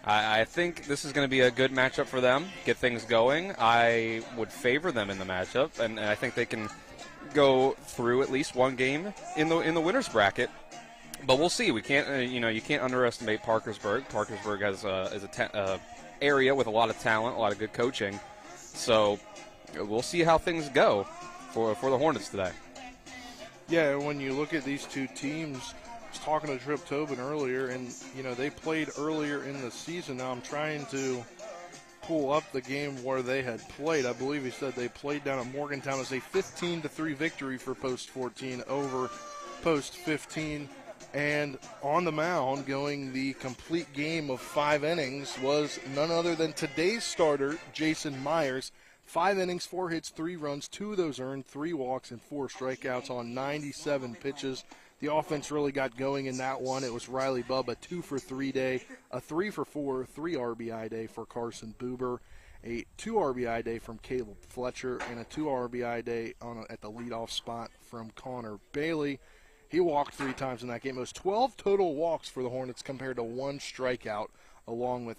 I think this is going to be a good matchup for them, get things going. I would favor them in the matchup, and I think they can go through at least one game in the winners bracket. But we'll see. We can't, you can't underestimate Parkersburg. Parkersburg is a area with a lot of talent, a lot of good coaching. So we'll see how things go for the Hornets today. Yeah, when you look at these two teams, I was talking to Trip Tobin earlier, and they played earlier in the season. Now I'm trying to pull up the game where they had played. I believe he said they played down at Morgantown as a 15-3 victory for Post 14 over Post 15. And on the mound, going the complete game of 5 innings, was none other than today's starter, Jason Myers. 5 innings, 4 hits, 3 runs, 2 of those earned, 3 walks, and 4 strikeouts on 97 pitches. The offense really got going in that one. It was Riley Bubb, a 2-for-3 day, a 3-for-4, 3 RBI day for Carson Buber, a 2 RBI day from Caleb Fletcher, and a 2 RBI day at the leadoff spot from Connor Bailey. He walked 3 times in that game. It was 12 total walks for the Hornets compared to 1 strikeout, along with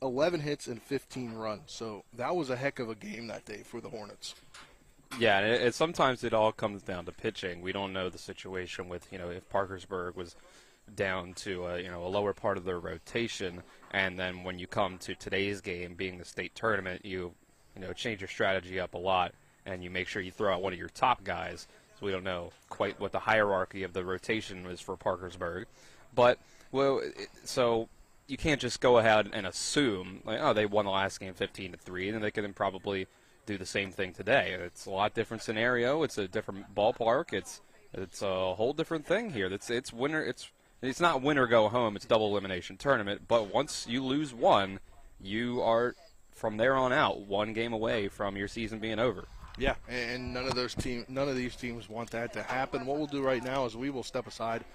11 hits and 15 runs. So that was a heck of a game that day for the Hornets. Yeah, and sometimes it all comes down to pitching. We don't know the situation with, if Parkersburg was down to, a lower part of their rotation, and then when you come to today's game, being the state tournament, you change your strategy up a lot, and you make sure you throw out one of your top guys. So we don't know quite what the hierarchy of the rotation is for Parkersburg. But, so you can't just go ahead and assume, they won the last game 15-3, and they can probably do the same thing today. It's a lot different scenario. It's a different ballpark. It's a whole different thing here. It's winner. It's not win or go home. It's double elimination tournament. But once you lose one, you are from there on out 1 game away from your season being over. Yeah, and none of these teams want that to happen. What we'll do right now is we will step aside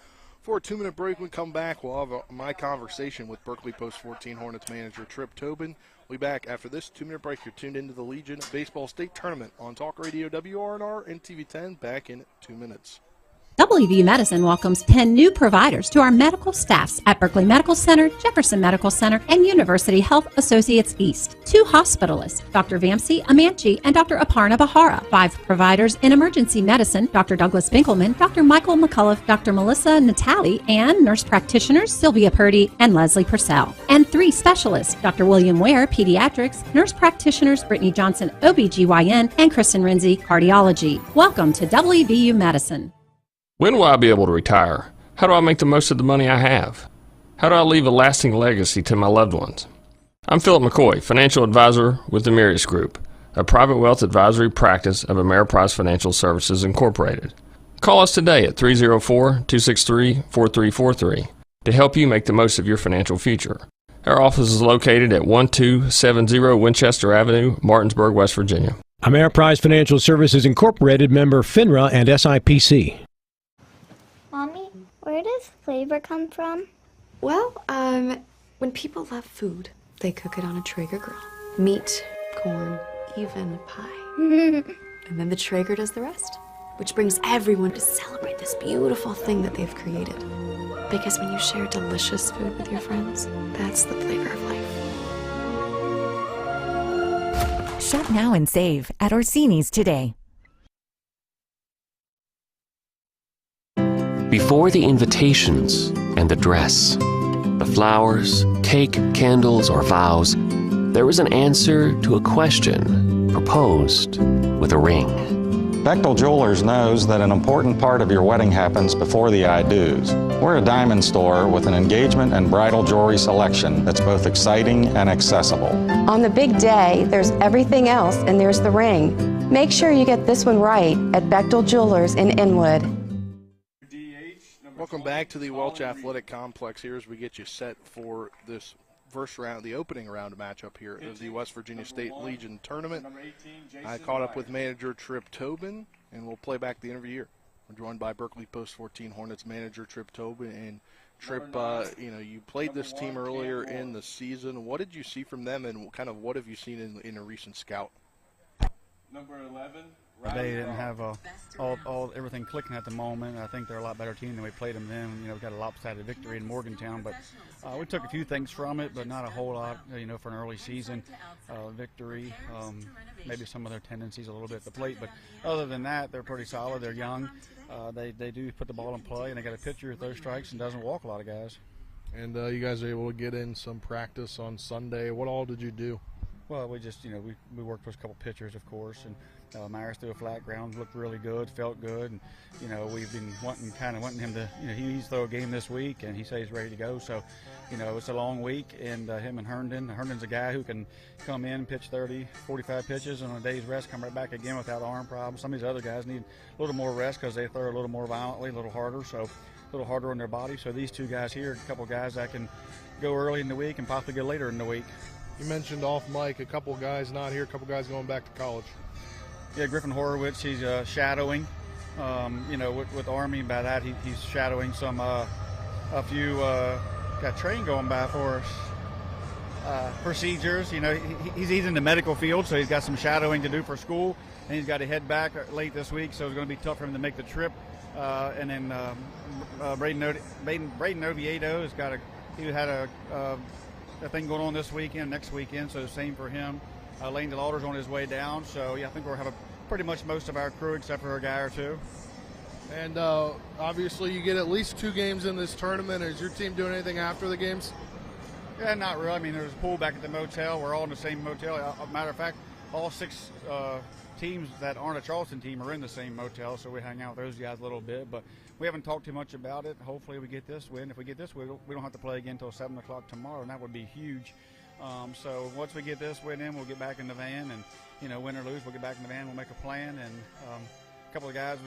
for a 2-minute break. When we come back, we'll have my conversation with Berkeley Post 14 Hornets manager Trip Tobin. We'll be back after this 2-minute break. You're tuned into the Legion Baseball State Tournament on Talk Radio WRNR and TV 10. Back in 2 minutes. WVU Medicine welcomes 10 new providers to our medical staffs at Berkeley Medical Center, Jefferson Medical Center, and University Health Associates East. 2 hospitalists, Dr. Vamsi Amanchi and Dr. Aparna Bahara. 5 providers in emergency medicine, Dr. Douglas Binkelman, Dr. Michael McCullough, Dr. Melissa Natali, and nurse practitioners Sylvia Purdy and Leslie Purcell. And 3 specialists, Dr. William Ware, pediatrics, nurse practitioners Brittany Johnson, OBGYN, and Kristen Renzi, cardiology. Welcome to WVU Medicine. When will I be able to retire? How do I make the most of the money I have? How do I leave a lasting legacy to my loved ones? I'm Philip McCoy, financial advisor with the Mirius Group, a private wealth advisory practice of Ameriprise Financial Services Incorporated. Call us today at 304-263-4343 to help you make the most of your financial future. Our office is located at 1270 Winchester Avenue, Martinsburg, West Virginia. Ameriprise Financial Services Incorporated, member FINRA and SIPC. Mommy, where does flavor come from? Well, when people love food, they cook it on a Traeger grill. Meat, corn, even pie. And then the Traeger does the rest, which brings everyone to celebrate this beautiful thing that they've created. Because when you share delicious food with your friends, that's the flavor of life. Shop now and save at Orsini's today. Before the invitations and the dress, the flowers, cake, candles, or vows, there was an answer to a question proposed with a ring. Bechtel Jewelers knows that an important part of your wedding happens before the I-dos. We're a diamond store with an engagement and bridal jewelry selection that's both exciting and accessible. On the big day, there's everything else, and there's the ring. Make sure you get this one right at Bechtel Jewelers in Inwood. Welcome back to the Welch Athletic Complex here as we get you set for this first round, the opening round matchup here of the West Virginia State Legion Tournament. I caught up with manager Trip Tobin, and we'll play back the interview here. We're joined by Berkeley Post 14 Hornets manager Trip Tobin. And Trip, you played this team earlier in the season. What did you see from them, and kind of what have you seen in a recent scout? Number 11 They didn't have everything clicking at the moment. I think they're a lot better team than we played them then. We got a lopsided victory in Morgantown, but we took a few things from it, but not a whole lot. For an early season victory, maybe some of their tendencies a little bit at the plate, but other than that, they're pretty solid. They're young. They do put the ball in play, and they got a pitcher who throws strikes and doesn't walk a lot of guys. And you guys are able to get in some practice on Sunday. What all did you do? Well, we just, we worked with a couple pitchers, of course, and Myers threw a flat ground, looked really good, felt good, and, we've been wanting him to, he's throw a game this week, and he says he's ready to go, so, it's a long week, and him and Herndon's a guy who can come in, pitch 30, 45 pitches, and on a day's rest, come right back again without arm problems. Some of these other guys need a little more rest because they throw a little more violently, a little harder, so a little harder on their body, so these two guys here, a couple guys that can go early in the week and possibly go later in the week. You mentioned off mic a couple guys not here, a couple guys going back to college. Yeah, Griffin Horowitz, he's shadowing, with Army. By that, he's shadowing some, a few, got train going by for us, procedures. He's in the medical field, so he's got some shadowing to do for school, and he's got to head back late this week, so it's going to be tough for him to make the trip. And then Braden Oviedo he had a thing going on this weekend, next weekend, so same for him. Lane DeLauder's on his way down, so yeah, I think we'll have pretty much most of our crew except for a guy or two. And obviously you get at least 2 games in this tournament. Is your team doing anything after the games? Yeah, not really. I mean, there's a pool back at the motel. We're all in the same motel. Matter of fact, all 6 teams that aren't a Charleston team are in the same motel, so we hang out with those guys a little bit, but we haven't talked too much about it. Hopefully we get this win. If we get this win, we don't have to play again until 7 o'clock tomorrow, and that would be huge. So once we get this win in, we'll get back in the van, and win or lose, we'll get back in the van, we'll make a plan, and a couple of guys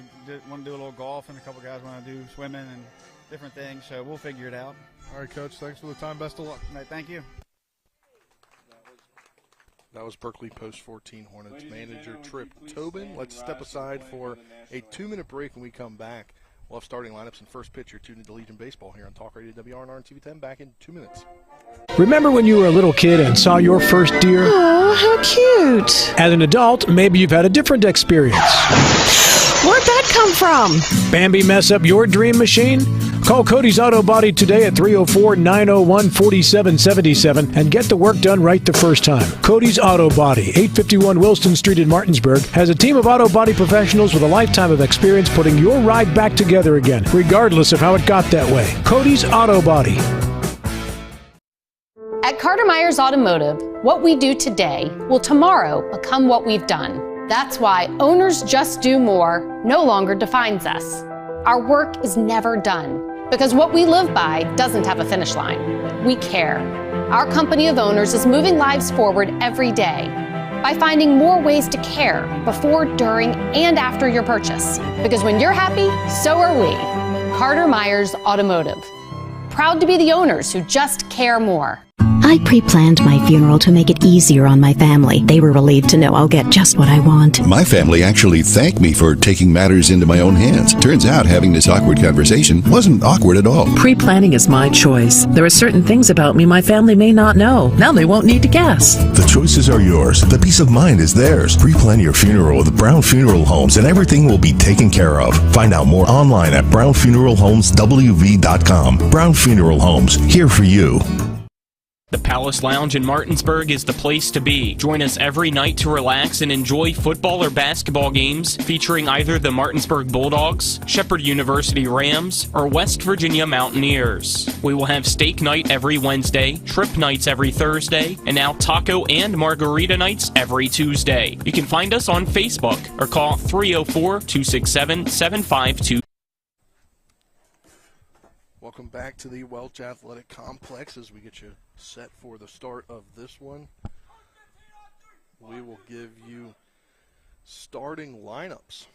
want to do a little golf, and a couple of guys want to do swimming and different things, so we'll figure it out. All right, Coach, thanks for the time. Best of luck. All right, thank you. That was Berkeley Post 14 Hornets manager Trip Tobin. Let's step aside for a 2-minute break. When we come back, we'll have starting lineups and first pitch. You're tuned into Legion Baseball here on Talk Radio WRNR and TV10. Back in 2 minutes. Remember when you were a little kid and saw your first deer? Oh, how cute. As an adult, maybe you've had a different experience. Where'd that come from? Bambi mess up your dream machine? Call Cody's Auto Body today at 304-901-4777 and get the work done right the first time. Cody's Auto Body, 851 Wilston Street in Martinsburg, has a team of auto body professionals with a lifetime of experience putting your ride back together again, regardless of how it got that way. Cody's Auto Body. At Carter Myers Automotive, what we do today will tomorrow become what we've done. That's why Owners Just Do More no longer defines us. Our work is never done because what we live by doesn't have a finish line. We care. Our company of owners is moving lives forward every day by finding more ways to care before, during, and after your purchase. Because when you're happy, so are we. Carter Myers Automotive. Proud to be the owners who just care more. I pre-planned my funeral to make it easier on my family. They were relieved to know I'll get just what I want. My family actually thanked me for taking matters into my own hands. Turns out having this awkward conversation wasn't awkward at all. Pre-planning is my choice. There are certain things about me my family may not know. Now they won't need to guess. The choices are yours. The peace of mind is theirs. Pre-plan your funeral with Brown Funeral Homes and everything will be taken care of. Find out more online at brownfuneralhomeswv.com. Brown Funeral Homes, here for you. The Palace Lounge in Martinsburg is the place to be. Join us every night to relax and enjoy football or basketball games featuring either the Martinsburg Bulldogs, Shepherd University Rams, or West Virginia Mountaineers. We will have steak night every Wednesday, trip nights every Thursday, and now taco and margarita nights every Tuesday. You can find us on Facebook or call 304-267-752. Welcome back to the Welch Athletic Complex as we get you set for the start of this one. We will give you starting lineups.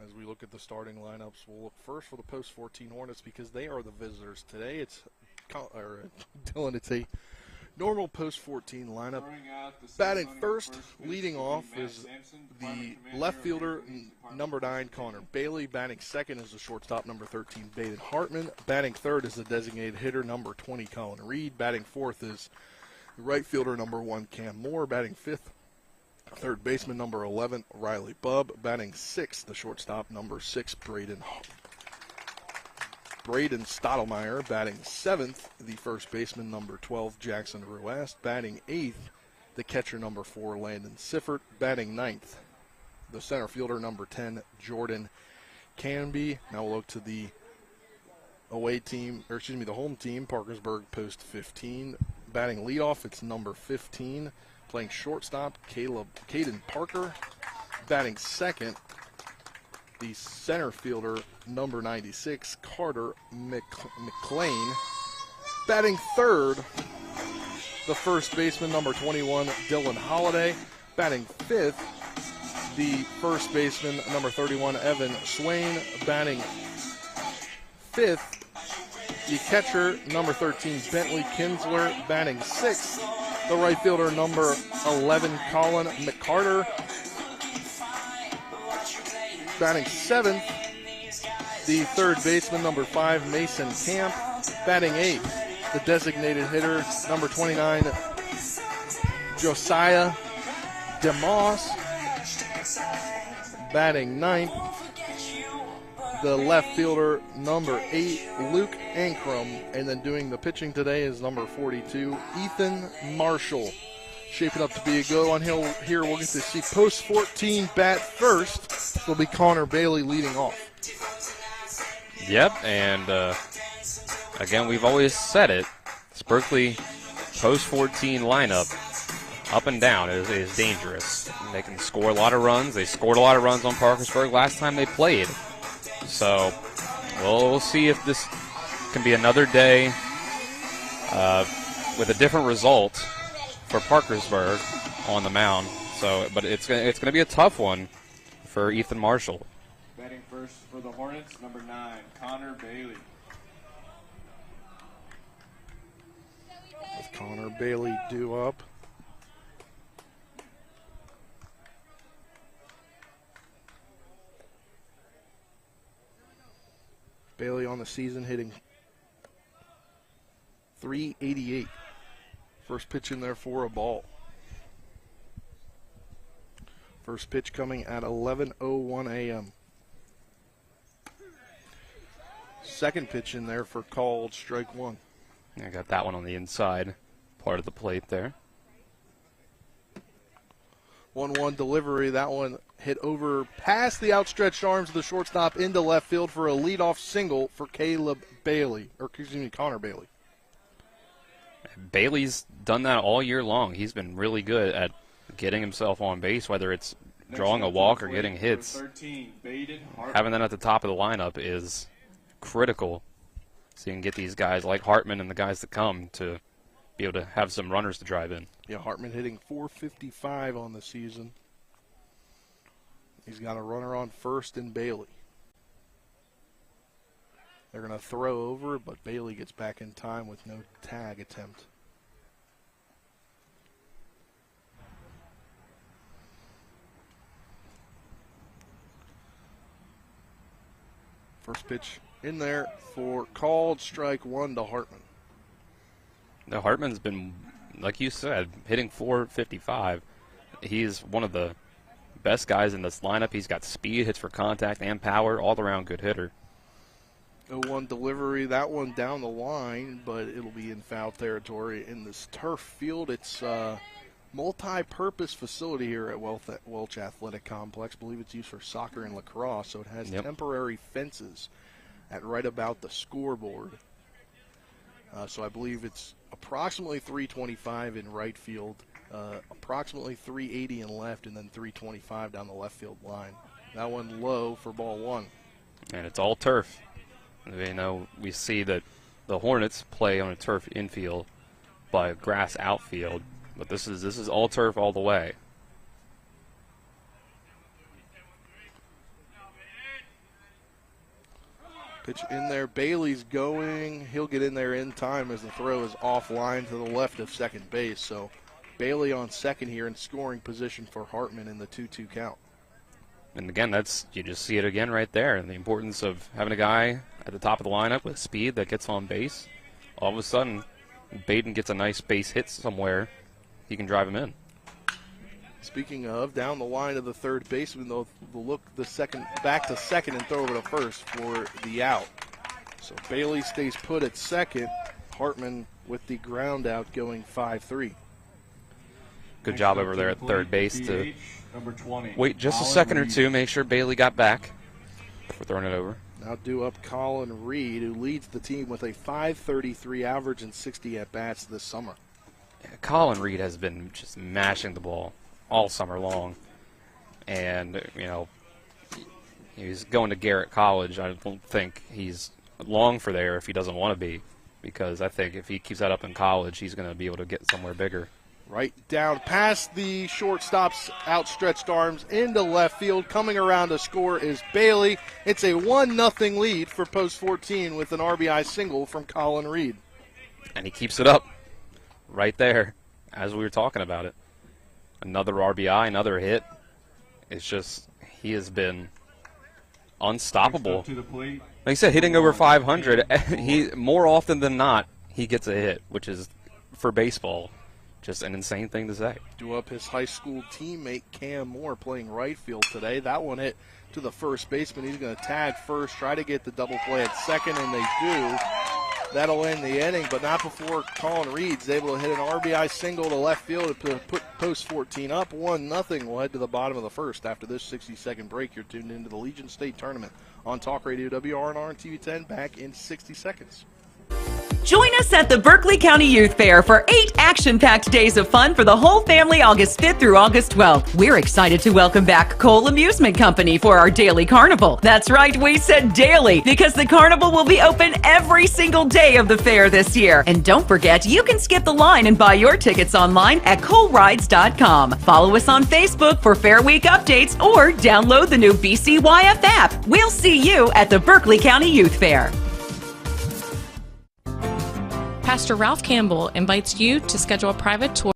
As we look at the starting lineups, we'll look first for the Post 14 Hornets because they are the visitors today. Dylan, it's a normal Post 14 lineup. Batting first, leading off, is the left fielder, number 9, Connor Bailey. Batting second is the shortstop, number 13, Baden Hartman. Batting third is the designated hitter, number 20, Colin Reed. Batting fourth is the right fielder, number 1, Cam Moore. Batting fifth Third baseman, number 11, Riley Bubb. Batting 6th, the shortstop, number 6, Braden Stottlemyre. Batting 7th, the first baseman, number 12, Jackson Ruest. Batting 8th, the catcher, number 4, Landon Siffert. Batting 9th, the center fielder, number 10, Jordan Canby. Now we'll look to the the home team, Parkersburg Post 15. Batting leadoff, it's number 15. Playing shortstop, Caden Parker. Batting second, the center fielder, number 96, Carter McLean. Batting third, the first baseman, number 21, Dylan Holliday. Batting fifth, the first baseman, number 31, Evan Swain. Batting fifth, the catcher, number 13, Bentley Kinsler. Batting sixth, the right fielder, number 11, Colin McCarter. Batting seventh, the third baseman, number 5, Mason Camp. Batting eighth, the designated hitter, number 29, Josiah DeMoss. Batting ninth, the left fielder, number 8, Luke Ankrum. And then doing the pitching today is number 42, Ethan Marshall. Shaping up to be a good one. Here we'll get to see post 14 bat first. It'll be Connor Bailey leading off. Yep, and again, we've always said it. This Berkeley post 14 lineup, up and down, is dangerous. They can score a lot of runs. They scored a lot of runs on Parkersburg last time they played. So we'll see if this can be another day with a different result for Parkersburg on the mound. So, but it's gonna be a tough one for Ethan Marshall. Batting first for the Hornets, number 9, Connor Bailey. With Connor Bailey due up. Bailey on the season hitting .388. First pitch in there for a ball. First pitch coming at 11:01 a.m. Second pitch in there for called strike one. I got that one on the inside part of the plate there. 1-1 delivery. That one hit over past the outstretched arms of the shortstop into left field for a leadoff single for Connor Bailey. Bailey's done that all year long. He's been really good at getting himself on base, whether it's drawing a walk or getting hits. 13, Having that at the top of the lineup is critical, so you can get these guys like Hartman and the guys that come to be able to have some runners to drive in. Yeah, Hartman hitting .455 on the season. He's got a runner on first in Bailey. They're going to throw over, but Bailey gets back in time with no tag attempt. First pitch in there for called strike one to Hartman. Now, Hartman's been, like you said, hitting .455. He's one of the best guys in this lineup. He's got speed, hits for contact, and power, all-around good hitter. 0-1 delivery, that one down the line, but it'll be in foul territory in this turf field. It's a multi-purpose facility here at Welch Athletic Complex. I believe it's used for soccer and lacrosse, so it has temporary fences at right about the scoreboard. So I believe it's approximately 325 in right field, approximately 380 in left, and then 325 down the left field line. That one low for ball one. And it's all turf. You know, we see that the Hornets play on a turf infield by a grass outfield, but this is all turf all the way. Pitch in there. Bailey's going. He'll get in there in time as the throw is offline to the left of second base. So Bailey on second here in scoring position for Hartman in the 2-2 count. And again, you just see it again right there. And the importance of having a guy at the top of the lineup with speed that gets on base. All of a sudden, Baden gets a nice base hit somewhere. He can drive him in. Speaking of, down the line of the third baseman, they'll look back to second and throw over to first for the out. So Bailey stays put at second. Hartman with the ground out going 5-3. Good job over there at third base to number 20, wait just a Colin second or Reed. two, make sure Bailey got back before throwing it over. Now due up Colin Reed, who leads the team with a .533 average and 60 at-bats this summer. Yeah, Colin Reed has been just mashing the ball all summer long. And, you know, he's going to Garrett College. I don't think he's long for there if he doesn't want to be, because I think if he keeps that up in college, he's going to be able to get somewhere bigger. Right down past the shortstop's outstretched arms into left field. Coming around to score is Bailey. It's a 1-0 lead for Post 14 with an RBI single from Colin Reed. And he keeps it up right there as we were talking about it. Another RBI, another hit. It's just, he has been unstoppable. To the plate. Like I said, hitting over 500, he more often than not, he gets a hit, which is, for baseball, just an insane thing to say. Due up his high school teammate Cam Moore playing right field today. That one hit to the first baseman. He's going to tag first, try to get the double play at second, and they do. That'll end the inning, but not before Colin Reed's able to hit an RBI single to left field to put Post 14 up 1-0. We'll head to the bottom of the first after this 60-second break. You're tuned into the Legion State Tournament on Talk Radio WRNR and TV 10. Back in 60 seconds. Join us at the Berkeley County Youth Fair for 8 action-packed days of fun for the whole family August 5th through August 12th. We're excited to welcome back Cole Amusement Company for our daily carnival. That's right, we said daily, because the carnival will be open every single day of the fair this year. And don't forget, you can skip the line and buy your tickets online at colerides.com. Follow us on Facebook for Fair Week updates or download the new BCYF app. We'll see you at the Berkeley County Youth Fair. Pastor Ralph Campbell invites you to schedule a private tour.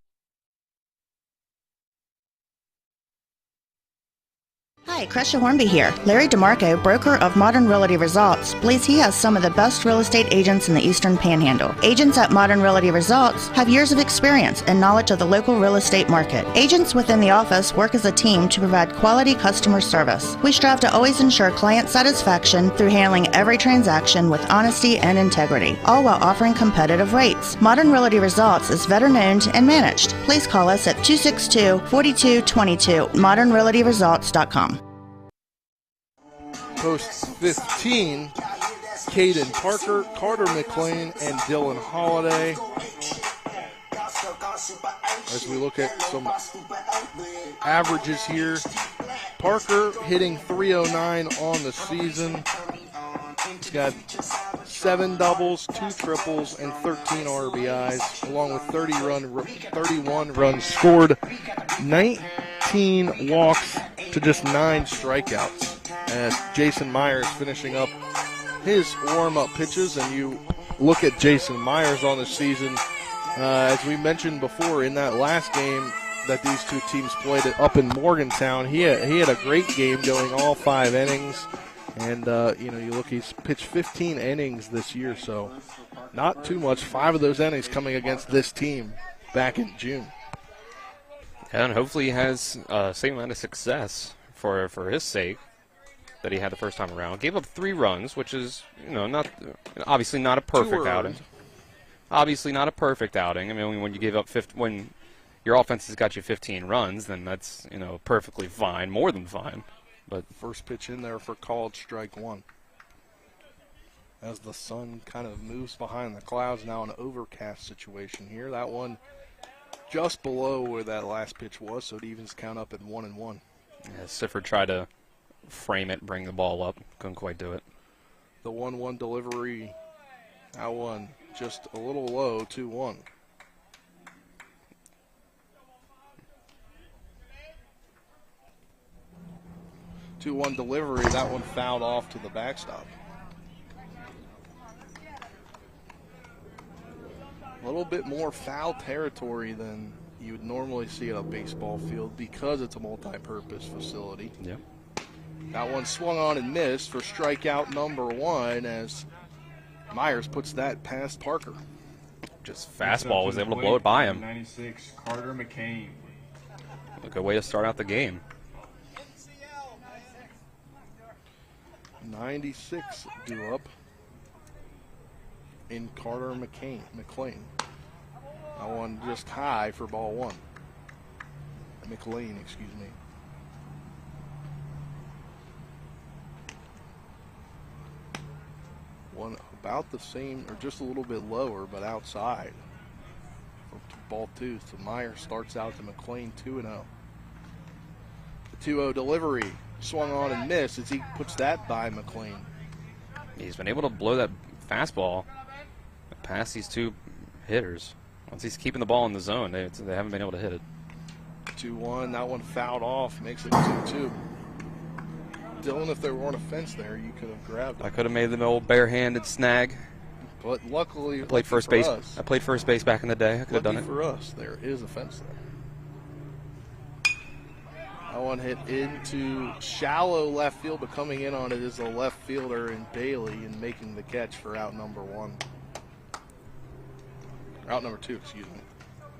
Hi, Crescia Hornby here. Larry DeMarco, broker of Modern Realty Results, believes he has some of the best real estate agents in the Eastern Panhandle. Agents at Modern Realty Results have years of experience and knowledge of the local real estate market. Agents within the office work as a team to provide quality customer service. We strive to always ensure client satisfaction through handling every transaction with honesty and integrity, all while offering competitive rates. Modern Realty Results is veteran-owned and managed. Please call us at 262-4222, modernrealtyresults.com. Post 15, Caden Parker, Carter McLean, and Dylan Holiday. As we look at some averages here, Parker hitting .309 on the season. He's got 7 doubles, 2 triples, and 13 RBIs, along with 31 runs scored, 19 walks to just 9 strikeouts. As Jason Myers finishing up his warm-up pitches, and you look at Jason Myers on the season, as we mentioned before in that last game that these two teams played up in Morgantown, he had a great game going all 5 innings, and you look, he's pitched 15 innings this year, so not too much. 5 of those innings coming against this team back in June. And hopefully he has same amount of success for his sake that he had the first time around. Gave up 3 runs, which is, obviously not a perfect outing. Obviously not a perfect outing. I mean, when you give up when your offense has got you 15 runs, then that's, perfectly fine, more than fine. But first pitch in there for called strike 1. As the sun kind of moves behind the clouds, now an overcast situation here. That one just below where that last pitch was, so it evens count up at 1-1. Yeah, Sifford tried to frame it, bring the ball up. Couldn't quite do it. The 1-1 delivery, that one just a little low, 2-1. Two-1 delivery, that one fouled off to the backstop. A little bit more foul territory than you would normally see at a baseball field because it's a multi-purpose facility. Yeah. That one swung on and missed for strikeout number 1 as Myers puts that past Parker. Just fastball was able to blow it by him. 96, Carter McCain. a good way to start out the game. 96 due up in Carter McLean. That one just high for ball one. McLean, excuse me. One about the same, or just a little bit lower, but outside. For ball two, so Meyer starts out to McLean 2-0. The 2-0 delivery, swung on and missed as he puts that by McLean. He's been able to blow that fastball past these two hitters. Once he's keeping the ball in the zone, they haven't been able to hit it. 2-1, that one fouled off, makes it 2-2. Dylan, if there weren't a fence there, you could have grabbed it. I could have made the old barehanded snag. But luckily, I played first base. I played first base back in the day. I could have done it. For us, there is a fence there. That one hit into shallow left field, but coming in on it is a left fielder in Bailey and making the catch for out number one. Out number two, excuse me.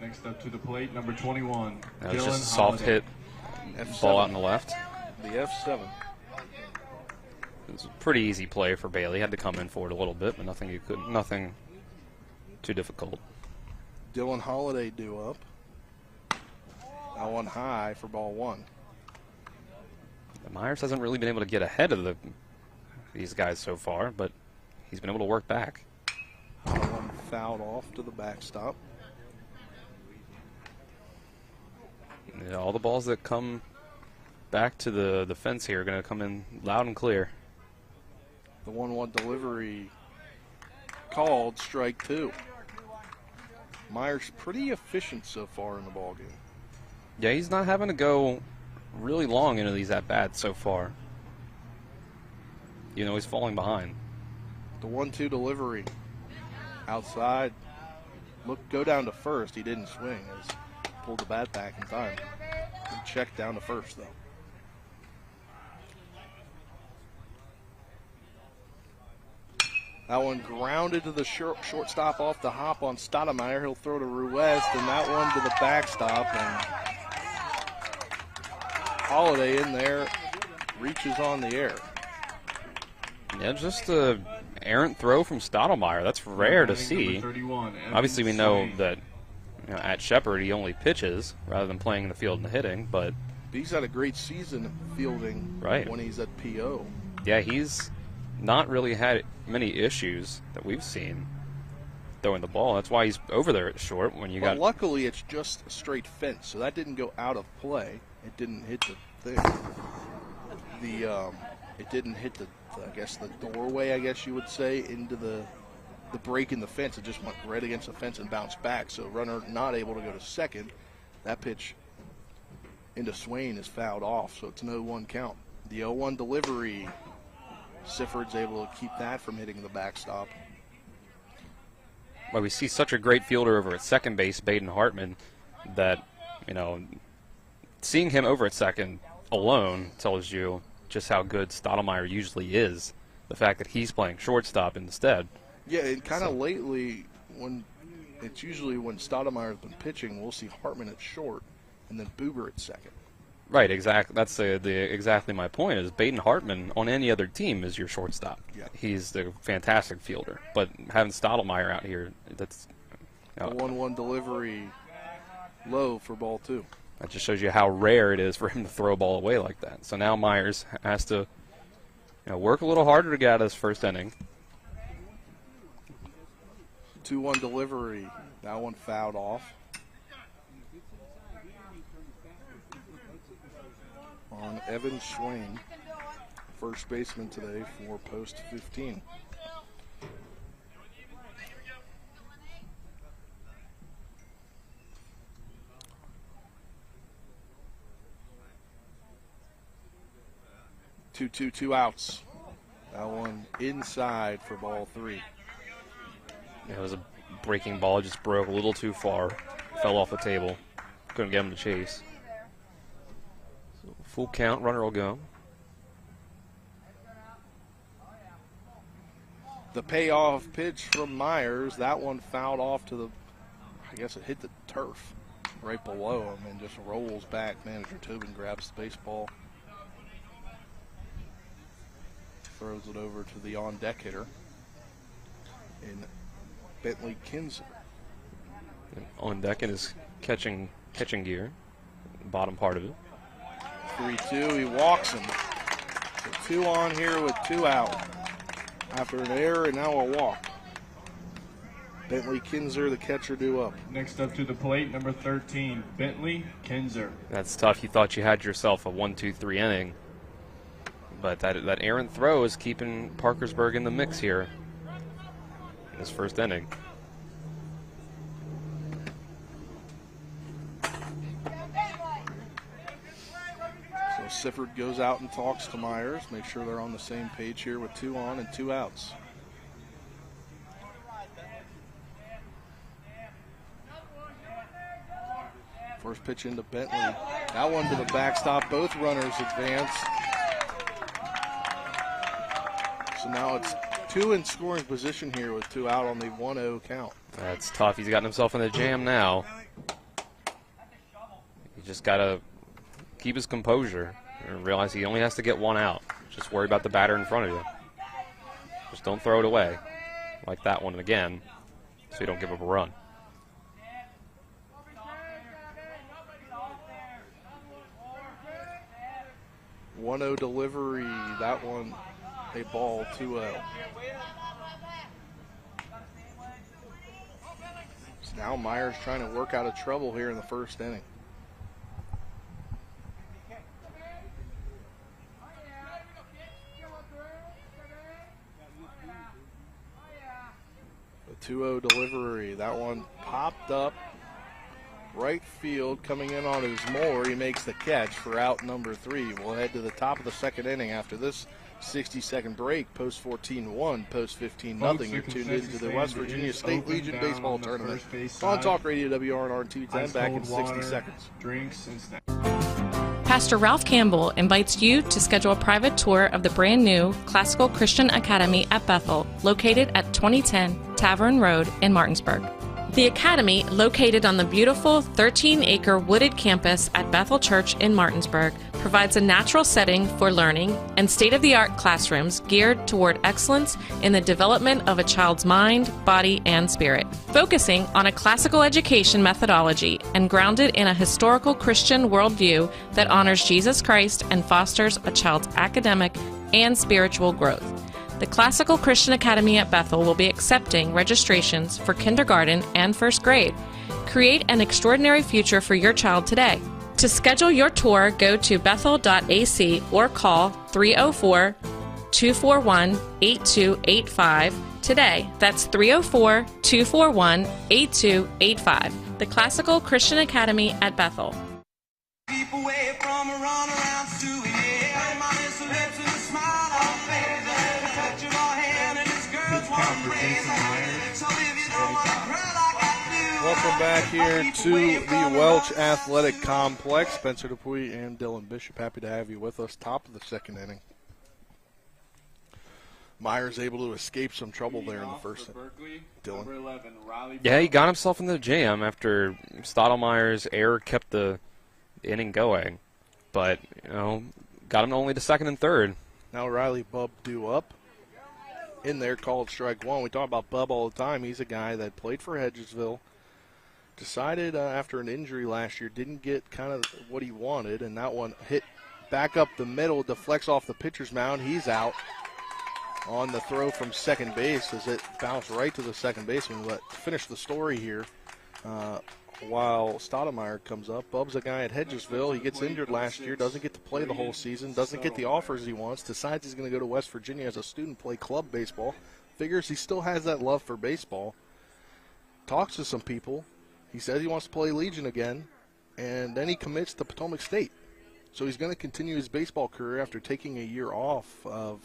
Next up to the plate, number 21. That was just a soft hit ball out on the left. The F7. It was a pretty easy play for Bailey. Had to come in for it a little bit, but nothing too difficult. Dylan Holiday due up. That one high for ball one. Myers hasn't really been able to get ahead of these guys so far, but he's been able to work back. That one fouled off to the backstop. Yeah, all the balls that come back to the fence here are going to come in loud and clear. The 1-1 delivery called strike two. Myers pretty efficient so far in the ballgame. Yeah, he's not having to go really long into these at-bats so far. You know, he's falling behind. The 1-2 delivery outside. Go down to first. He didn't swing. He pulled the bat back in time. Check down to first, though. That one grounded to the shortstop off the hop on Stoudemire. He'll throw to Ruiz, and that one to the backstop. And Holiday in there reaches on the air. Yeah, just a errant throw from Stoudemire. That's rare to see. Obviously, we know that at Shepherd he only pitches rather than playing in the field and hitting, but he's had a great season fielding when he's at PO. Yeah, he's not really had many issues that we've seen throwing the ball. That's why he's over there at short when you got. Luckily, it's just a straight fence, so that didn't go out of play. It didn't hit the thing. It didn't hit the doorway, I guess you would say, into the break in the fence. It just went right against the fence and bounced back. So runner not able to go to second. That pitch into Swain is fouled off, so it's an 0-1 count. The 0-1 delivery. Sifford's able to keep that from hitting the backstop. Well, we see such a great fielder over at second base, Baden Hartman, that, seeing him over at second alone tells you just how good Stoudemire usually is. The fact that he's playing shortstop instead. Yeah, and kind of lately, when it's usually when Stoudemire's been pitching, we'll see Hartman at short and then Buber at second. Right, exactly. That's exactly my point. Is Baden Hartman on any other team is your shortstop? Yeah. He's the fantastic fielder. But having Stoudemire out here, that's a 1-1 delivery low for ball two. That just shows you how rare it is for him to throw a ball away like that. So now Myers has to work a little harder to get out of this first inning. 2-1 delivery. That one fouled off. On Evan Swain, first baseman today for post 15. Two outs. That one inside for ball three. It was a breaking ball, just broke a little too far, fell off the table. Couldn't get him to chase. So full count, runner will go. The payoff pitch from Myers, that one fouled off to the, I guess it hit the turf. right below him and just rolls back. Manager Tobin grabs the baseball, throws it over to the on-deck hitter in Bentley Kinzer. And on deck in his catching gear, bottom part of it. 3-2, he walks him. So 2 on here with 2 out. After an error and now a walk. Bentley Kinzer, the catcher, due up. Next up to the plate, number 13, Bentley Kinzer. That's tough. You thought you had yourself a 1-2-3 inning. But that errant throw is keeping Parkersburg in the mix here in this first inning. So Sifford goes out and talks to Myers. Make sure they're on the same page here with 2 on and 2 outs. First pitch into Bentley. That one to the backstop. Both runners advance. So now it's 2 in scoring position here with 2 out on the 1-0 count. That's tough. He's gotten himself in the jam now. He just got to keep his composure and realize he only has to get 1 out. Just worry about the batter in front of you. Just don't throw it away like that one again so you don't give up a run. 1-0 delivery, that one a ball, 2-0. So now Myers trying to work out of trouble here in the first inning. The 2-0 delivery, that one popped up. Right field, coming in on his more. He makes the catch for out number 3. We'll head to the top of the second inning after this 60-second break. Post 14-1, post 15-0. You're tuned into the West Virginia State Legion Baseball Tournament on Talk Radio WRNR and TV10 back in 60 seconds. Drinks and snacks. Pastor Ralph Campbell invites you to schedule a private tour of the brand new Classical Christian Academy at Bethel, located at 2010 Tavern Road in Martinsburg. The Academy, located on the beautiful 13-acre wooded campus at Bethel Church in Martinsburg, provides a natural setting for learning and state-of-the-art classrooms geared toward excellence in the development of a child's mind, body, and spirit. Focusing on a classical education methodology and grounded in a historical Christian worldview that honors Jesus Christ and fosters a child's academic and spiritual growth. The Classical Christian Academy at Bethel will be accepting registrations for kindergarten and first grade. Create an extraordinary future for your child today. To schedule your tour, go to bethel.ac or call 304-241-8285 today. That's 304-241-8285. The Classical Christian Academy at Bethel. Keep away from a run around Stewie. Welcome back here to the Welch Athletic Complex. Spencer Dupuy and Dylan Bishop, happy to have you with us. Top of the second inning. Myers able to escape some trouble there in the first inning. Dylan. Yeah, he got himself in the jam after Stottlemyer's error kept the inning going. But, you know, got him only to second and third. Now Riley Bubb due up. In there, called strike 1. We talk about Bubb all the time. He's a guy that played for Hedgesville. Decided after an injury last year, didn't get kind of what he wanted, and that one hit back up the middle, deflects off the pitcher's mound. He's out on the throw from second base as it bounced right to the second baseman. But to finish the story here, while Stottlemyer comes up, Bubb's a guy at Hedgesville. He gets injured last year, doesn't get to play the whole season, doesn't get the offers he wants, decides he's going to go to West Virginia as a student, play club baseball, figures he still has that love for baseball, talks to some people. He says he wants to play Legion again, and then he commits to Potomac State. So he's going to continue his baseball career after taking a year off of,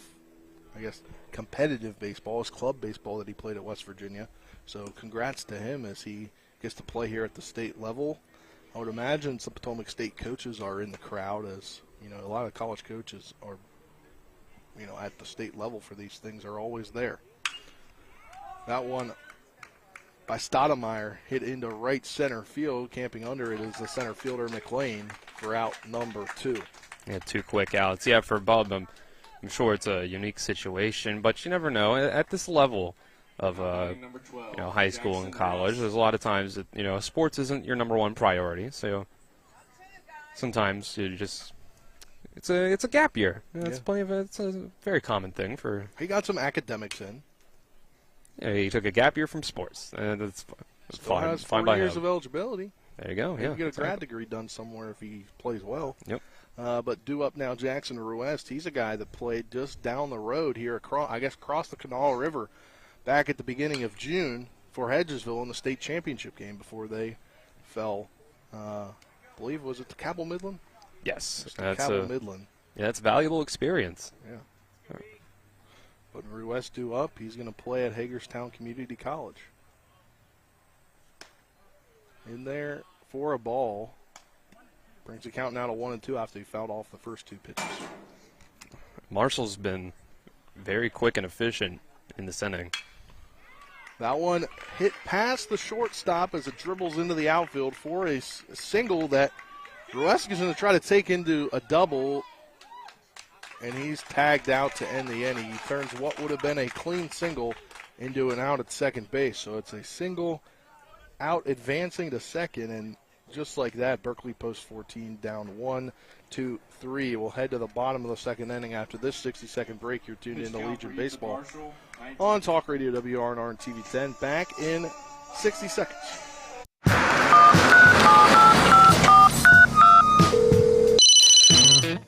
I guess, competitive baseball, his club baseball that he played at West Virginia. So congrats to him as he gets to play here at the state level. I would imagine some Potomac State coaches are in the crowd, as, you know, a lot of college coaches are, you know, at the state level for these things, are always there. That one by Stoudemire, hit into right center field. Camping under it is the center fielder McLean for out number 2. Yeah, 2 quick outs. Yeah, for Bub, I'm sure it's a unique situation, but you never know. At this level of high school and college, there's a lot of times that sports isn't your number one priority. So sometimes you just it's a gap year. It's a very common thing for. He got some academics in. Yeah, he took a gap year from sports, and it's fine. Has fine 4 by years him. of eligibility. There you go. He Yeah, can get a grad degree done somewhere if he plays well. Yep. But due up now, Jackson Ruest. He's a guy that played just down the road here, across the Kanawha River, back at the beginning of June for Hedgesville in the state championship game before they fell. I believe was it the Cabell Midland? Yes, that's Cabell Midland. Yeah, that's valuable experience. Yeah. But Ruest due up. He's going to play at Hagerstown Community College. In there for a ball. Brings the count now to 1-2 after he fouled off the first 2 pitches. Marshall's been very quick and efficient in this inning. That one hit past the shortstop as it dribbles into the outfield for a single that Ruesk is going to try to take into a double, and he's tagged out to end the inning. He turns what would have been a clean single into an out at second base. So it's a single out advancing to second, and just like that, Berkeley post 14 down 1, 2, 3. We'll head to the bottom of the second inning after this 60-second break. You're tuned into Legion Baseball on Talk Radio WRNR and TV 10. Back in 60 seconds.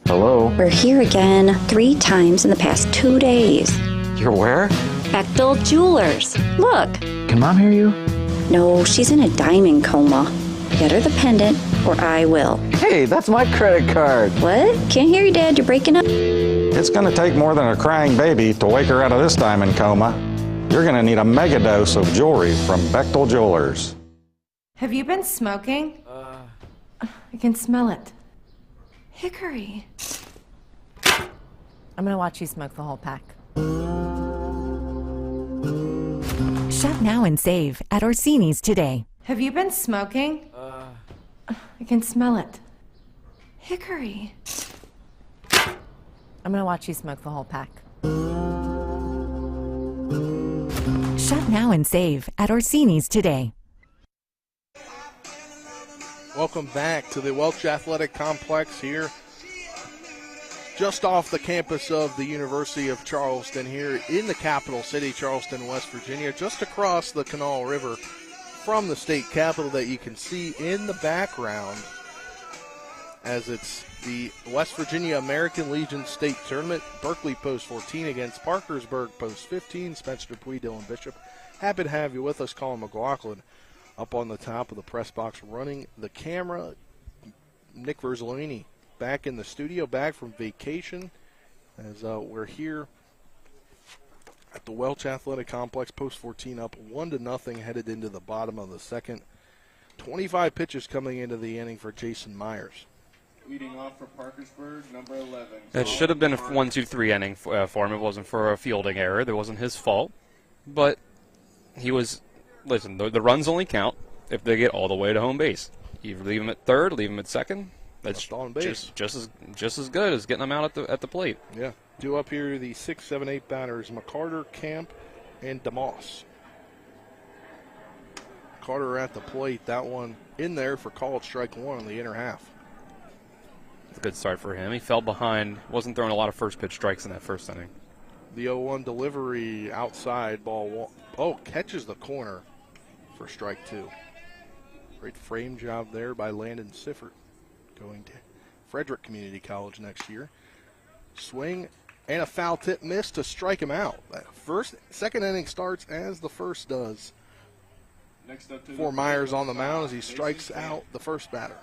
Hello? We're here again 3 times in the past 2 days. You're where? Bechtel Jewelers. Look. Can Mom hear you? No, she's in a diamond coma. Get her the pendant, or I will. Hey, that's my credit card. What? Can't hear you, Dad. You're breaking up. It's going to take more than a crying baby to wake her out of this diamond coma. You're going to need a mega dose of jewelry from Bechtel Jewelers. Have you been smoking? I can smell it. Hickory. I'm gonna watch you smoke the whole pack. Shop now and save at Orsini's today. Have you been smoking? I can smell it. Hickory. I'm gonna watch you smoke the whole pack. Shop now and save at Orsini's today. Welcome back to the Welch Athletic Complex here, just off the campus of the University of Charleston here in the capital city, Charleston, West Virginia, just across the Kanawha River from the state capitol that you can see in the background as it's the West Virginia American Legion State Tournament. Berkeley post 14 against Parkersburg post 15. Spencer Dupuy, Dylan Bishop. Happy to have you with us. Colin McLaughlin up on the top of the press box running the camera. Nick Verzolini back in the studio, back from vacation, as we're here at the Welch Athletic Complex, post 14 up 1-0, headed into the bottom of the second. 25 pitches coming into the inning for Jason Myers. Leading off for Parkersburg, number 11. It should have been a 1-2-3 inning for him. It wasn't for a fielding error. That wasn't his fault. But he was, listen, the runs only count if they get all the way to home base. You leave him at third, leave him at second. That's on base. Just as good as getting them out at the plate. Yeah. Due up here, the 6, 7, 8 batters, McCarter, Camp, and DeMoss. Carter at the plate. That one in there for called strike 1 in the inner half. It's a good start for him. He fell behind. Wasn't throwing a lot of first pitch strikes in that first inning. The 0-1 delivery outside, ball 1. Oh, catches the corner for strike 2. Great frame job there by Landon Siffert, going to Frederick Community College next year. Swing and a foul tip miss to strike him out. Second inning starts as the first does. Next up for Myers on the mound as he strikes out the first batter.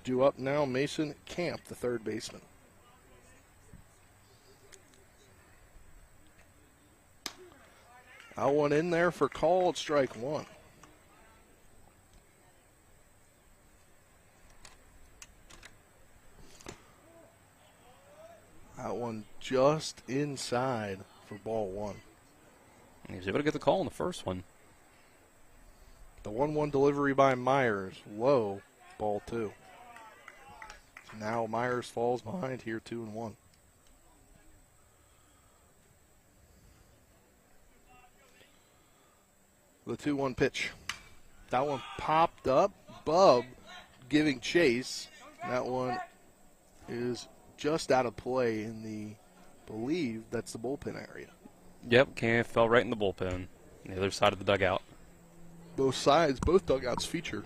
Due up now, Mason Camp, the third baseman. That one in there for called strike 1. That one just inside for ball 1. He was able to get the call in the first one. The 1-1 delivery by Myers. Low, ball 2. Now Myers falls behind here 2-1. The 2-1 pitch. That one popped up. Bub giving chase. That one is just out of play in the, believe that's the bullpen area. Yep, Cam fell right in the bullpen on the other side of the dugout. Both sides, both dugouts feature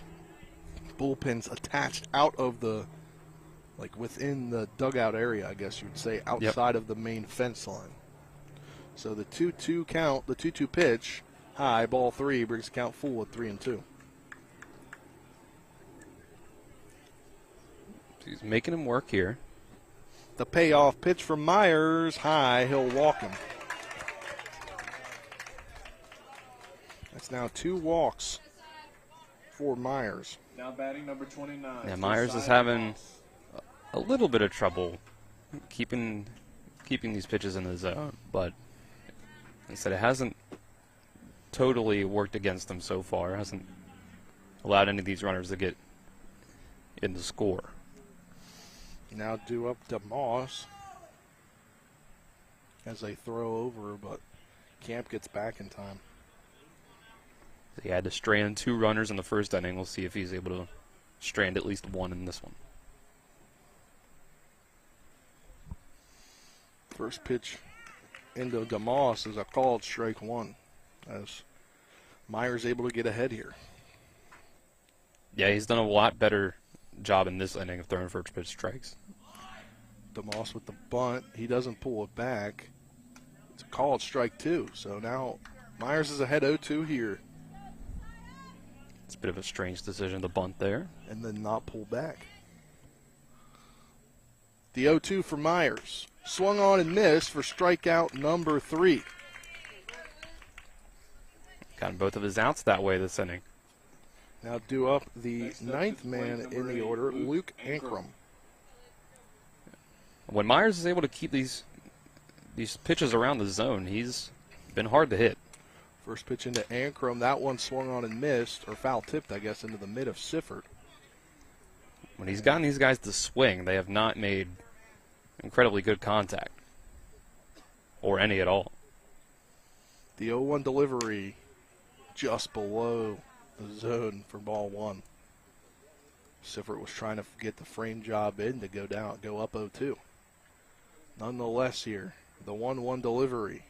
bullpens attached out of the, like within the dugout area, I guess you would say, outside of the main fence line. So the 2-2 count, the 2-2 pitch, high, ball 3, brings the count full at 3-2. He's making him work here. The payoff pitch from Myers, high, he'll walk him. That's now 2 walks for Myers. Now batting number 29. Yeah, Myers is having a little bit of trouble keeping these pitches in the zone, but instead it hasn't totally worked against him so far. It hasn't allowed any of these runners to get in the score. Now due up to Moss as they throw over, but Camp gets back in time. He had to strand 2 runners in the first inning. We'll see if he's able to strand at least 1 in this one. First pitch into DeMoss is a called strike 1 as Myers able to get ahead here. Yeah, he's done a lot better job in this inning of throwing first pitch strikes. DeMoss with the bunt. He doesn't pull it back. It's a called strike 2. So now Myers is ahead 0-2 here. It's a bit of a strange decision to bunt there. And then not pull back. The 0-2 for Myers. Swung on and missed for strikeout number 3. Gotten both of his outs that way this inning. Now due up the 9th man in the order, Luke Ankrum. When Myers is able to keep these pitches around the zone, he's been hard to hit. First pitch into Ankrum. That one swung on and missed, or foul tipped, I guess, into the mid of Sifford. When he's gotten these guys to swing, they have not made incredibly good contact, or any at all. The 0-1 delivery just below the zone for ball 1. Sifford was trying to get the frame job in to go up 0-2. Nonetheless here, the 1-1 delivery.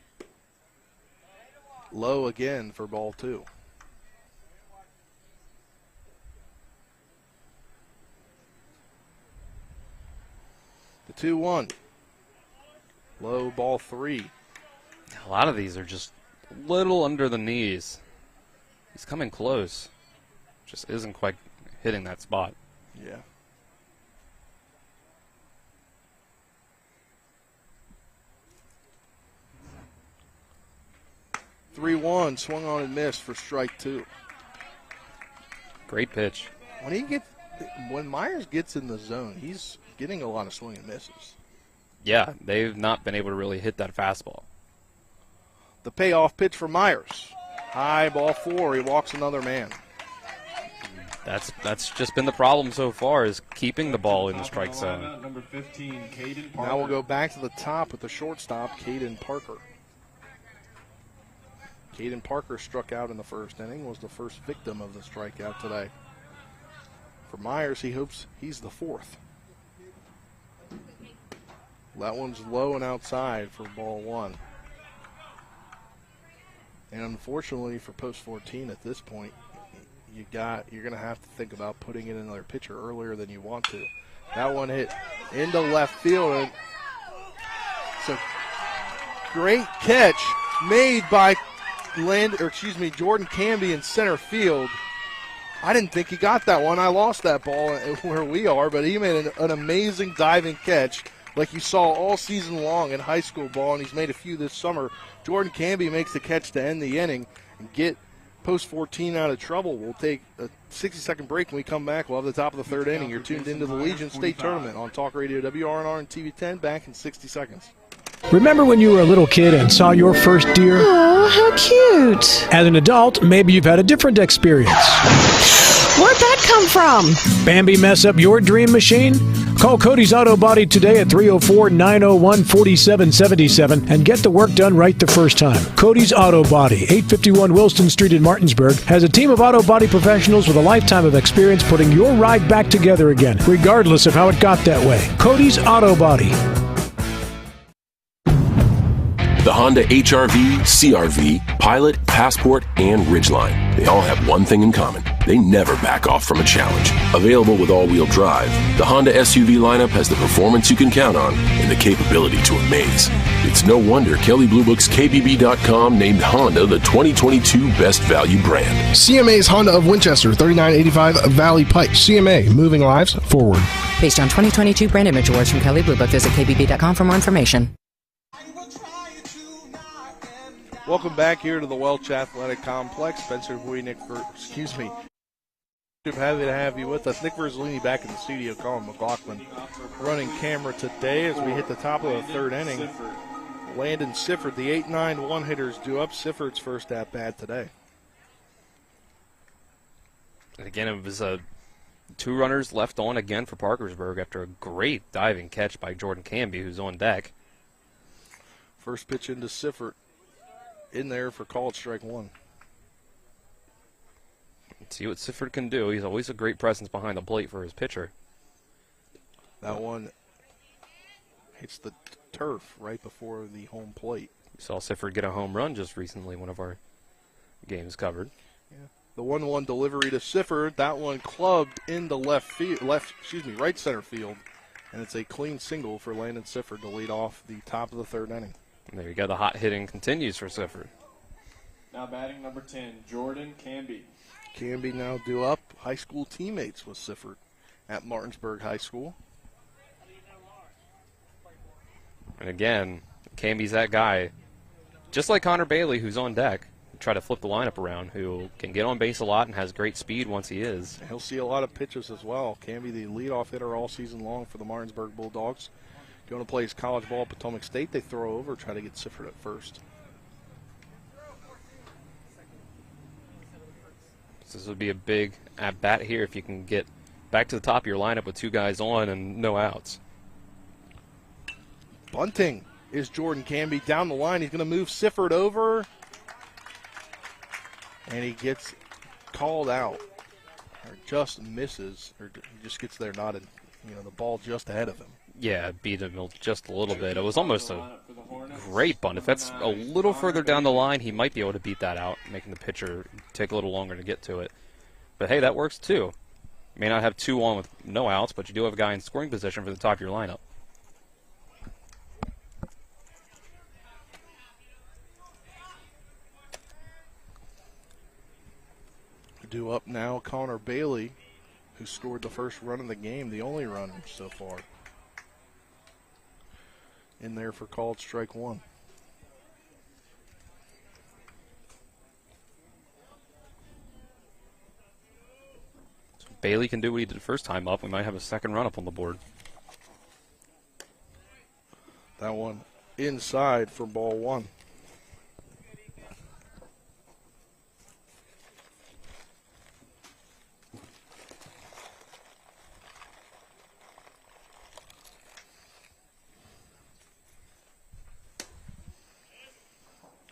Low again for ball 2. The 2-1. Low, ball 3. A lot of these are just a little under the knees. He's coming close. Just isn't quite hitting that spot. Yeah. (3-1) swung on and missed for strike 2. Great pitch. When Myers gets in the zone, he's getting a lot of swing and misses. Yeah, they've not been able to really hit that fastball. The payoff pitch for Myers. High, ball 4. He walks another man. That's just been the problem so far, is keeping the ball in the strike zone. Number 15, Caden Parker. Now we'll go back to the top with the shortstop, Caden Parker. Caden Parker struck out in the first inning, was the first victim of the strikeout today. For Myers, he hopes he's the 4th. That one's low and outside for ball 1. And unfortunately for post 14 at this point, you're going to have to think about putting in another pitcher earlier than you want to. That one hit into left field. And it's a great catch made by Jordan Canby in center field. I didn't think he got that one. I lost that ball where we are, but he made an amazing diving catch like you saw all season long in high school ball, and he's made a few this summer. Jordan Canby makes the catch to end the inning and get post 14 out of trouble. We'll take a 60-second break. When we come back, we'll have the top of the 3rd inning. You're tuned into the Legion State Tournament on Talk Radio WRNR and TV 10. Back in 60 seconds. Remember when you were a little kid and saw your first deer? Oh, how cute. As an adult, maybe you've had a different experience. Where'd that come from? Bambi mess up your dream machine? Call Cody's Auto Body today at 304-901-4777 and get the work done right the first time. Cody's Auto Body, 851 Wilston Street in Martinsburg, has a team of auto body professionals with a lifetime of experience putting your ride back together again, regardless of how it got that way. Cody's Auto Body. The Honda HR-V, CR-V, Pilot, Passport, and Ridgeline. They all have one thing in common. They never back off from a challenge. Available with all-wheel drive, the Honda SUV lineup has the performance you can count on and the capability to amaze. It's no wonder Kelley Blue Book's KBB.com named Honda the 2022 Best Value brand. CMA's Honda of Winchester, 3985 Valley Pike. CMA, moving lives forward. Based on 2022 brand image awards from Kelley Blue Book, visit KBB.com for more information. Welcome back here to the Welch Athletic Complex. Spencer Bowie, Nick happy to have you with us. Nick Verzolini back in the studio, Colin McLaughlin running camera today as we hit the top of the third inning. Landon Sifford, the 8-9 one-hitters, due up Sifford's first at-bat today. And again, it was 2 runners left on again for Parkersburg after a great diving catch by Jordan Canby, who's on deck. First pitch into Sifford. In there for called strike 1. Let's see what Sifford can do. He's always a great presence behind the plate for his pitcher. That one hits the turf right before the home plate. We saw Sifford get a home run just recently, one of our games covered. Yeah. The 1-1 delivery to Sifford. That one clubbed into right center field. And it's a clean single for Landon Sifford to lead off the top of the third inning. And there you go. The hot hitting continues for Sifford. Now batting number 10, Jordan Canby. Canby now due up. High school teammates with Sifford at Martinsburg High School. And again, Canby's that guy, just like Connor Bailey, who's on deck, try to flip the lineup around, who can get on base a lot and has great speed once he is. He'll see a lot of pitches as well. Canby, the leadoff hitter all season long for the Martinsburg Bulldogs. Going to play his college ball at Potomac State. They throw over, try to get Sifford at first. So this would be a big at-bat here if you can get back to the top of your lineup with 2 guys on and no outs. Bunting is Jordan Canby down the line. He's going to move Sifford over. And he gets called out. Or just misses. Or he just gets there nodded. The ball just ahead of him. Yeah, beat him just a little bit. It was almost a great bunt. If that's a little further down the line, he might be able to beat that out, making the pitcher take a little longer to get to it. But, hey, that works too. You may not have 2 on with no outs, but you do have a guy in scoring position for the top of your lineup. Due up now, Connor Bailey, who scored the first run of the game, the only run so far. In there for called strike 1. So Bailey can do what he did the first time up. We might have a second run up on the board. That one inside for ball 1.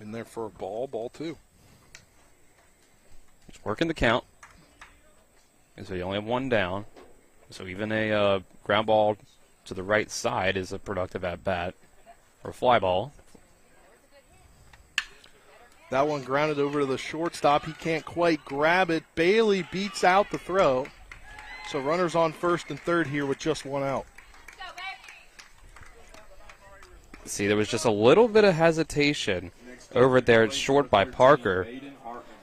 In there for a ball 2. Just working the count. And so you only have 1 down. So even a ground ball to the right side is a productive at-bat. Or a fly ball. That one grounded over to the shortstop. He can't quite grab it. Bailey beats out the throw. So runners on first and third here with just 1 out. See, there was just a little bit of hesitation over there short by Parker.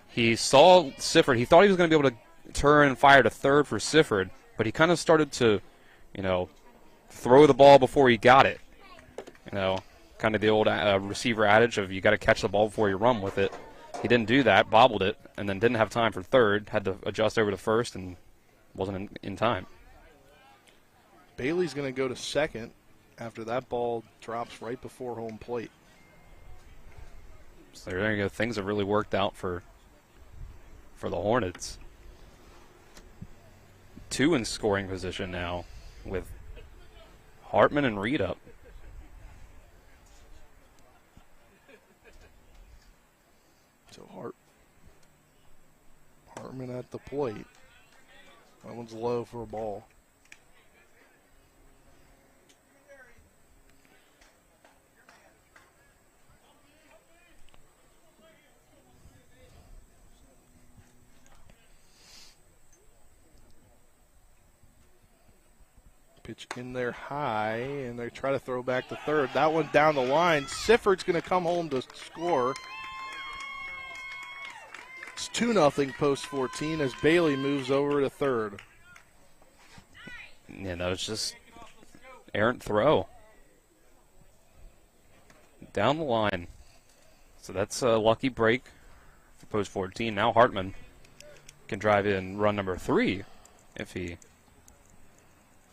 He saw Sifford. He thought he was going to be able to turn and fire to third for Sifford, but he kind of started to, throw the ball before he got it. Kind of the old receiver adage of you got to catch the ball before you run with it. He didn't do that, bobbled it, and then didn't have time for third, had to adjust over to first, and wasn't in time. Bailey's going to go to second. after that ball drops right before home plate. So there you go. Things have really worked out for the Hornets. 2 in scoring position now with Hartman and Reed up. So Hartman at the plate. That one's low for a ball. Pitch in there high, and they try to throw back to third. That one down the line. Sifford's going to come home to score. It's 2-0 post 14 as Bailey moves over to third. Yeah, that was just errant throw. Down the line. So that's a lucky break for post 14. Now Hartman can drive in run number 3 if he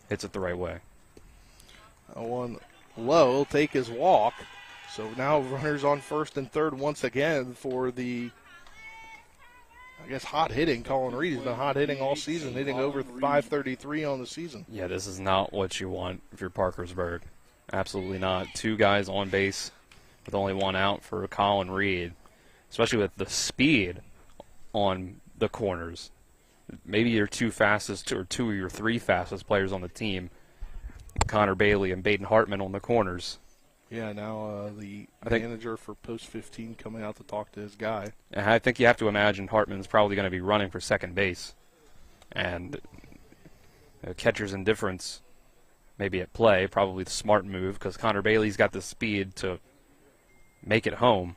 hits it the right way. That one low, he'll take his walk. So now runners on first and third once again for the, I guess, hot hitting. Colin Reed has been hot hitting all season, hitting over 533 on the season. Yeah, this is not what you want if you're Parkersburg. Absolutely not. 2 guys on base with only 1 out for Colin Reed, especially with the speed on the corners. Maybe your 2 fastest or 2 of your 3 fastest players on the team, Connor Bailey and Baden Hartman on the corners. Yeah, now the manager for post 15 coming out to talk to his guy. And I think you have to imagine Hartman's probably going to be running for second base. And catcher's indifference may be at play, probably the smart move, because Connor Bailey's got the speed to make it home.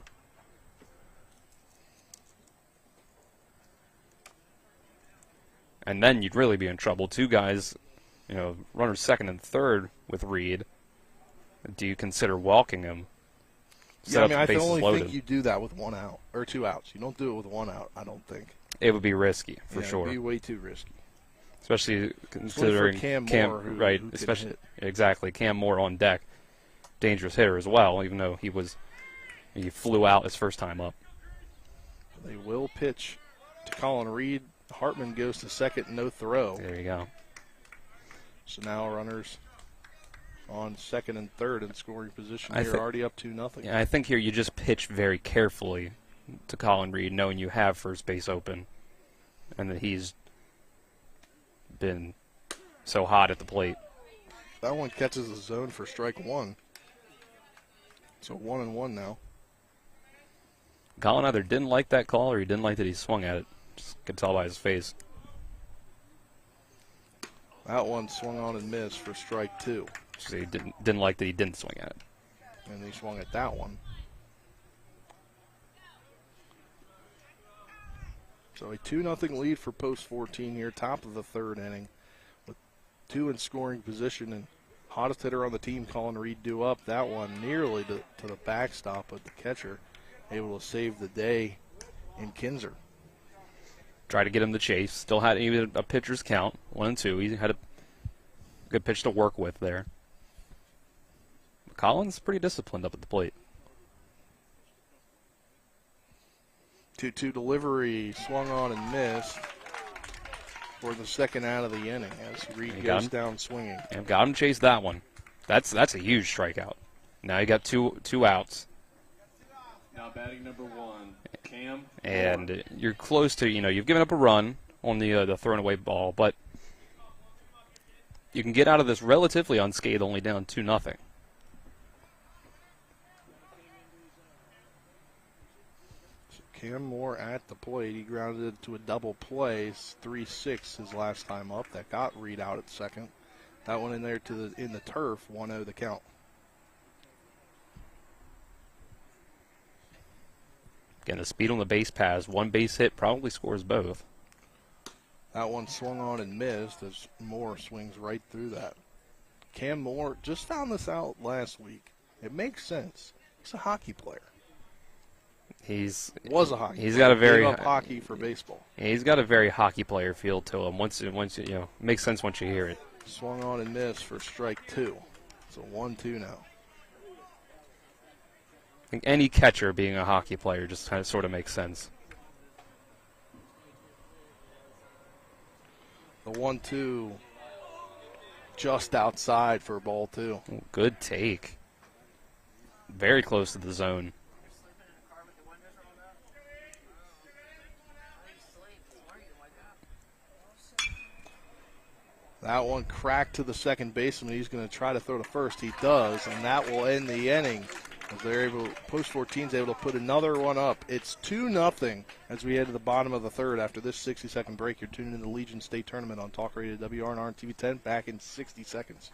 And then you'd really be in trouble. 2 guys, runners second and third with Reed. Do you consider walking him? Yeah, I only think you do that with 1 out or 2 outs. You don't do it with 1 out, I don't think. It would be risky, for sure. It would be way too risky. Especially considering Cam Moore, right? Who especially hit. Exactly, Cam Moore on deck, dangerous hitter as well. Even though he flew out his first time up. They will pitch to Colin Reed. Hartman goes to second, no throw. There you go. So now runners on second and third in scoring position here, already up 2-0. Yeah, I think here you just pitch very carefully to Colin Reed, knowing you have first base open, and that he's been so hot at the plate. That one catches the zone for strike 1. So 1-1 now. Colin either didn't like that call or he didn't like that he swung at it. Just could tell by his face. That one swung on and missed for strike 2. So he didn't like that he didn't swing at it. And he swung at that one. So a 2-0 lead for post 14 here, top of the third inning. With 2 in scoring position and hottest hitter on the team, Colin Reed, due up. That one nearly to the backstop, but the catcher able to save the day in Kinzer. Try to get him the chase. Still had even a pitcher's count, 1-2. He had a good pitch to work with there. Collins pretty disciplined up at the plate. 2-2 delivery, swung on and missed for the second out of the inning as Reed goes down swinging. And got him chase that one. That's a huge strikeout. Now you got two outs. Now batting number 1, Cam. And you're close to, you've given up a run on the thrown away ball, but you can get out of this relatively unscathed, only down 2-0. Cam Moore at the plate. He grounded to a double play, 3-6 his last time up. That got Reed out at second. That one in there in the turf, 1-0 the count. Again, the speed on the base pass, 1 base hit probably scores both. That one swung on and missed as Moore swings right through that. Cam Moore just found this out last week. It makes sense. He's a hockey player. He's got a very gave up hockey for baseball. He's got a very hockey player feel to him. Once it makes sense once you hear it. Swung on and missed for strike 2. So 1-2 now. I think any catcher being a hockey player just kind of sort of makes sense. The 1-2 just outside for ball 2. Good take. Very close to the zone. That one cracked to the second baseman. He's going to try to throw to first. He does, and that will end the inning. As they're able, Post 14 is able to put another one up. It's 2-0 as we head to the bottom of the third after this 60-second break. You're tuning in to the Legion State Tournament on Talk Radio WRNR and TV 10. Back in 60 seconds.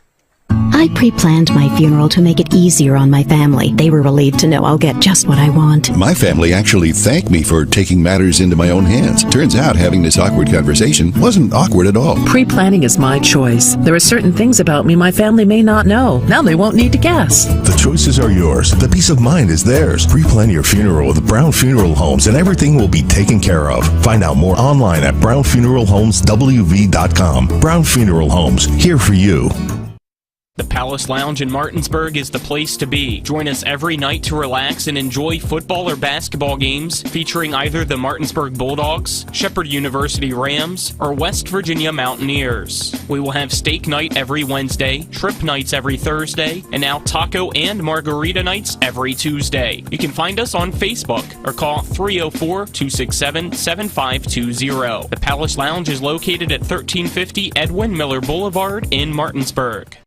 I pre-planned my funeral to make it easier on my family. They were relieved to know I'll get just what I want. My family actually thanked me for taking matters into my own hands. Turns out having this awkward conversation wasn't awkward at all. Pre-planning is my choice. There are certain things about me my family may not know. Now they won't need to guess. The choices are yours. The peace of mind is theirs. Pre-plan your funeral with Brown Funeral Homes and everything will be taken care of. Find out more online at brownfuneralhomeswv.com. Brown Funeral Homes, here for you. The Palace Lounge in Martinsburg is the place to be. Join us every night to relax and enjoy football or basketball games featuring either the Martinsburg Bulldogs, Shepherd University Rams, or West Virginia Mountaineers. We will have steak night every Wednesday, trip nights every Thursday, and now taco and margarita nights every Tuesday. You can find us on Facebook or call 304-267-7520. The Palace Lounge is located at 1350 Edwin Miller Boulevard in Martinsburg.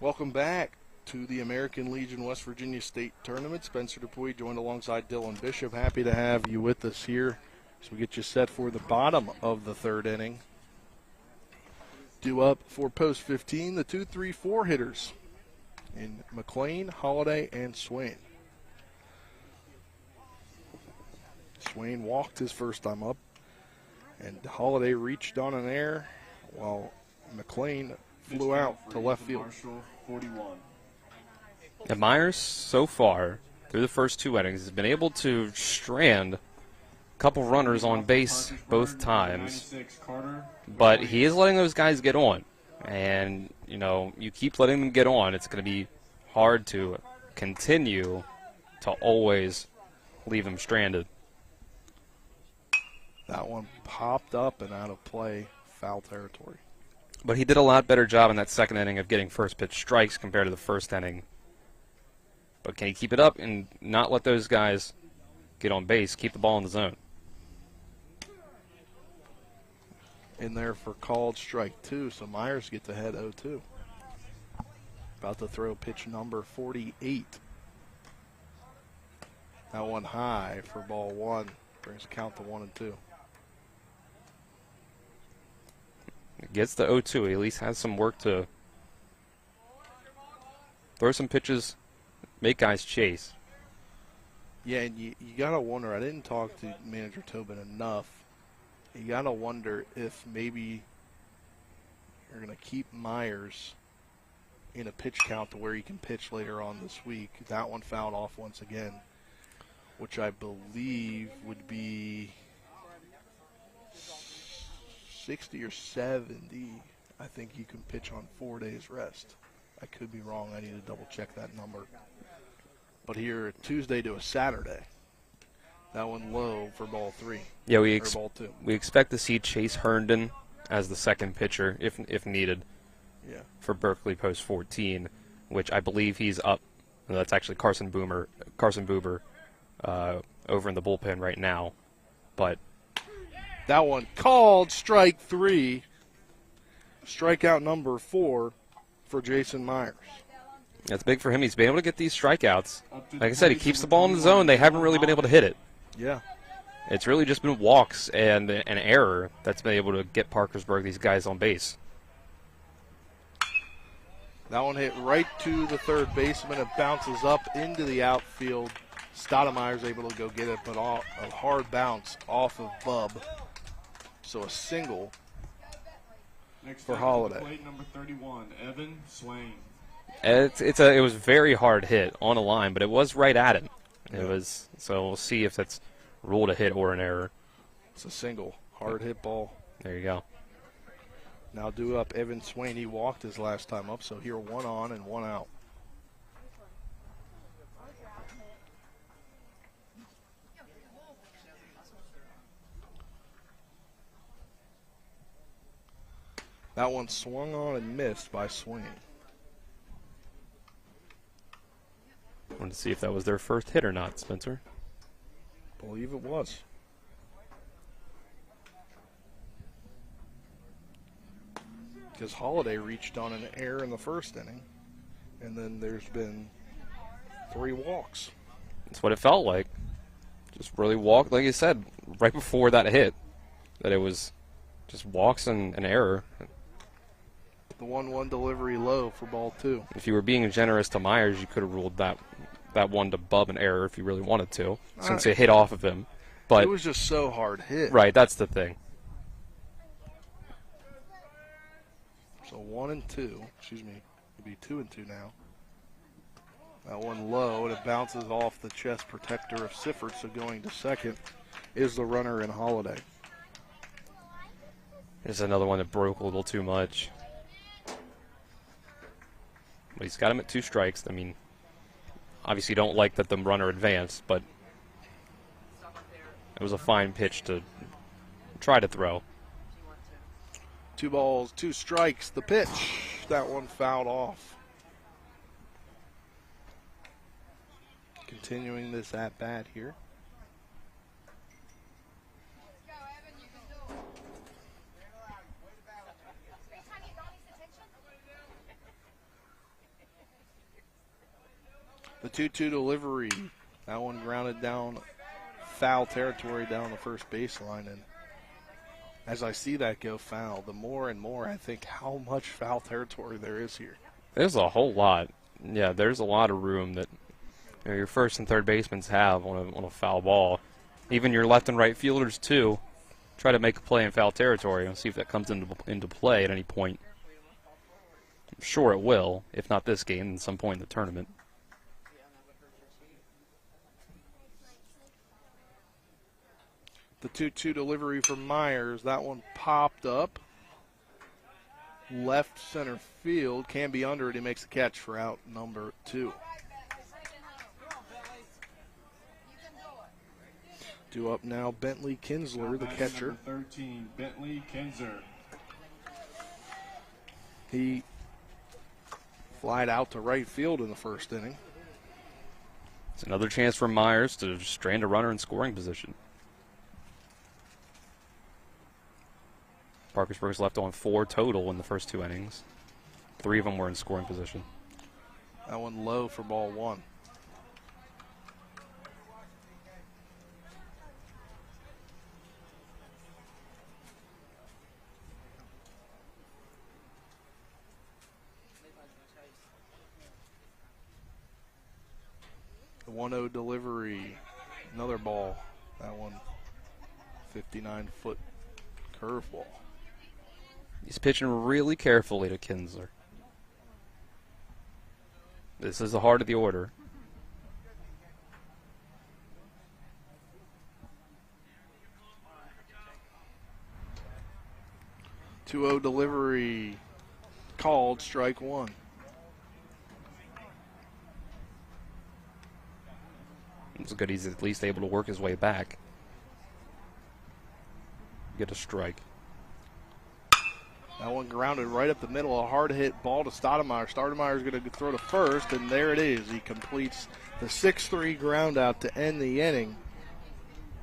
Welcome back to the American Legion West Virginia State Tournament. Spencer Dupuy joined alongside Dylan Bishop. Happy to have you with us here as we get you set for the bottom of the third inning. Due up for Post 15, the 2-3-4 hitters in McLean, Holiday, and Swain. Swain walked his first time up, and Holiday reached on an air while McLean flew out to left field. 41. And Myers, so far, through the first two innings, has been able to strand a couple runners on base both times. But he is letting those guys get on. And, you know, you keep letting them get on, it's going to be hard to continue to always leave them stranded. That one popped up and out of play, foul territory. But he did a lot better job in that second inning of getting first pitch strikes compared to the first inning. But can he keep it up and not let those guys get on base, keep the ball in the zone? In there for called strike 2, so Myers gets ahead 0-2. About to throw pitch number 48. That one high for ball 1. Brings the count to 1-2. Gets the 0-2. He at least has some work to throw some pitches, make guys chase. Yeah, and you got to wonder, I didn't talk to manager Tobin enough. You got to wonder if maybe you're going to keep Myers in a pitch count to where he can pitch later on this week. That one fouled off once again, which I believe would be 60 or 70. I think you can pitch on 4 days rest. I could be wrong. I need to double check that number. But here, Tuesday to a Saturday. That one low for ball 3. Yeah, ball 2. We expect to see Chase Herndon as the second pitcher if needed. Yeah. For Berkeley Post 14, which I believe he's up. And that's actually Carson Buber over in the bullpen right now. But that one called strike 3. Strikeout number 4 for Jason Myers. That's big for him. He's been able to get these strikeouts. Like I said, he keeps the ball in the zone. They haven't really been able to hit it. Yeah. It's really just been walks and an error that's been able to get Parkersburg, these guys, on base. That one hit right to the third baseman. It bounces up into the outfield. Stoudemire's able to go get it, but a hard bounce off of Bub. So a single for Holiday. Plate number 31, Evan Swain. It was a very hard hit on a line, but it was right at him. It was, so we'll see if that's ruled a hit or an error. It's a single, hard hit ball. There you go. Now due up Evan Swain. He walked his last time up, so here 1 on and 1 out. That one swung on and missed by Swain. I wanted to see if that was their first hit or not, Spencer. I believe it was. Because Holiday reached on an error in the first inning, and then there's been 3 walks. That's what it felt like. Just really walked, like you said, right before that hit, that it was just walks and an error. The 1-1 delivery low for ball 2. If you were being generous to Myers, you could have ruled that one to Bub an error if you really wanted to, since it hit off of him. But it was just so hard hit. Right, that's the thing. So 1 and 2. Excuse me. It'd be 2 and 2 now. That one low, and it bounces off the chest protector of Sifford, so going to second is the runner in Holiday. There's another one that broke a little too much. But he's got him at 2 strikes. I mean, obviously you don't like that the runner advanced, but it was a fine pitch to try to throw. 2 balls, 2 strikes. The pitch. That one fouled off. Continuing this at-bat here. The 2-2 delivery. That one grounded down foul territory down the first baseline. And as I see that go foul, the more and more I think how much foul territory there is here. There's a whole lot. Yeah, there's a lot of room that your first and third basemen have on a foul ball. Even your left and right fielders, too, try to make a play in foul territory and see if that comes into play at any point. I'm sure it will, if not this game, at some point in the tournament. The 2-2 delivery from Myers. That one popped up. Left center field. Can be under it. He makes the catch for out number 2. Due up now, Bentley Kinsler, the catcher. Number 13, Bentley Kinsler. He flied out to right field in the first inning. It's another chance for Myers to strand a runner in scoring position. Parkersburg's left on 4 total in the first 2 innings. 3 of them were in scoring position. That one low for ball 1. The 1-0 delivery, another ball. That one, 59-foot curveball. He's pitching really carefully to Kinsler. This is the heart of the order. .20 delivery called, strike 1. It's good he's at least able to work his way back. Get a strike. That one grounded right up the middle, a hard hit ball to Stoudemire. Stoudemire's going to throw to first, and there it is. He completes the 6-3 ground out to end the inning.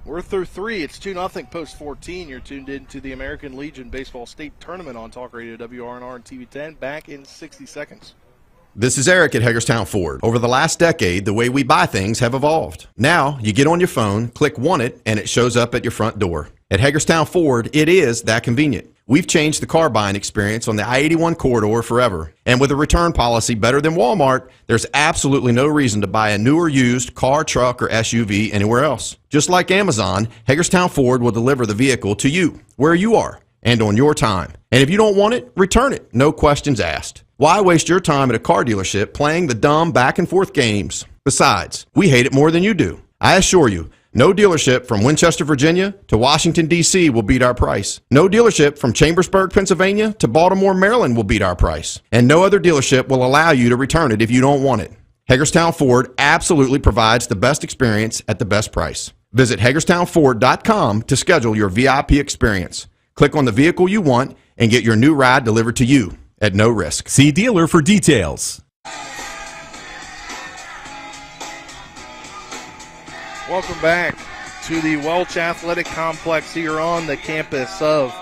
We're through 3. It's 2-0 post 14. You're tuned in to the American Legion Baseball State Tournament on Talk Radio WRNR and TV 10. Back in 60 seconds. This is Eric at Hagerstown Ford. Over the last decade, the way we buy things have evolved. Now, you get on your phone, click Want It, and it shows up at your front door. At Hagerstown Ford, it is that convenient. We've changed the car buying experience on the I-81 corridor forever. And with a return policy better than Walmart, there's absolutely no reason to buy a new or used car, truck, or SUV anywhere else. Just like Amazon, Hagerstown Ford will deliver the vehicle to you, where you are, and on your time. And if you don't want it, return it. No questions asked. Why waste your time at a car dealership playing the dumb back and forth games? Besides, we hate it more than you do. I assure you, No dealership from Winchester, Virginia to Washington, D.C. will beat our price. No dealership from Chambersburg, Pennsylvania to Baltimore, Maryland will beat our price. And no other dealership will allow you to return it if you don't want it. Hagerstown Ford absolutely provides the best experience at the best price. Visit HagerstownFord.com to schedule your VIP experience. Click on the vehicle you want and get your new ride delivered to you at no risk. See dealer for details. Welcome back to the Welch Athletic Complex here on the campus of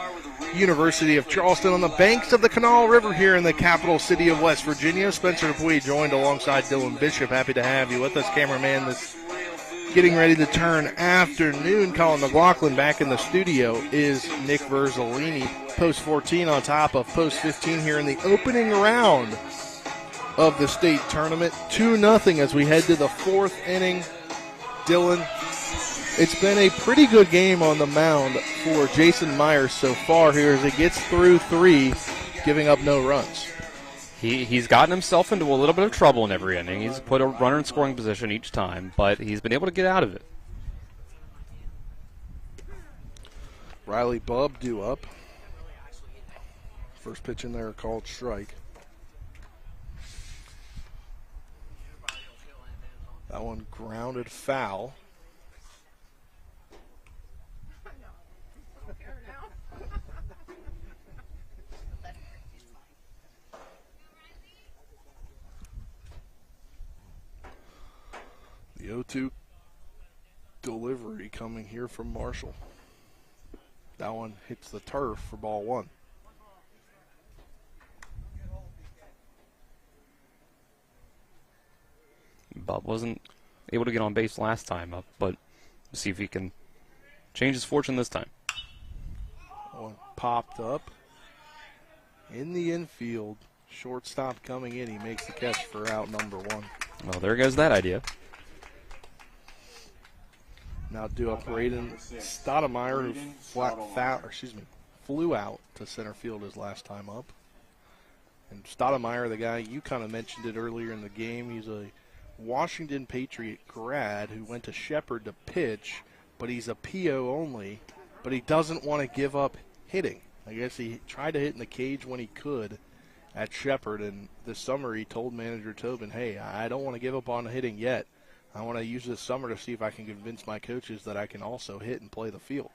University of Charleston on the banks of the Kanawha River here in the capital city of West Virginia. Spencer Dupuy joined alongside Dylan Bishop. Happy to have you with us. Cameraman this getting ready to turn afternoon. Colin McLaughlin back in the studio is Nick Verzolini. Post 14 on top of post 15 here in the opening round of the state tournament. 2-0 as we head to the fourth inning. Dylan, it's been a pretty good game on the mound for Jason Myers so far here as he gets through 3, giving up no runs. He's gotten himself into a little bit of trouble in every inning. He's put a runner in scoring position each time, but he's been able to get out of it. Riley Bubb due up. First pitch in there called strike. That one grounded foul. The 0-2 delivery coming here from Marshall. That one hits the turf for ball 1. Bob wasn't able to get on base last time up, but we'll see if he can change his fortune this time. One popped up in the infield. Shortstop coming in. He makes the catch for out number 1. Well, there goes that idea. Now due up Braden Stoudemire, who flew out to center field his last time up. And Stoudemire, the guy, you kind of mentioned it earlier in the game, he's a Washington Patriot grad who went to Shepherd to pitch, but he's a PO only, but he doesn't want to give up hitting. I guess he tried to hit in the cage when he could at Shepherd, and this summer he told manager Tobin, hey, I don't want to give up on hitting yet. I want to use this summer to see if I can convince my coaches that I can also hit and play the field.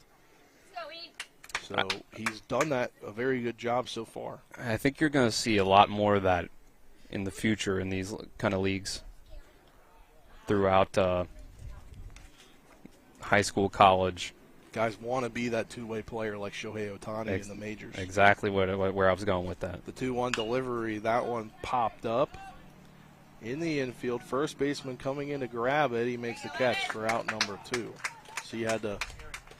So he's done that a very good job so far. I think you're going to see a lot more of that in the future in these kind of leagues throughout high school, college. Guys want to be that two-way player like Shohei Ohtani in the majors. Exactly where I was going with that. The 2-1 delivery, that one popped up in the infield. First baseman coming in to grab it. He makes the catch for out number 2. So you had to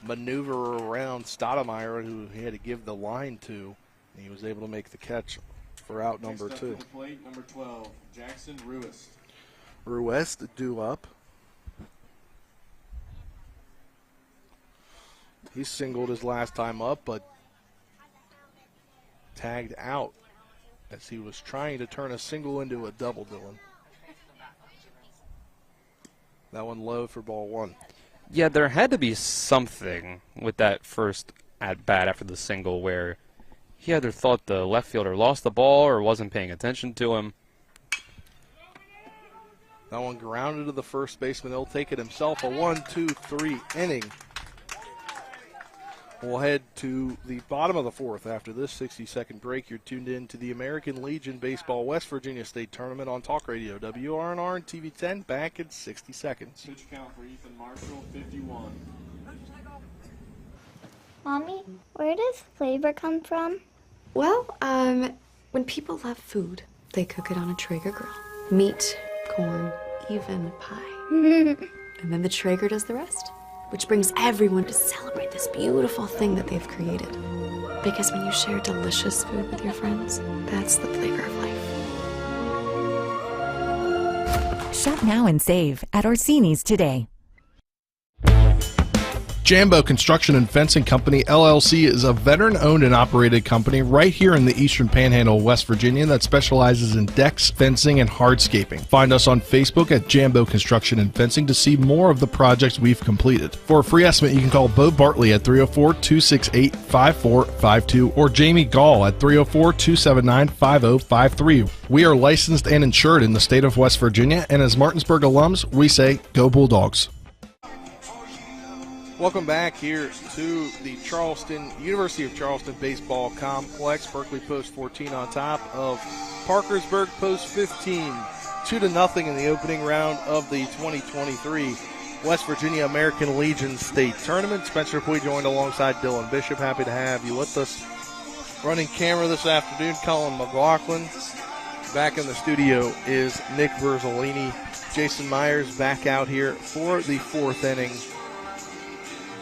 maneuver around Stoudemire, who he had to give the line to, and he was able to make the catch for out number 2. To the plate, number 12, Jackson Ruist. Ruist due up. He singled his last time up, but tagged out as he was trying to turn a single into a double, Dylan. That one low for ball 1. Yeah, there had to be something with that first at-bat after the single where he either thought the left fielder lost the ball or wasn't paying attention to him. That one grounded to the first baseman. He'll take it himself. A 1-2-3 inning. We'll head to the bottom of the fourth after this 60-second break. You're tuned in to the American Legion Baseball West Virginia State Tournament on Talk Radio, WRNR and TV 10. Back in 60 seconds. Pitch count for Ethan Marshall, 51. Mommy, where does flavor come from? Well, when people love food, they cook it on a Traeger grill. Meat, corn, even pie. And then the Traeger does the rest, which brings everyone to celebrate this beautiful thing that they've created. Because when you share delicious food with your friends, that's the flavor of life. Shop now and save at Orsini's today. Jambo Construction and Fencing Company, LLC is a veteran-owned and operated company right here in the Eastern Panhandle of West Virginia that specializes in decks, fencing, and hardscaping. Find us on Facebook at Jambo Construction and Fencing to see more of the projects we've completed. For a free estimate, you can call Bo Bartley at 304-268-5452 or Jamie Gall at 304-279-5053. We are licensed and insured in the state of West Virginia, and as Martinsburg alums, we say, go Bulldogs. Welcome back here to the University of Charleston Baseball Complex. Berkeley Post 14 on top of Parkersburg Post 15. 2-0 in the opening round of the 2023 West Virginia American Legion State Tournament. Spencer Pui joined alongside Dylan Bishop. Happy to have you with us. Running camera this afternoon, Colin McLaughlin. Back in the studio is Nick Verzolini. Jason Myers back out here for the fourth inning.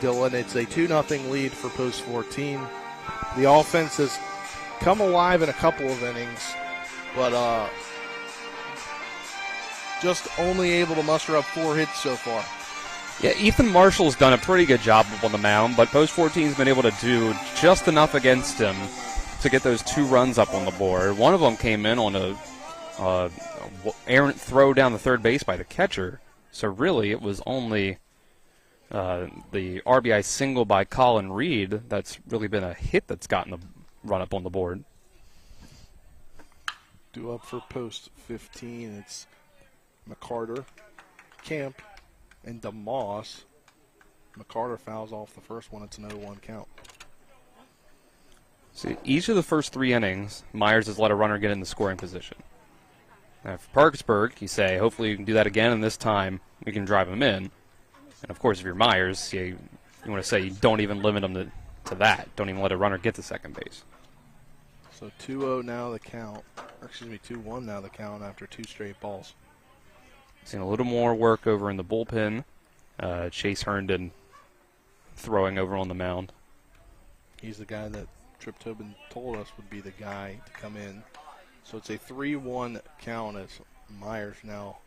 Dylan, it's a 2-0 lead for Post 14. The offense has come alive in a couple of innings, but just only able to muster up 4 hits so far. Yeah, Ethan Marshall's done a pretty good job on the mound, but Post 14's been able to do just enough against him to get those 2 runs up on the board. One of them came in on a errant throw down the third base by the catcher, so really it was only the RBI single by Colin Reed that's really been a hit that's gotten the run up on the board. Due up for Post 15, it's McCarter, Camp, and DeMoss. McCarter fouls off the first one. It's an 0-1 count. See, each of the first 3 innings, Myers has let a runner get in the scoring position. Now, for Parkersburg, you say, hopefully you can do that again, and this time we can drive him in. And, of course, if you're Myers, you want to say you don't even limit him to that. Don't even let a runner get to second base. So 2-0 now the count. Or excuse me, 2-1 now the count after 2 straight balls. Seeing a little more work over in the bullpen. Chase Herndon throwing over on the mound. He's the guy that Trip Tobin told us would be the guy to come in. So it's a 3-1 count as Myers now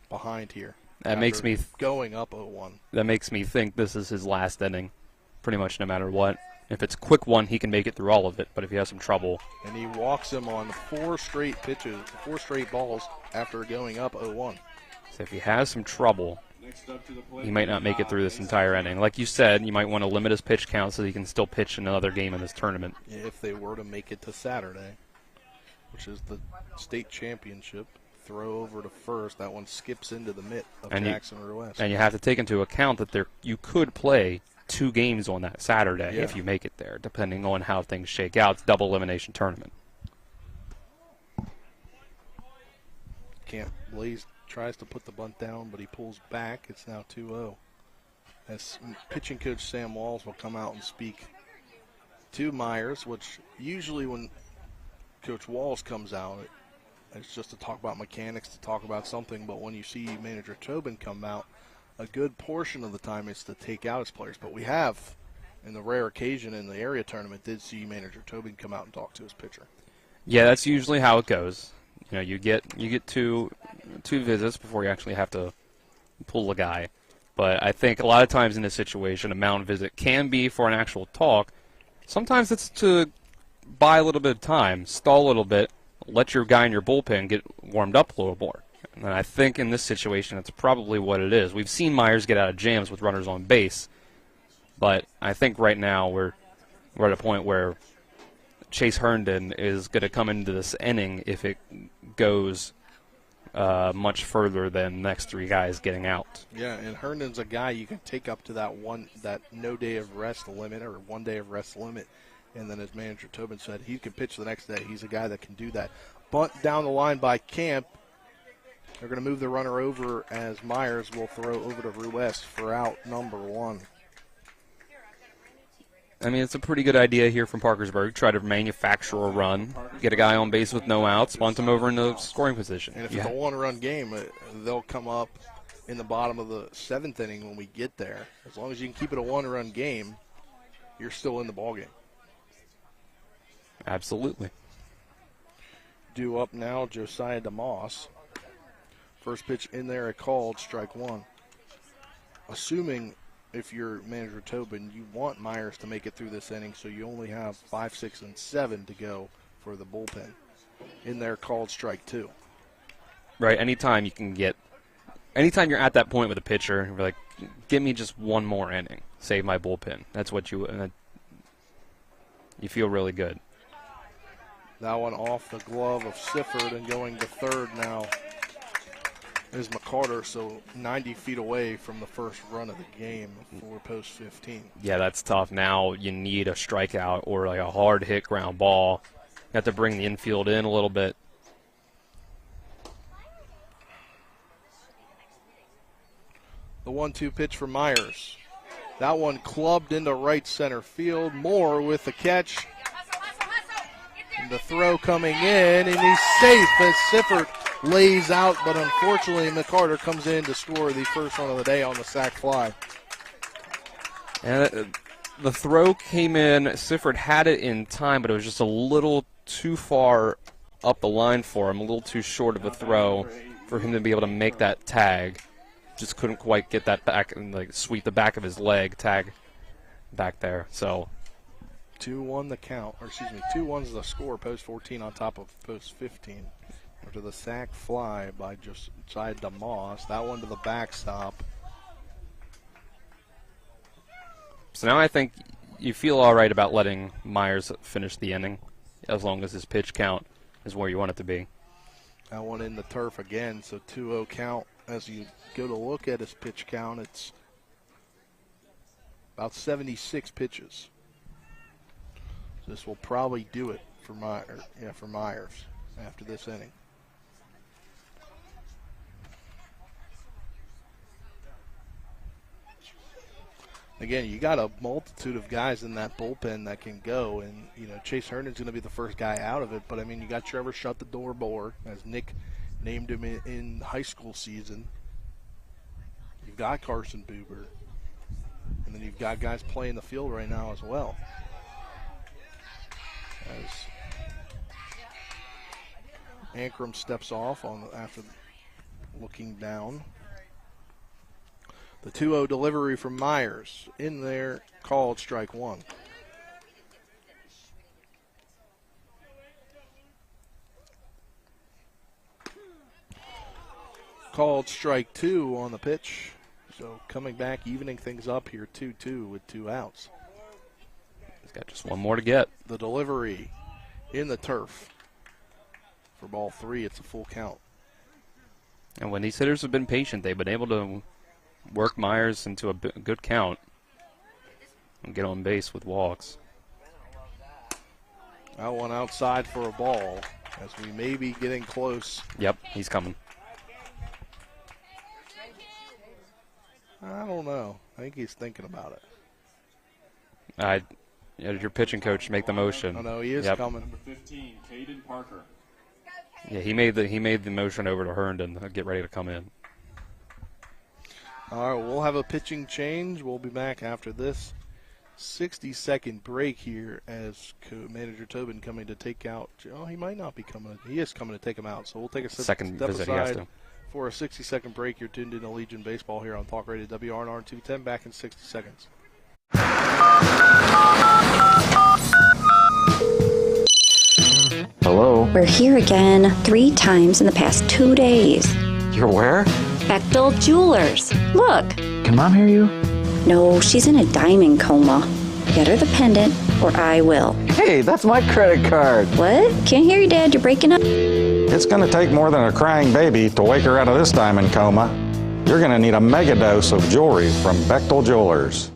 behind here. That makes me going up 0-1. That makes me think this is his last inning, pretty much no matter what. If it's a quick one, he can make it through all of it. But if he has some trouble, and he walks him on 4 straight pitches, 4 straight balls after going up 0-1. So if he has some trouble, he might not make it through this entire inning. Like you said, you might want to limit his pitch count so he can still pitch another game in this tournament. If they were to make it to Saturday, which is the state championship. Throw over to first. That one skips into the mitt of Jackson Ruest. And you have to take into account that you could play 2 games on that Saturday if you make it there, depending on how things shake out. It's double elimination tournament. Blaze tries to put the bunt down, but he pulls back. It's now 2-0. As pitching coach Sam Walls will come out and speak to Myers, which usually when Coach Walls comes out, it's just to talk about mechanics, to talk about something. But when you see manager Tobin come out, a good portion of the time is to take out his players. But we have, in the rare occasion in the area tournament, did see manager Tobin come out and talk to his pitcher. Yeah, that's usually how it goes. You know, you get 2 visits before you actually have to pull a guy. But I think a lot of times in this situation, a mound visit can be for an actual talk. Sometimes it's to buy a little bit of time, stall a little bit, let your guy in your bullpen get warmed up a little more. And I think in this situation, it's probably what it is. We've seen Myers get out of jams with runners on base, but I think right now we're at a point where Chase Herndon is going to come into this inning if it goes much further than the next 3 guys getting out. Yeah, and Herndon's a guy you can take up to that no day of rest limit or 1 day of rest limit. And then as manager Tobin said, he can pitch the next day. He's a guy that can do that. Bunt down the line by Camp. They're going to move the runner over as Myers will throw over to Ruest for out number 1. I mean, it's a pretty good idea here from Parkersburg. Try to manufacture a run, get a guy on base with no outs, bunt him over in the scoring position. And if it's a 1-run game, they'll come up in the bottom of the 7th inning when we get there. As long as you can keep it a 1-run game, you're still in the ballgame. Absolutely. Due up now, Josiah DeMoss. First pitch in there, a called, strike 1. Assuming if you're manager Tobin, you want Myers to make it through this inning, so you only have 5, 6, and 7 to go for the bullpen. In there, called strike 2. Right. Anytime you're at that point with a pitcher, you're like, give me just one more inning, save my bullpen. That's what you feel really good. That one off the glove of Sifford, and going to third now is McCarter, so 90 feet away from the first run of the game for post 15. Yeah, that's tough. Now you need a strikeout or like a hard hit ground ball. You have to bring the infield in a little bit. The 1-2 pitch for Myers. That one clubbed into right center field. Moore with the catch. And the throw coming in, and he's safe as Sifford lays out, but unfortunately McCarter comes in to score the first run of the day on the sac fly. And the throw came in. Sifford had it in time, but it was just a little too far up the line for him, a little too short of a throw for him to be able to make that tag. Just couldn't quite get that back and like sweep the back of his leg, tag back there. So 2-1 the count, or excuse me, 2-1's the score, post 14 on top of post 15. After the sac fly by just side DeMoss. That one to the backstop. So now I think you feel all right about letting Myers finish the inning, as long as his pitch count is where you want it to be. That one in the turf again, so 2-0 count. As you go to look at his pitch count, it's about 76 pitches. So this will probably do it for Myers after this inning. Again, you got a multitude of guys in that bullpen that can go, and Chase Herndon's going to be the first guy out of it. But I mean, you got Trevor Shut the Door Bohr, as Nick named him in high school season. You've got Carson Buber, and then you've got guys playing the field right now as well. As Ankrum steps off after looking down. The 2-0 delivery from Myers. In there, called strike 1. Called strike 2 on the pitch. So coming back, evening things up here, 2-2 with 2 outs. He's got just one more to get. The delivery in the turf. For ball 3, it's a full count. And when these hitters have been patient, they've been able to work Myers into a good count and get on base with walks. That one outside for a ball, as we may be getting close. Yep, he's coming. I don't know. I think he's thinking about it. Your pitching coach, make the motion. Oh no, he is coming. Number 15, Caden Parker. Yeah, he made the motion over to Herndon to get ready to come in. All right, we'll have a pitching change. We'll be back after this 60-second break here as manager Tobin coming to take out. Oh, he might not be coming. He is coming to take him out. So we'll take a second step visit. aside for a 60-second break. You're tuned in to Legion Baseball here on Talk Radio WRNR 210. Back in 60 seconds. Hello. We're here again 3 times in the past 2 days. You're where? Bechtel Jewelers. Look. Can Mom hear you? No, she's in a diamond coma. Get her the pendant, or I will. Hey, that's my credit card. What? Can't hear you, Dad. You're breaking up. It's going to take more than a crying baby to wake her out of this diamond coma. You're going to need a mega dose of jewelry from Bechtel Jewelers.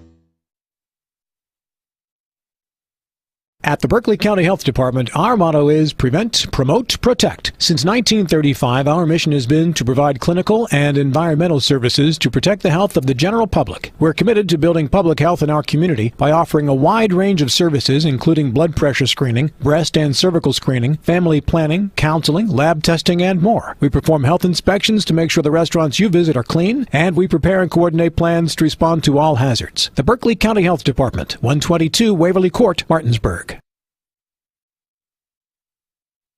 At the Berkeley County Health Department, our motto is prevent, promote, protect. Since 1935, our mission has been to provide clinical and environmental services to protect the health of the general public. We're committed to building public health in our community by offering a wide range of services, including blood pressure screening, breast and cervical screening, family planning, counseling, lab testing, and more. We perform health inspections to make sure the restaurants you visit are clean, and we prepare and coordinate plans to respond to all hazards. The Berkeley County Health Department, 122 Waverly Court, Martinsburg.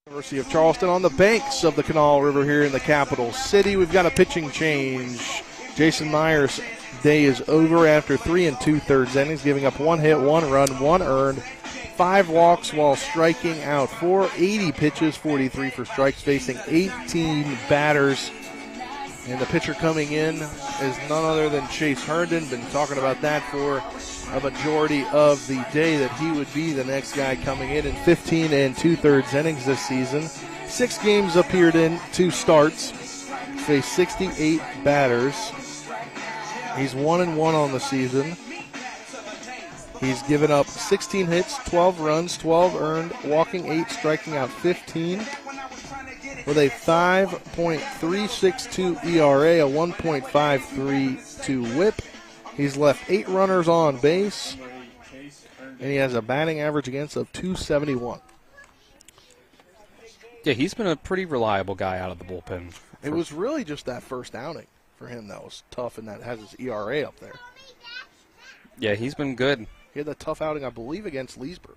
University of Charleston on the banks of the Kanawha River here in the capital city. We've got a pitching change. Jason Myers Day is over after 3 2/3 innings, giving up 1 hit, 1 run, 1 earned, 5 walks while striking out 4, 80 pitches, 43 for strikes, facing 18 batters. And the pitcher coming in is none other than Chase Herndon. Been talking about that for a majority of the day, that he would be the next guy coming in 15 2/3 innings this season. 6 games appeared in, 2 starts, faced 68 batters. He's 1-1 on the season. He's given up 16 hits, 12 runs, 12 earned, walking 8, striking out 15. With a 5.362 ERA, a 1.532 whip. He's left 8 runners on base, and he has a batting average against of 271. Yeah, he's been a pretty reliable guy out of the bullpen. It was really just that first outing for him that was tough, and that has his ERA up there. Yeah, he's been good. He had that tough outing, I believe, against Leesburg.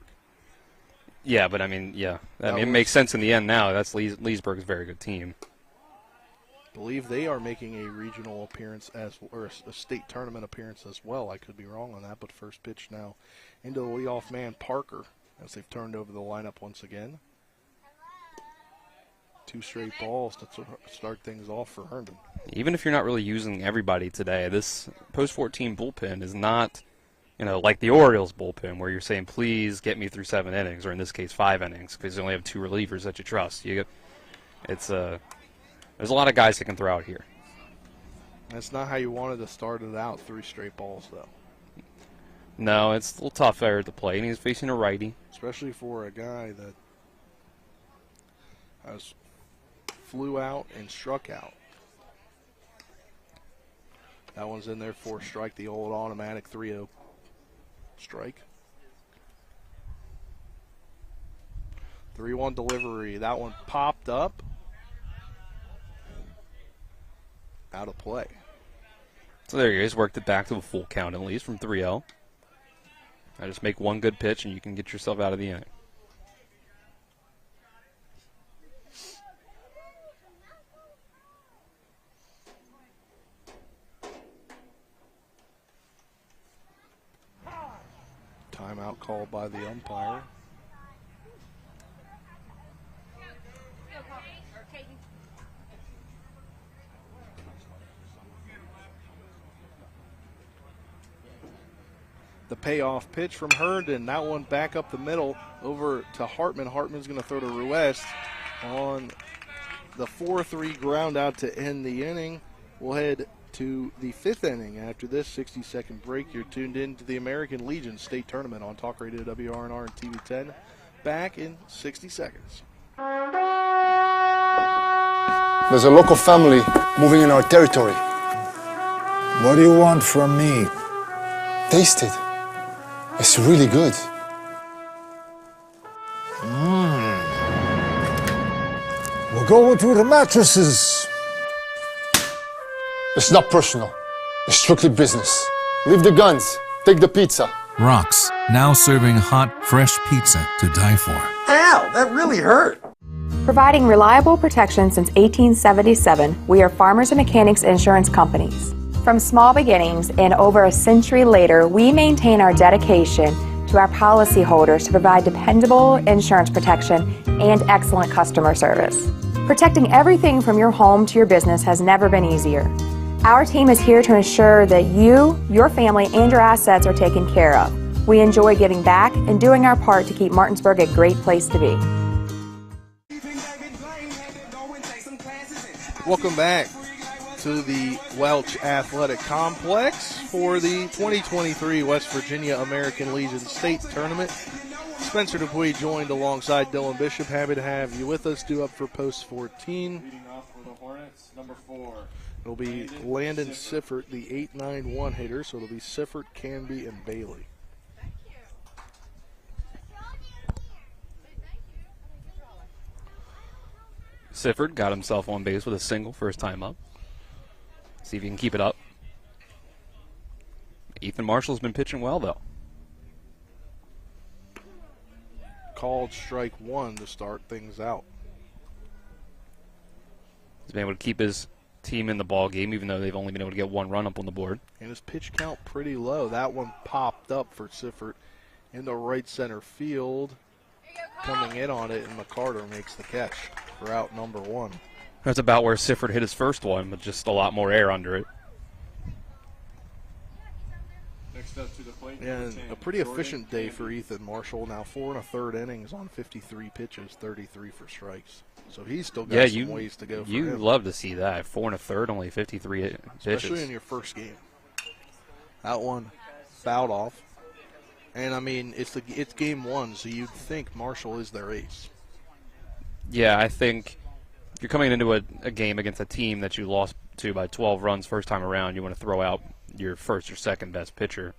Yeah, but I mean, it makes sense in the end now. That's Leesburg's a very good team. I believe they are making a regional appearance or a state tournament appearance as well. I could be wrong on that, but first pitch now into the leadoff man, Parker, as they've turned over the lineup once again. 2 straight balls to start things off for Herndon. Even if you're not really using everybody today, this post-14 bullpen is not, like the Orioles bullpen where you're saying, please get me through 7 innings, or in this case 5 innings, because you only have 2 relievers that you trust. There's a lot of guys that can throw out here. That's not how you wanted to start it out, 3 straight balls, though. No, it's a little tough there to play, and he's facing a righty. Especially for a guy that has flew out and struck out. That one's in there for a strike, the old automatic 3-0 strike. 3-1 delivery. That one popped up. Out of play. So there he is. Worked it back to a full count at least from 3-0. I just make one good pitch and you can get yourself out of the inning. Timeout called by the umpire. The payoff pitch from Herndon. That one back up the middle over to Hartman. Hartman's going to throw to Ruest on the 4-3 ground out to end the inning. We'll head to the 5th inning after this 60-second break. You're tuned in to the American Legion State Tournament on Talk Radio WRNR and TV 10. Back in 60 seconds. There's a local family moving in our territory. What do you want from me? Taste it. It's really good. We're going to the mattresses. It's not personal. It's strictly business. Leave the guns. Take the pizza. Rocks, now serving hot, fresh pizza to die for. Ow, that really hurt. Providing reliable protection since 1877, we are Farmers and Mechanics Insurance Companies. From small beginnings and over a century later, we maintain our dedication to our policyholders to provide dependable insurance protection and excellent customer service. Protecting everything from your home to your business has never been easier. Our team is here to ensure that you, your family, and your assets are taken care of. We enjoy giving back and doing our part to keep Martinsburg a great place to be. Welcome back to the Welch Athletic Complex for the 2023 West Virginia American Legion State Tournament. Spencer Dupuy joined alongside Dylan Bishop. Happy to have you with us. Due up for post 14. Leading off for the Hornets, number 4. It'll be Landon Siffert, the 8-9-1 hitter. So it'll be Siffert, Canby, and Bailey. Sifford got himself on base with a single first time up. See if he can keep it up. Ethan Marshall's been pitching well, though. Called strike 1 to start things out. He's been able to keep his team in the ball game, even though they've only been able to get one run up on the board. And his pitch count pretty low. That one popped up for Siffert into right center field. Coming in on it, and McCarter makes the catch for out number 1. That's about where Siffert hit his first one, but just a lot more air under it. Next up to the plate. And a pretty efficient day for Ethan Marshall. Now 4 1/3 innings on 53 pitches, 33 for strikes. So he's still got some ways to go for him. You love to see that. 4 1/3, only 53 pitches. Especially in your first game. That one fouled off. And, I mean, it's game 1, so you'd think Marshall is their ace. Yeah, I think if you're coming into a game against a team that you lost to by 12 runs first time around, you want to throw out your first or second best pitcher.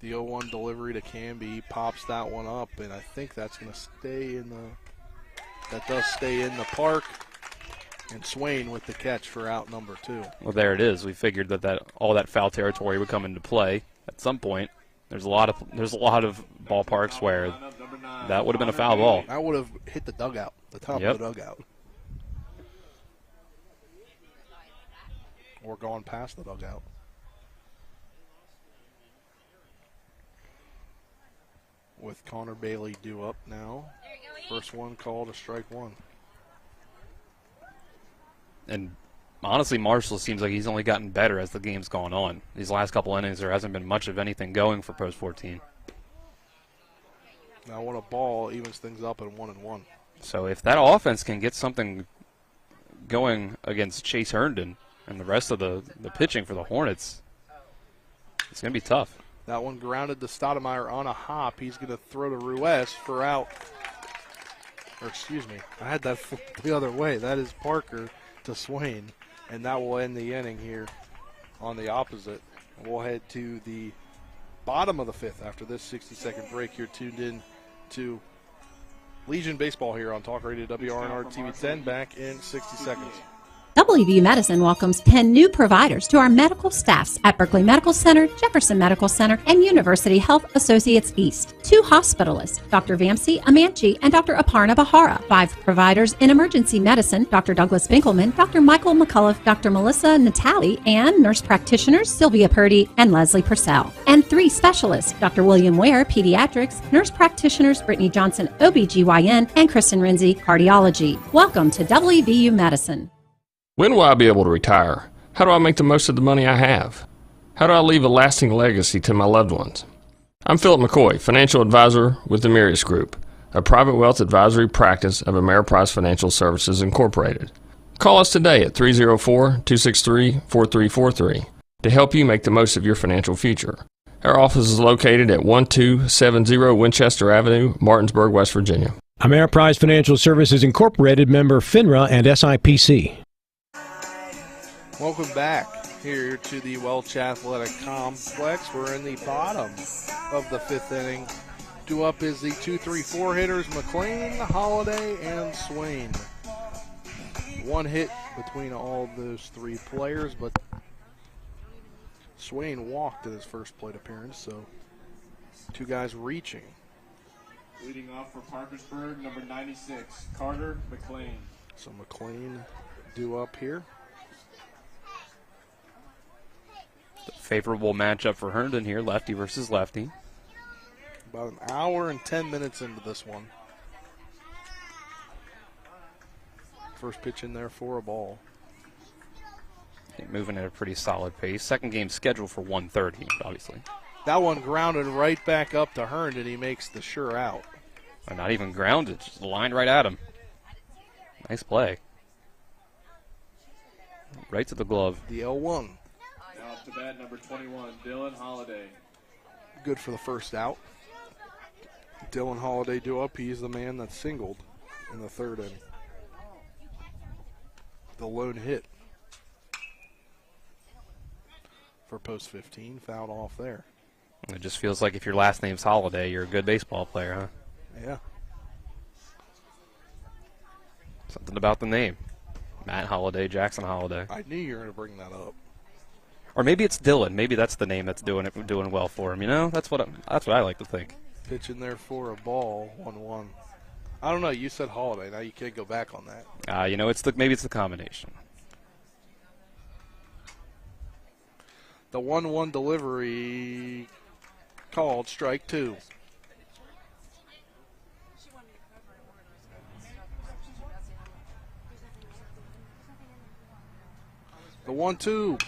The 0-1 delivery to Canby pops that one up, and I think that's going to stay in the – that does stay in the park. And Swain with the catch for out number 2. Well, there it is. We figured that all that foul territory would come into play at some point. There's a lot of ballparks where that would have been a foul ball. That would have hit the dugout, the top of the dugout. Or gone past the dugout. With Connor Bailey due up now. First one called a strike 1. And honestly, Marshall seems like he's only gotten better as the game's gone on. These last couple innings, there hasn't been much of anything going for Post 14. Now, when a ball evens things up at 1-1. So if that offense can get something going against Chase Herndon and the rest of the pitching for the Hornets, it's going to be tough. That one grounded to Stoudemire on a hop. He's going to throw to Ruiz for out. Or excuse me, I had that the other way. That is Parker to Swain. And that will end the inning here on the opposite. We'll head to the bottom of the 5th after this 60-second break. You're tuned in to Legion Baseball here on Talk Radio WRNR TV 10. Back in 60 seconds. WVU Medicine welcomes 10 new providers to our medical staffs at Berkeley Medical Center, Jefferson Medical Center, and University Health Associates East. 2 hospitalists, Dr. Vamsi Amanchi and Dr. Aparna Bahara. 5 providers in emergency medicine, Dr. Douglas Binkelman, Dr. Michael McCullough, Dr. Melissa Natali, and nurse practitioners Sylvia Purdy and Leslie Purcell. And 3 specialists, Dr. William Ware, pediatrics, nurse practitioners Brittany Johnson, OBGYN, and Kristen Renzi, cardiology. Welcome to WVU Medicine. When will I be able to retire? How do I make the most of the money I have? How do I leave a lasting legacy to my loved ones? I'm Philip McCoy, financial advisor with the Mirius Group, a private wealth advisory practice of Ameriprise Financial Services Incorporated. Call us today at 304-263-4343 to help you make the most of your financial future. Our office is located at 1270 Winchester Avenue, Martinsburg, West Virginia. Ameriprise Financial Services Incorporated, member FINRA and SIPC. Welcome back here to the Welch Athletic Complex. We're in the bottom of the 5th inning. Due up is the 2-3-4 hitters, McLean, Holiday, and Swain. 1 hit between all those 3 players, but Swain walked in his first plate appearance, so 2 guys reaching. Leading off for Parkersburg, number 96, Carter McLean. So McLean due up here. Favorable matchup for Herndon here, lefty versus lefty. About an hour and 10 minutes into this one. First pitch in there for a ball. Moving at a pretty solid pace. Second game scheduled for 1:30, obviously. That one grounded right back up to Herndon. He makes the sure out. Not even grounded, just lined right at him. Nice play. Right to the glove. The 0-1. Now up to bat, number 21, Dylan Holiday. Good for the first out. Dylan Holiday due up. He's the man that singled in the 3rd inning. The lone hit for post 15, fouled off there. It just feels like if your last name's Holiday, you're a good baseball player, huh? Yeah. Something about the name. Matt Holiday, Jackson Holiday. I knew you were going to bring that up. Or maybe it's Dylan. Maybe that's the name that's doing well for him. You know, that's what I like to think. Pitch in there for a ball, 1-1. I don't know. You said Holiday. Now you can't go back on that. You know, maybe it's the combination. The 1-1 delivery called strike 2. The 1-2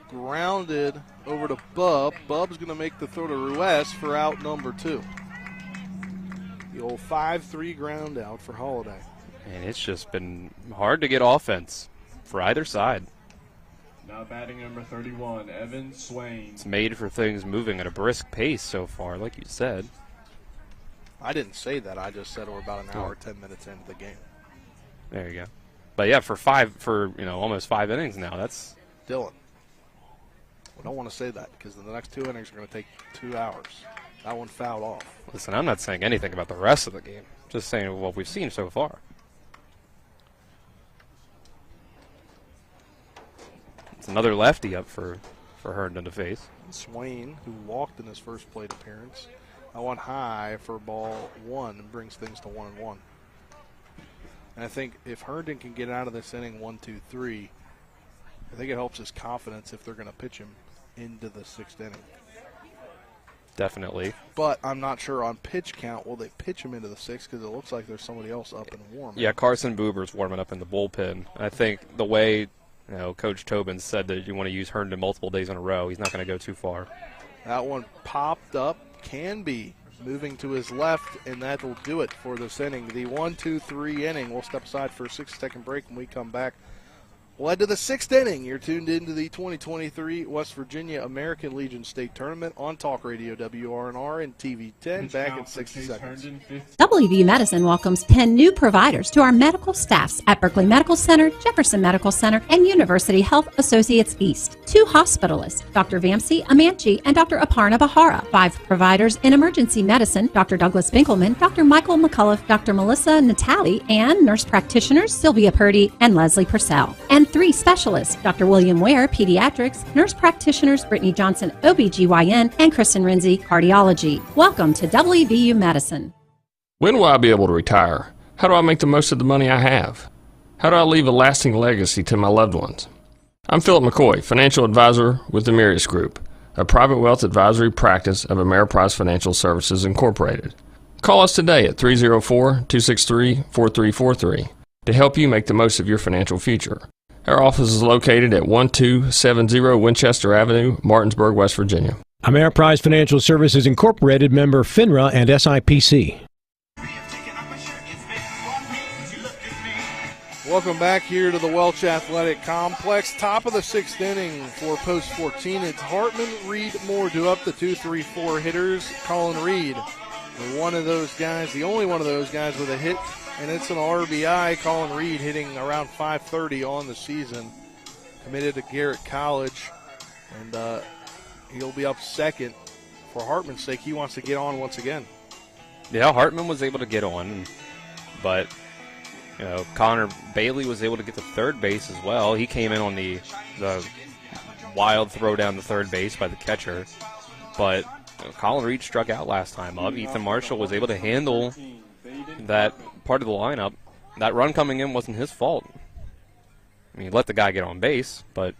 grounded over to Bub. Bub's going to make the throw to Ruiz for out number 2. The old 5-3 ground out for Holiday. And it's just been hard to get offense for either side. Now batting number 31, Evan Swain. It's made for things moving at a brisk pace so far, like you said. I didn't say that. I just said we're about an hour, 10 minutes into the game. There you go. But yeah, for almost 5 innings now, that's Dylan. We don't want to say that because the next 2 innings are going to take 2 hours. That one fouled off. Listen, I'm not saying anything about the rest of the game. Just saying what we've seen so far. It's another lefty up for Herndon to face. Swain, who walked in his first plate appearance, that one high for ball 1 and brings things to 1-1. And I think if Herndon can get out of this inning 1-2-3, I think it helps his confidence if they're going to pitch him into the 6th inning. Definitely. But I'm not sure on pitch count will they pitch him into the 6th because it looks like there's somebody else up and warming. Yeah, Carson Buber's warming up in the bullpen. I think the way Coach Tobin said that you want to use Herndon multiple days in a row, he's not going to go too far. That one popped up, can be moving to his left, and that will do it for this inning. The 1-2-3 inning. We'll step aside for a 6-second break when we come back. We'll head to the 6th inning. You're tuned into the 2023 West Virginia American Legion State Tournament on Talk Radio WRNR and TV 10. Back in 60 seconds. WVU Medicine welcomes 10 new providers to our medical staffs at Berkeley Medical Center, Jefferson Medical Center, and University Health Associates East. 2 hospitalists, Dr. Vamsi Amanchi and Dr. Aparna Bahara. 5 providers in emergency medicine, Dr. Douglas Binkelman, Dr. Michael McCullough, Dr. Melissa Natali, and nurse practitioners Sylvia Purdy and Leslie Purcell. And 3 specialists, Dr. William Ware, Pediatrics, nurse practitioners Brittany Johnson, OBGYN, and Kristen Renzi, Cardiology. Welcome to WVU Medicine. When will I be able to retire? How do I make the most of the money I have? How do I leave a lasting legacy to my loved ones? I'm Philip McCoy, financial advisor with the Mirius Group, a private wealth advisory practice of Ameriprise Financial Services Incorporated. Call us today at 304-263-4343 to help you make the most of your financial future. Our office is located at 1270 Winchester Avenue, Martinsburg, West Virginia. Ameriprise Financial Services Incorporated, member FINRA and SIPC. Welcome back here to the Welch Athletic Complex. Top of the 6th inning for post 14. It's Hartman, Reed, Moore do up the 2-3-4 hitters. Colin Reed, one of those guys, the only one of those guys with a hit, and it's an RBI. Colin Reed hitting around .530 on the season. Committed to Garrett College, and he'll be up second. For Hartman's sake, he wants to get on once again. Yeah, Hartman was able to get on, but Connor Bailey was able to get to third base as well. He came in on the wild throw down the third base by the catcher, but Colin Reed struck out last time up. Ethan Marshall was able to handle that part of the lineup. That run coming in wasn't his fault. I mean, he let the guy get on base, but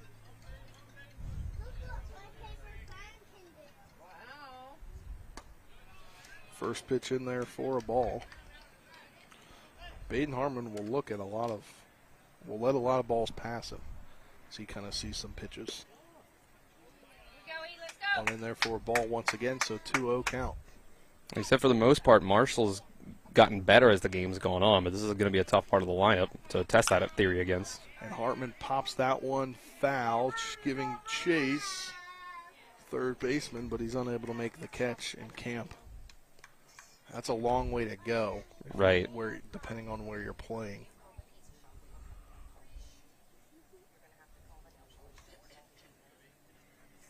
first pitch in there for a ball. Baden Harmon will let a lot of balls pass him, so he kind of sees some pitches. And in there for a ball once again, so 2-0 count. Except for the most part, Marshall's gotten better as the game's gone on, but this is going to be a tough part of the lineup to test that theory against. And Hartman pops that one foul, giving chase, third baseman, but he's unable to make the catch in camp. That's a long way to go. Right. Depending on where you're playing.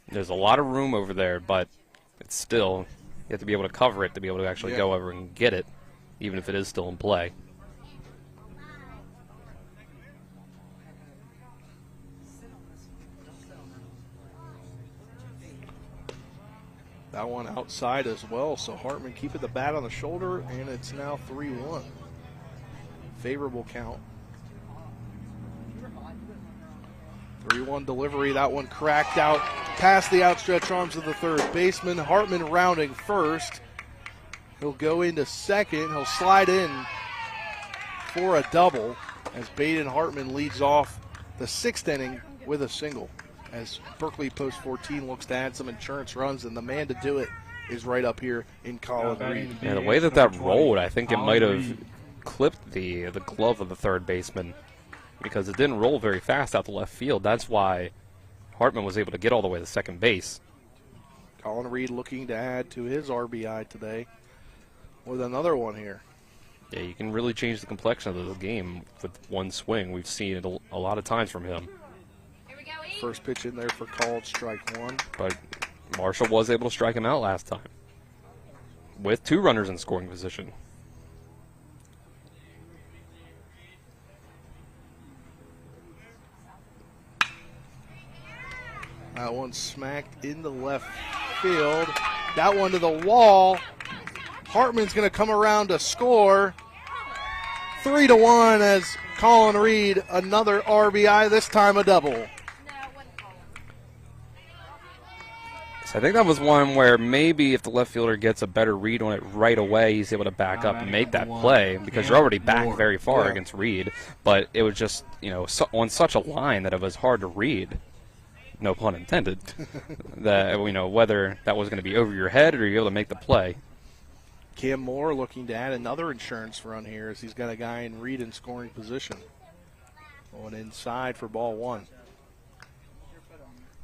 There's a lot of room over there, but it's still, you have to be able to cover it to be able to actually go over and get it, even if it is still in play. That one outside as well, so Hartman keeping the bat on the shoulder, and it's now 3-1. Favorable count. 3-1 delivery. That one cracked out past the outstretched arms of the third baseman. Hartman rounding first. He'll go into second. He'll slide in for a double as Baden Hartman leads off the 6th inning with a single. As Berkeley Post 14 looks to add some insurance runs, and the man to do it is right up here in Colin Reed. Yeah, the way that rolled, I think it might have clipped the glove of the third baseman because it didn't roll very fast out the left field. That's why Hartman was able to get all the way to second base. Colin Reed looking to add to his RBI today with another one here. Yeah, you can really change the complexion of the game with one swing. We've seen it a lot of times from him. First pitch in there for called strike one. But Marshall was able to strike him out last time with 2 runners in scoring position. That one smacked into left field. That one to the wall. Hartman's going to come around to score. 3-1 as Colin Reed, another RBI, this time a double. So I think that was one where maybe if the left fielder gets a better read on it right away, he's able to back up and make that play because you're already back very far against Reed. But it was just, on such a line that it was hard to read. No pun intended. That whether that was going to be over your head or you're able to make the play. Cam Moore looking to add another insurance run here as he's got a guy in Reed in scoring position. Going inside for ball 1.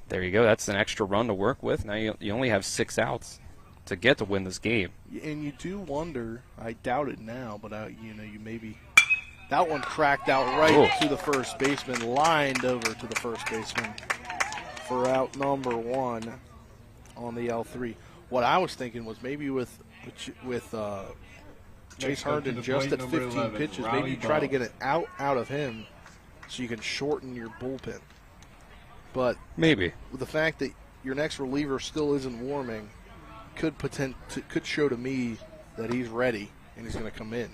There you go. That's an extra run to work with. Now you only have 6 outs to get to win this game. And you do wonder, I doubt it now, but you maybe. That one cracked out right to the first baseman, lined over to the first baseman for out number 1 on the L3. What I was thinking was maybe with Chase Herndon just at 15 pitches, maybe you try to get it out of him so you can shorten your bullpen. But maybe with the fact that your next reliever still isn't warming, could show to me that he's ready and he's going to come in.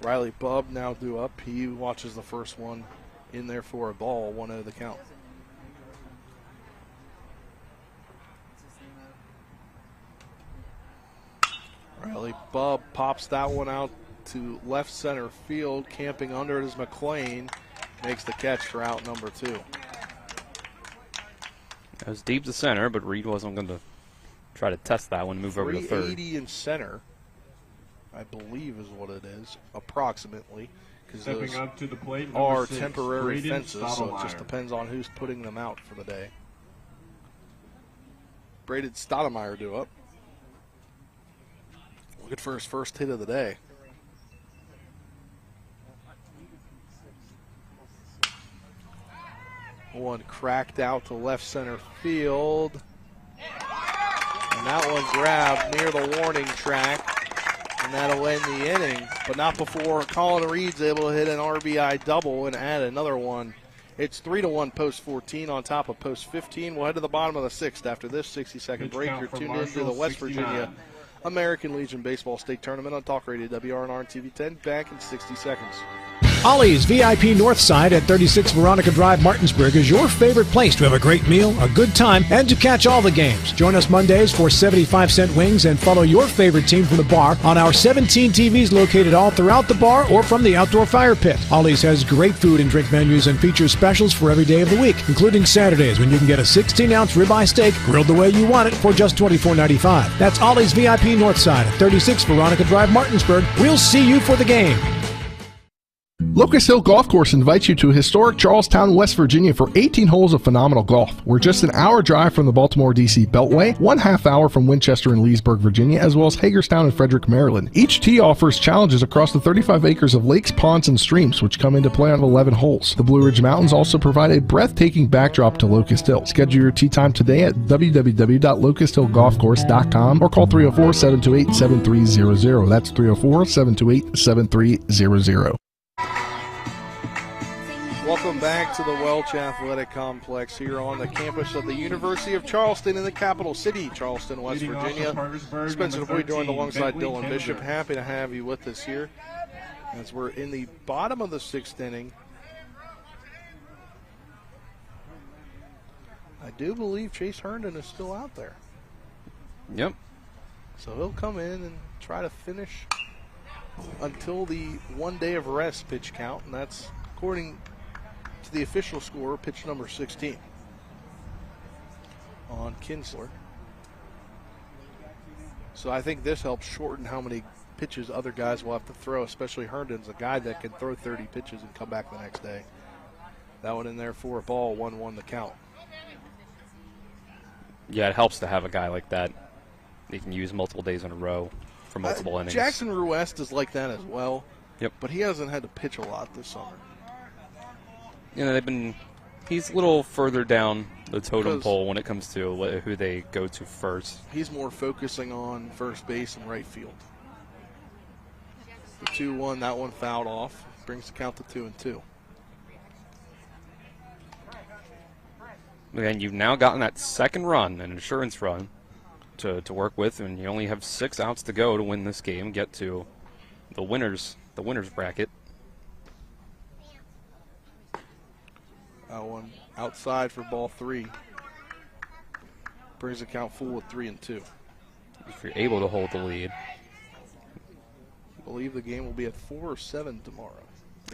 Riley Bubb now due up. He watches the first one in there for a ball, 1-0 the count. Riley Bubb pops that one out to left center field. Camping under it is McLean. Makes the catch for out number 2. It was deep to center, but Reed wasn't going to try to test that one, move over to third. 380 in center, I believe is what it is, approximately. Because those up to the plate, are 6, temporary Braden fences, so it just depends on who's putting them out for the day. Braden Stoudemire due up. Looking for his first hit of the day. One cracked out to left center field. And that one grabbed near the warning track. And that'll end the inning. But not before Colin Reed's able to hit an RBI double and add another one. It's 3-1 post 14 on top of post 15. We'll head to the bottom of the 6th after this 60-second break. You're tuned into the West Virginia American Legion Baseball State Tournament on Talk Radio WRNR and TV 10. Back in 60 seconds. Ollie's VIP Northside at 36 Veronica Drive, Martinsburg is your favorite place to have a great meal, a good time, and to catch all the games. Join us Mondays for 75-cent wings and follow your favorite team from the bar on our 17 TVs located all throughout the bar or from the outdoor fire pit. Ollie's has great food and drink menus and features specials for every day of the week, including Saturdays when you can get a 16-ounce ribeye steak grilled the way you want it for just $24.95. That's Ollie's VIP Northside at 36 Veronica Drive, Martinsburg. We'll see you for the game. Locust Hill Golf Course invites you to historic Charlestown, West Virginia for 18 holes of phenomenal golf. We're just an hour drive from the Baltimore-D.C. Beltway, 1/2 hour from Winchester and Leesburg, Virginia, as well as Hagerstown and Frederick, Maryland. Each tee offers challenges across the 35 acres of lakes, ponds, and streams, which come into play on 11 holes. The Blue Ridge Mountains also provide a breathtaking backdrop to Locust Hill. Schedule your tee time today at www.locusthillgolfcourse.com or call 304-728-7300. That's 304-728-7300. Welcome back to the Welch Athletic Complex here on the campus of the University of Charleston in the capital city, Charleston, West Virginia. Spencer DeVoy joined alongside Dylan Bishop. Happy to have you with us here as we're in the bottom of the 6th inning. I do believe Chase Herndon is still out there. Yep. So he'll come in and try to finish until the 1 day of rest pitch count, and that's according to the official score, pitch number 16 on Kinsler. So I think this helps shorten how many pitches other guys will have to throw, especially Herndon's a guy that can throw 30 pitches and come back the next day. That one in there for a ball, 1-1 the count. Yeah, it helps to have a guy like that. He can use multiple days in a row for multiple innings. Jackson Ruest is like that as well. Yep. But he hasn't had to pitch a lot this summer. You know, he's a little further down the totem pole when it comes to who they go to first. He's more focusing on first base and right field. The 2-1, that one fouled off. Brings the count to 2-2. And you've now gotten that second run, an insurance run, to work with, and you only have 6 outs to go to win this game, get to the winners bracket. That one outside for ball 3. Brings the count full with 3-2. If you're able to hold the lead. I believe the game will be at 4 or 7 tomorrow.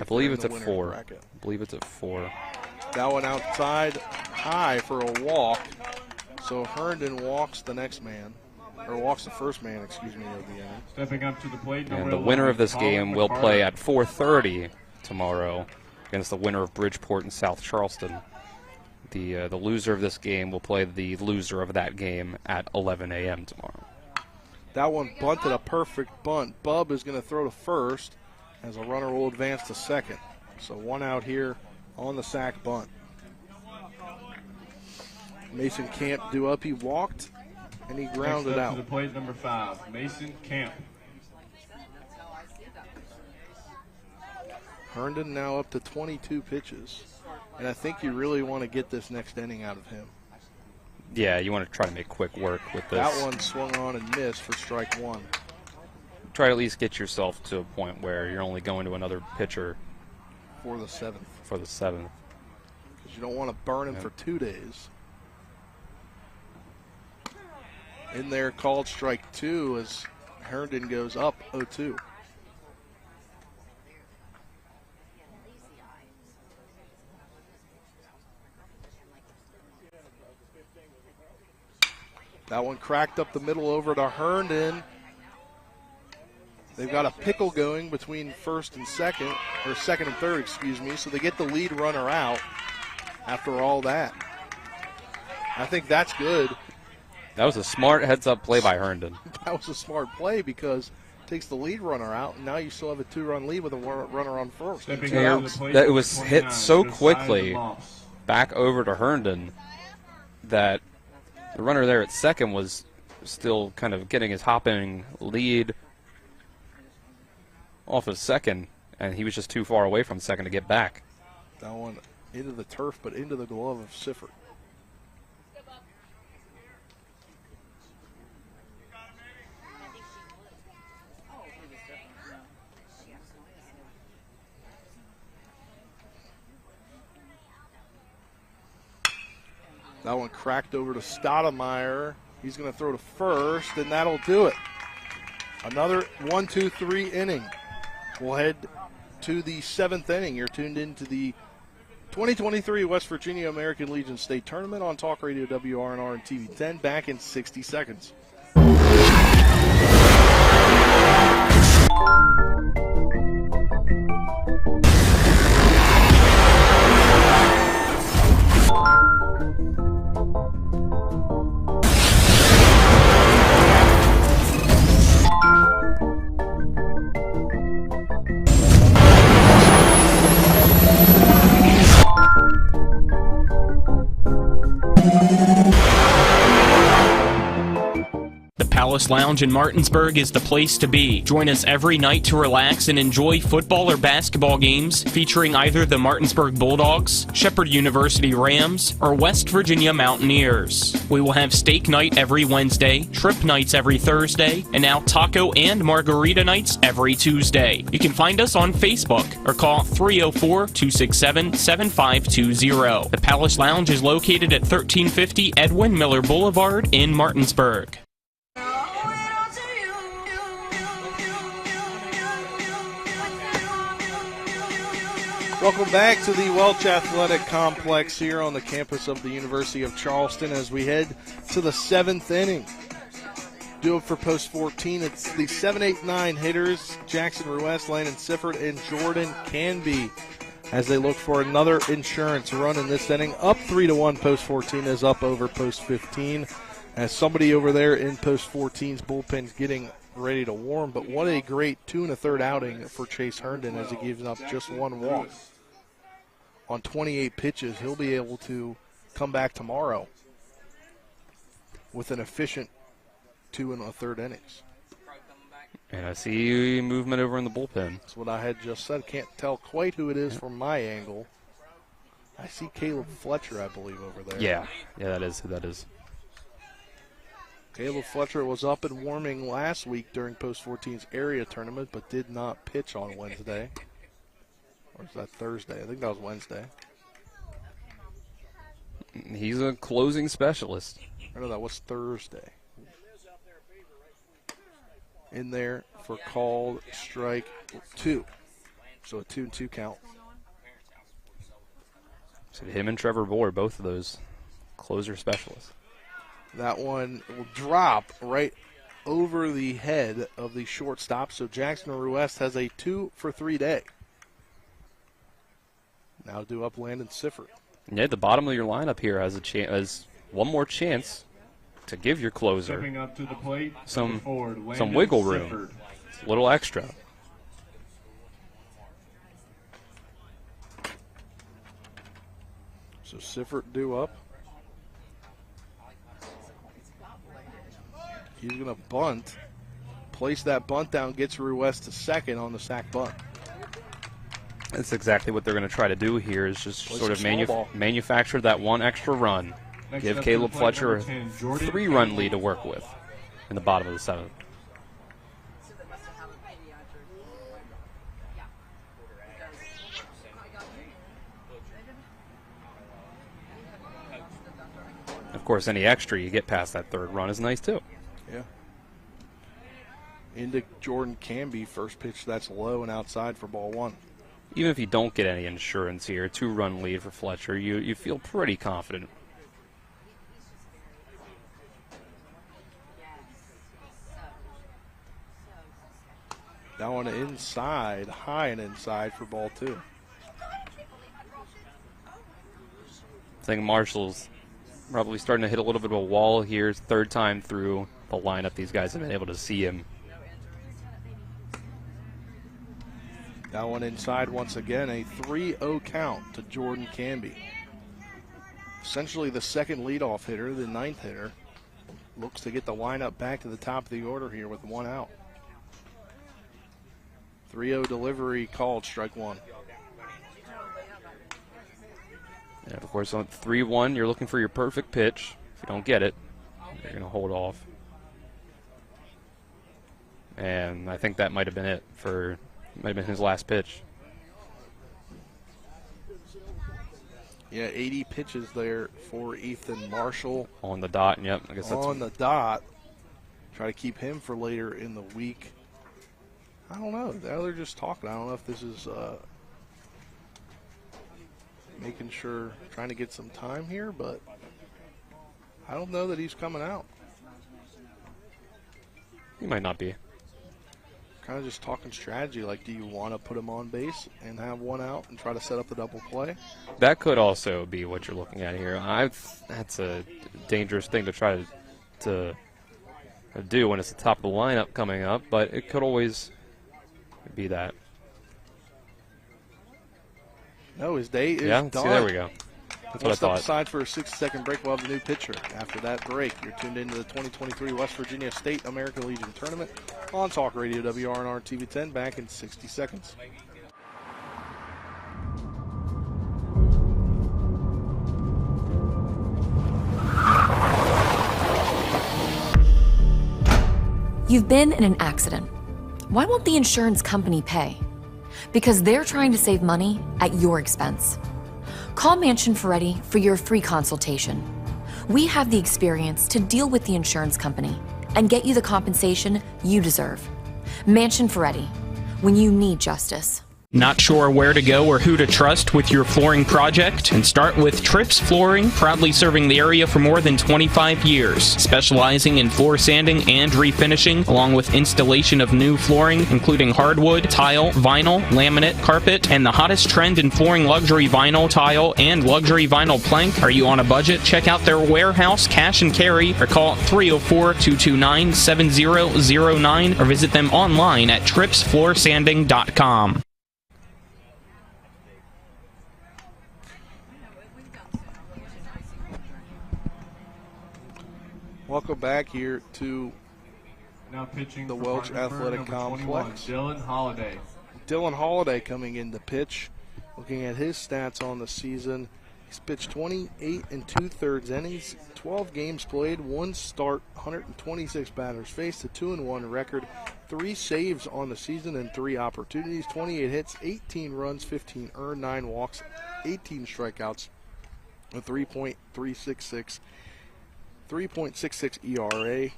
I believe it's at 4. I believe it's at 4. That one outside high for a walk. So Herndon walks the next man, or walks the first man, excuse me, of the inning. Stepping up to the plate. And the winner of this game will play at 4:30 tomorrow against the winner of Bridgeport and South Charleston. The loser of this game will play the loser of that game at 11 a.m. tomorrow. That one bunted, a perfect bunt. Bub is going to throw to first as a runner will advance to second. So 1 out here on the sack bunt. Mason Camp due up. He walked and he grounded out. To the plate, number 5, Mason Camp. Herndon now up to 22 pitches. And I think you really want to get this next inning out of him. Yeah, you want to try to make quick work with this. That one swung on and missed for strike 1. Try to at least get yourself to a point where you're only going to another pitcher for the 7th. Because you don't want to burn him for 2 days. In there, called strike 2 as Herndon goes up 0-2. That one cracked up the middle over to Herndon. They've got a pickle going between first and second, or second and third, excuse me, so they get the lead runner out after all that. I think that's good. That was a smart heads-up play by Herndon. That was a smart play because it takes the lead runner out, and now you still have a 2-run lead with a runner on first. It was hit so quickly back over to Herndon that the runner there at second was still kind of getting his hopping lead off of second, and he was just too far away from second to get back. That one into the turf, but into the glove of Sifford. That one cracked over to Stoudemire. He's going to throw to first, and that'll do it. Another 1-2-3 inning. We'll head to the 7th inning. You're tuned into the 2023 West Virginia American Legion State Tournament on Talk Radio WRNR and TV 10. Back in 60 seconds. Palace Lounge in Martinsburg is the place to be. Join us every night to relax and enjoy football or basketball games featuring either the Martinsburg Bulldogs, Shepherd University Rams, or West Virginia Mountaineers. We will have steak night every Wednesday, trip nights every Thursday, and now taco and margarita nights every Tuesday. You can find us on Facebook or call 304-267-7520. The Palace Lounge is located at 1350 Edwin Miller Boulevard in Martinsburg. Welcome back to the Welch Athletic Complex here on the campus of the University of Charleston as we head to the 7th inning. Do it for Post 14. It's the 7, 8, 9 hitters, Jackson Ruest, Landon Sifford, and Jordan Canby, as they look for another insurance run in this inning. Up 3-1, Post 14 is up over Post 15, as somebody over there in Post 14's bullpen's getting ready to warm. But what a great 2 1/3 outing for Chase Herndon, as he gives up just one walk. On 28 pitches, he'll be able to come back tomorrow with an efficient 2 1/3 innings. And I see movement over in the bullpen. That's what I had just said. Can't tell quite who it is from my angle. I see Caleb Fletcher, I believe, over there. Yeah, that is who that is. Caleb Fletcher was up and warming last week during Post 14's area tournament, but did not pitch on Wednesday. Or is that Thursday? I think that was Wednesday. He's a closing specialist. I know that was Thursday. In there for called strike 2. So a 2-2 count. So him and Trevor Bohr, both of those closer specialists. That one will drop right over the head of the shortstop. So Jackson Ruest has a 2-for-3 day. Now due up Landon Sifford. Yeah, the bottom of your lineup here has has one more chance to give your closer Up to the plate, some forward, wiggle room, a little extra. So Sifford due up. He's going to bunt. Place that bunt down, gets Ruest to second on the sac bunt. That's exactly what they're going to try to do here, is just sort of manufacture that one extra run. Give Caleb Fletcher a 3-run lead to work with in the bottom of the 7th. Of course, any extra you get past that 3rd run is nice too. Yeah. Into Jordan Canby, first pitch that's low and outside for ball 1. Even if you don't get any insurance here, 2-run lead for Fletcher, you feel pretty confident. That one inside, high and inside for ball 2. I think Marshall's probably starting to hit a little bit of a wall here. 3rd time through the lineup, these guys have been able to see him. That one inside once again, a 3-0 count to Jordan Canby. Essentially the second leadoff hitter, the 9th hitter. Looks to get the lineup back to the top of the order here with 1 out. 3-0 delivery called, strike 1. And of course, on 3-1, you're looking for your perfect pitch. If you don't get it, you're going to hold off. And I think that might have been it for, might have been his last pitch. Yeah, 80 pitches there for Ethan Marshall. On the dot, yep. I guess that's on the dot. Try to keep him for later in the week. I don't know. Now they're just talking. I don't know if this is making sure, trying to get some time here, but I don't know that he's coming out. He might not be. Kind of just talking strategy, like do you want to put him on base and have 1 out and try to set up the double play? That could also be what you're looking at here. That's a dangerous thing to try to do when it's the top of the lineup coming up, but it could always be that. No, his day is done. done. See, there we go. That's We'll what I step thought. aside for a 60-second break. We'll have a new pitcher. After that break, you're tuned into the 2023 West Virginia State American Legion Tournament on Talk Radio WRNR TV 10. Back in 60 seconds. You've been in an accident. Why won't the insurance company pay? Because they're trying to save money at your expense. Call Mansion Ferretti for your free consultation. We have the experience to deal with the insurance company and get you the compensation you deserve. Mansion Ferretti, when you need justice. Not sure where to go or who to trust with your flooring project? And start with Trips Flooring, proudly serving the area for more than 25 years, specializing in floor sanding and refinishing, along with installation of new flooring, including hardwood, tile, vinyl, laminate, carpet, and the hottest trend in flooring, luxury vinyl, tile, and luxury vinyl plank. Are you on a budget? Check out their warehouse, cash and carry, or call 304-229-7009, or visit them online at tripsfloorsanding.com. Welcome back here to now pitching the for Welch Parkersburg, Athletic number 21, Complex. Dylan Holiday. Dylan Holiday coming in to pitch. Looking at his stats on the season, he's pitched 28 and 2/3 innings, 12 games played, 1 start, 126 batters faced, a 2-1 record, 3 saves on the season and 3 opportunities, 28 hits, 18 runs, 15 earned, 9 walks, 18 strikeouts, a 3.66 ERA,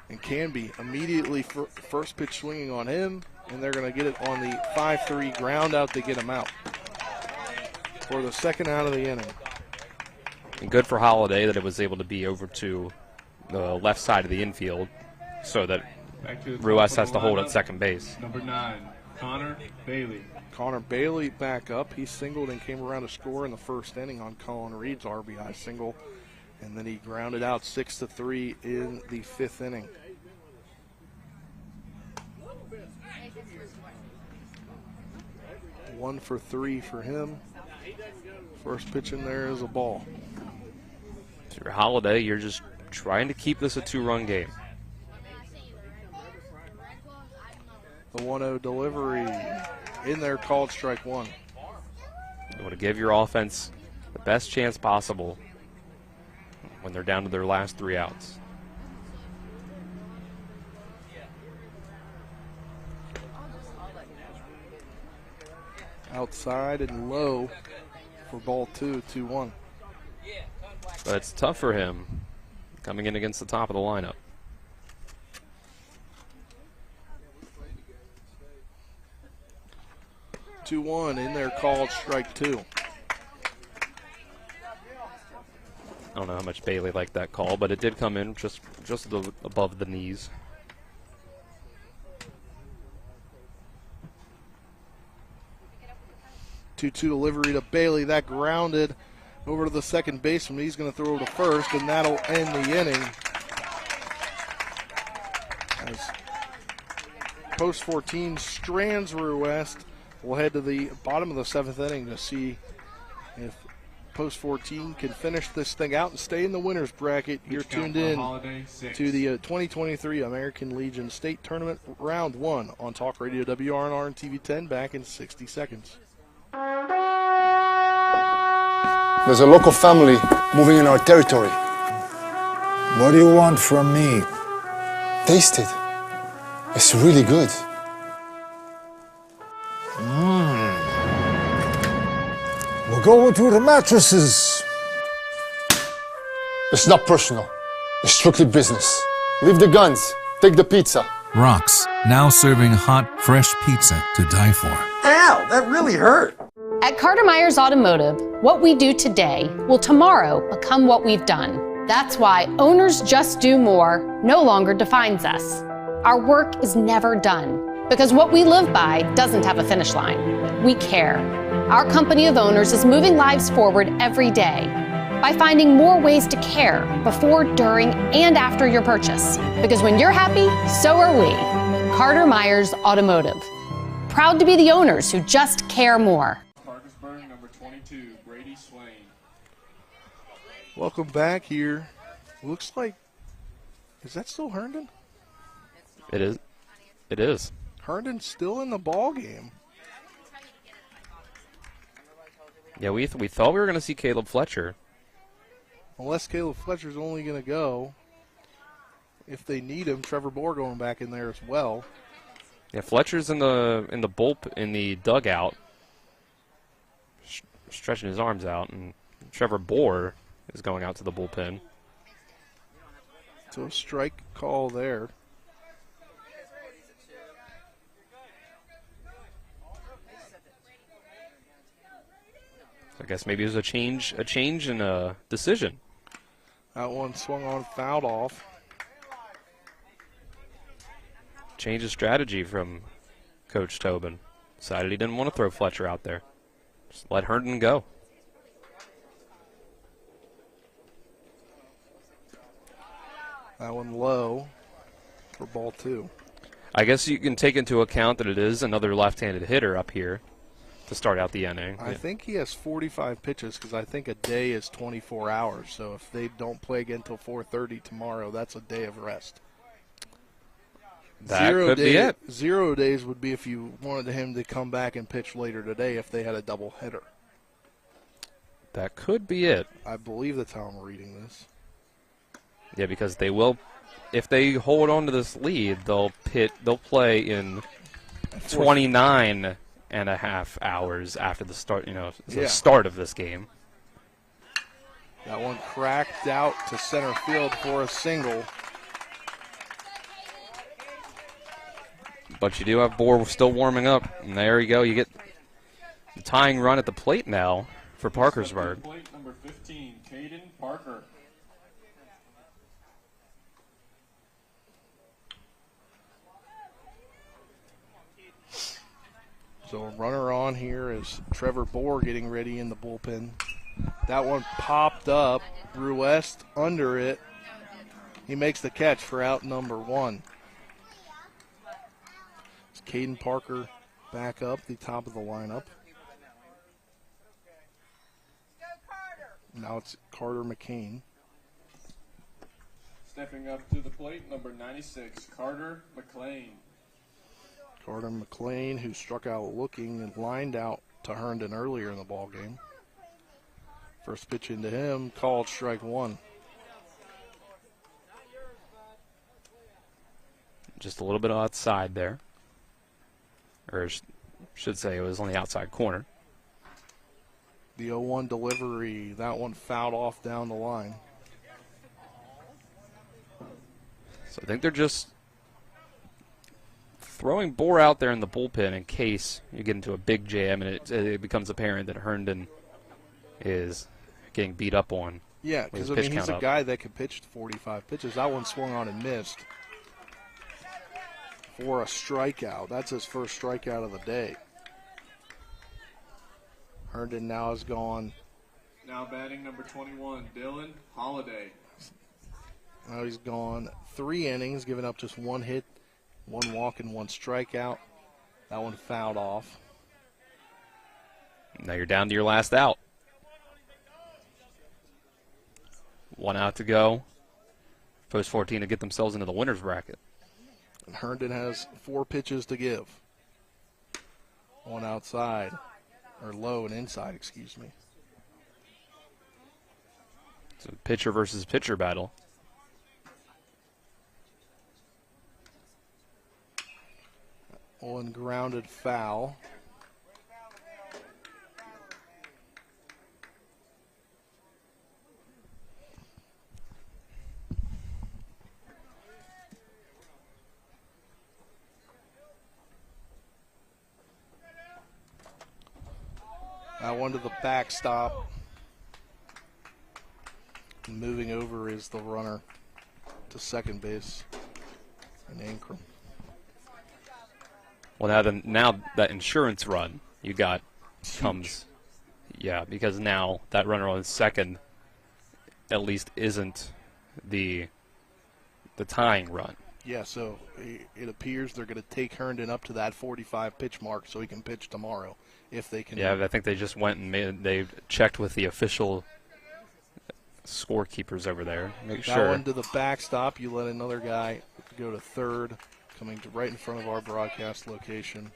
and can be immediately first pitch swinging on him, and they're going to get it on the 5-3 ground out to get him out for the second out of the inning. And good for Holiday that it was able to be over to the left side of the infield so that Ruiz has to hold at second base. Number 9, Connor Bailey. Connor Bailey back up. He singled and came around to score in the first inning on Colin Reed's RBI single. And then he grounded out 6-3 in the 5th inning. One for 3 for him. First pitch in there is a ball. So your Holiday, you're just trying to keep this a 2-run game. The 1-0 delivery in there, called strike 1. You want to give your offense the best chance possible when they're down to their last 3 outs. Outside and low for ball 2, 2-1. But it's tough for him coming in against the top of the lineup. In there, called strike 2. I don't know how much Bailey liked that call, but it did come in just above the knees. Two delivery to Bailey. That grounded over to the second baseman. He's going to throw to first, and that'll end the inning. As post 14 Strands Ruiz will head to the bottom of the 7th inning to see if Post 14 can finish this thing out and stay in the winner's bracket. You're tuned in to the 2023 American Legion State Tournament Round 1 on Talk Radio WRNR and TV 10. Back in 60 seconds. There's a local family moving in our territory. What do you want from me? Taste it. It's really good. We're going through the mattresses. It's not personal. It's strictly business. Leave the guns. Take the pizza. Rock's, now serving hot, fresh pizza to die for. Ow, that really hurt. At Carter Myers Automotive, what we do today will tomorrow become what we've done. That's why Owners Just Do More no longer defines us. Our work is never done because what we live by doesn't have a finish line. We care. Our company of owners is moving lives forward every day by finding more ways to care before, during, and after your purchase. Because when you're happy, so are we. Carter Myers Automotive. Proud to be the owners who just care more. Parkersburg, number 22, Brady Swain. Welcome back here. Looks like, is that still Herndon? It is. It is. Herndon's still in the ball game. Yeah, we thought we were going to see Caleb Fletcher. Unless Caleb Fletcher's only going to go, if they need him, Trevor Bohr going back in there as well. Yeah, Fletcher's in the dugout, stretching his arms out, and Trevor Bohr is going out to the bullpen. So a strike call there. I guess maybe it was a change in a decision. That one swung on, fouled off. Change of strategy from Coach Tobin. Decided he didn't want to throw Fletcher out there. Just let Herndon go. That one low for ball 2. I guess you can take into account that it is another left-handed hitter up here to start out the inning. I think he has 45 pitches because I think a day is 24 hours. So if they don't play again until 4:30 tomorrow, that's a day of rest. That could be it. 0 days would be if you wanted him to come back and pitch later today if they had a double header. That could be it. I believe that's how I'm reading this. Yeah, because they will, if they hold on to this lead, they'll play in 29 and a half hours after the start, the start of this game. That one cracked out to center field for a single. But you do have Bohr still warming up, and there you go. You get the tying run at the plate now for Parkersburg. Plate number 15, Caden Parker. So a runner on here is Trevor Bohr getting ready in the bullpen. That one popped up. Ruest under it. He makes the catch for out number 1. It's Caden Parker back up, the top of the lineup. Now it's Carter McCain. Stepping up to the plate, number 96, Carter McLean. Carter McLean, who struck out looking and lined out to Herndon earlier in the ball game. First pitch into him, called strike 1. Just a little bit outside there. Or should say it was on the outside corner. The 0-1 delivery, that one fouled off down the line. So I think they're just throwing Bohr out there in the bullpen in case you get into a big jam and it becomes apparent that Herndon is getting beat up on. Yeah, because he's a guy that could pitch 45 pitches. That one swung on and missed for a strikeout. That's his first strikeout of the day. Herndon now is gone. Now batting number 21, Dylan Holiday. Now he's gone 3 innings, giving up just 1 hit, 1 walk, and 1 strikeout. That one fouled off. Now you're down to your last out. 1 out to go. Post 14 to get themselves into the winner's bracket. And Herndon has 4 pitches to give. 1 outside, or low and inside, excuse me. It's a pitcher versus pitcher battle. One grounded foul. That one to the backstop. Moving over is the runner to second base, and Ankrum. Well, now that insurance run you got comes, yeah, because now that runner on second at least isn't the tying run. Yeah, so it appears they're going to take Herndon up to that 45 pitch mark so he can pitch tomorrow if they can. Yeah, I think they just went and they checked with the official scorekeepers over there. Make that sure. One to the backstop. You let another guy go to third, coming to right in front of our broadcast location.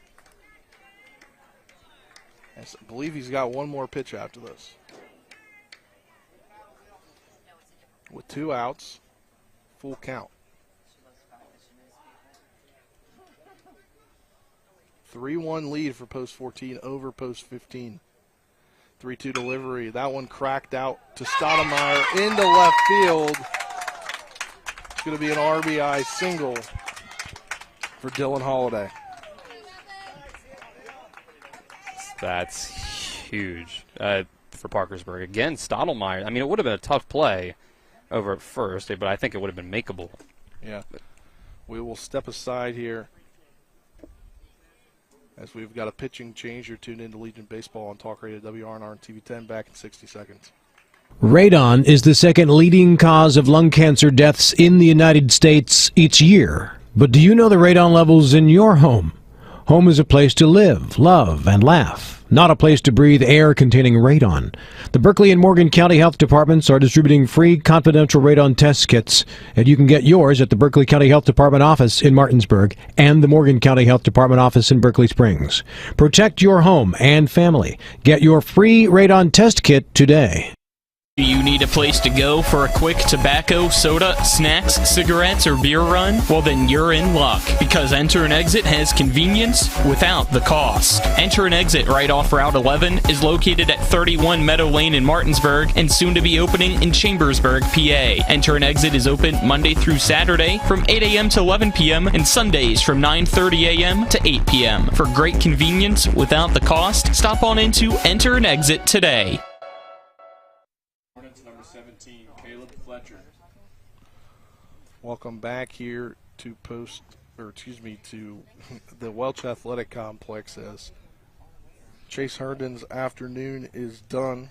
I believe he's got one more pitch after this. With 2 outs, full count. 3-1 lead for post 14 over post 15. 3-2 delivery. That one cracked out to Stoudemire into left field. It's going to be an RBI single for Dylan Holiday. That's huge for Parkersburg. Again, Stoudemire. I mean, it would have been a tough play over at first, but I think it would have been makeable. Yeah. We will step aside here as we've got a pitching change. You're tuned into Legion Baseball on Talk Radio WRNR and TV 10. Back in 60 seconds. Radon is the second leading cause of lung cancer deaths in the United States each year. But do you know the radon levels in your home? Home is a place to live, love, and laugh, not a place to breathe air containing radon. The Berkeley and Morgan County Health Departments are distributing free confidential radon test kits, and you can get yours at the Berkeley County Health Department office in Martinsburg and the Morgan County Health Department office in Berkeley Springs. Protect your home and family. Get your free radon test kit today. Do you need a place to go for a quick tobacco, soda, snacks, cigarettes, or beer run? Well, then you're in luck, because Enter and Exit has convenience without the cost. Enter and Exit right off Route 11 is located at 31 Meadow Lane in Martinsburg and soon to be opening in Chambersburg, PA. Enter and Exit is open Monday through Saturday from 8 a.m. to 11 p.m. and Sundays from 9:30 a.m. to 8 p.m. For great convenience without the cost, stop on into Enter and Exit today. Welcome back here to to the Welch Athletic Complex as Chase Herndon's afternoon is done.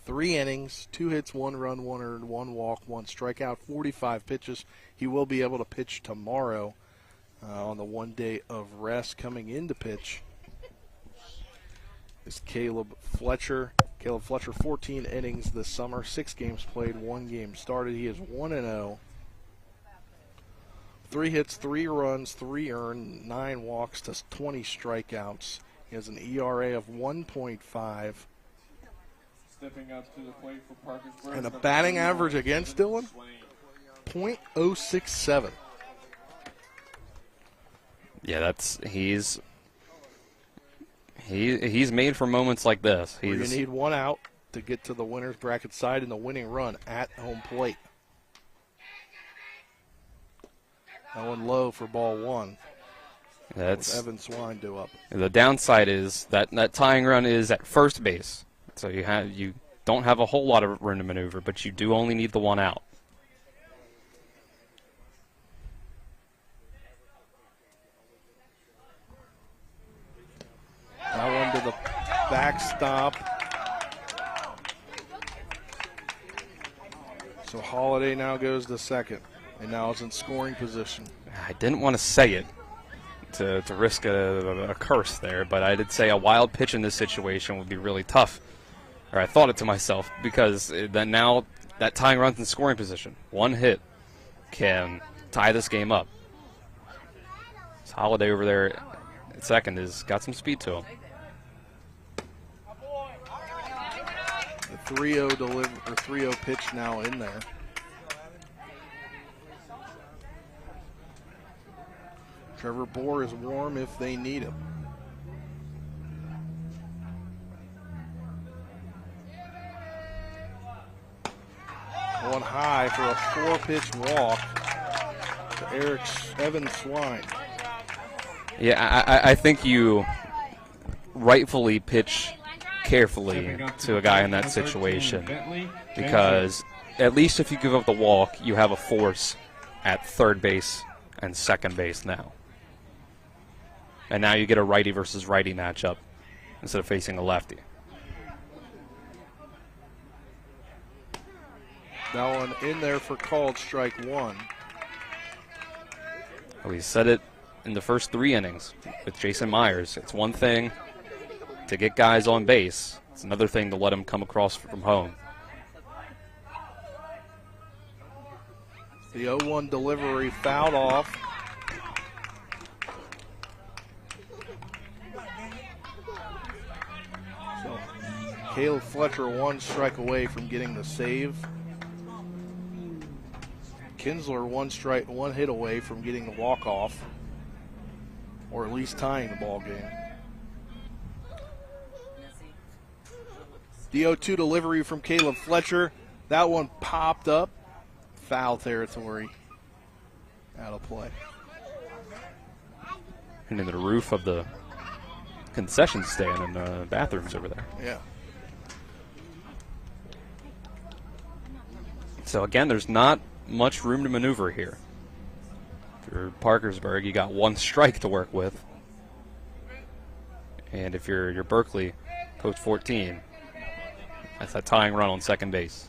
3 innings, 2 hits, 1 run, 1 earned, 1 walk, 1 strikeout, 45 pitches. He will be able to pitch tomorrow on the 1 day of rest. Coming in to pitch is Caleb Fletcher. Caleb Fletcher, 14 innings this summer, 6 games played, 1 game started. He is 1-0. 3 hits, 3 runs, 3 earned, 9 walks to 20 strikeouts. He has an ERA of 1.5. Stepping up to the plate for Parkersburg. And a batting average against Dylan, .067. Yeah, he's made for moments like this. You need 1 out to get to the winner's bracket side and the winning run at home plate. That one low for ball 1. That's Evan Swine due up. The downside is that tying run is at first base, so you don't have a whole lot of room to maneuver, but you do only need the 1 out. That one to the backstop. So Holiday now goes to second, and now is in scoring position. I didn't want to say it to risk a curse there, but I did say a wild pitch in this situation would be really tough. Or I thought it to myself, because then now that tying run's in scoring position. 1 hit can tie this game up. So Holiday over there at second has got some speed to him. The 3-0 pitch now in there. Trevor Bohr is warm if they need him. One high for a 4-pitch walk to Evan Swine. Yeah, I think you rightfully pitch carefully to a guy in that situation, because at least if you give up the walk, you have a force at third base and second base now. And now you get a righty versus righty matchup instead of facing a lefty. That one in there for called strike 1. We said it in the first 3 innings with Jason Myers. It's one thing to get guys on base. It's another thing to let them come across from home. The 0-1 delivery fouled off. So Caleb Fletcher 1 strike away from getting the save. Kinsler 1 hit away from getting the walk-off, or at least tying the ball game. The 0-2 delivery from Caleb Fletcher. That one popped up. Foul territory. Out of play. And in the roof of the concession stand and the bathrooms over there. Yeah. So again, there's not much room to maneuver here. If you're Parkersburg, you got 1 strike to work with. And if you're Berkeley, post 14, that's a tying run on second base.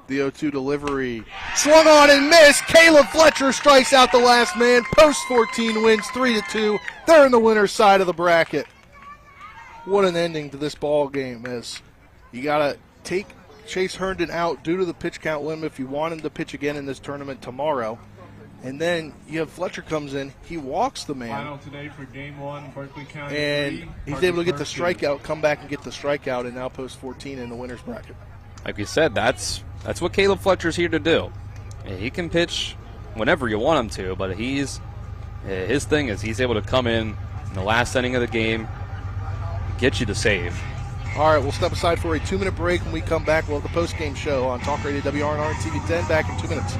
The 0-2 delivery. Swung on and missed. Caleb Fletcher strikes out the last man. Post 14 wins 3-2. They're in the winner's side of the bracket. What an ending to this ball game, as you got to take Chase Herndon out due to the pitch count limit if you want him to pitch again in this tournament tomorrow. And then you have Fletcher comes in, he walks the man. Final today for game 1, Berkeley County. And 3, he's able to get the strikeout, come back and get the strikeout, and now post 14 in the winner's bracket. Like you said, that's what Caleb Fletcher's here to do. He can pitch whenever you want him to, but his thing is he's able to come in the last inning of the game, get you the save. All right, we'll step aside for a 2-minute break. When we come back, we'll have the post-game show on Talk Radio WRNR and TV 10. Back in 2 minutes.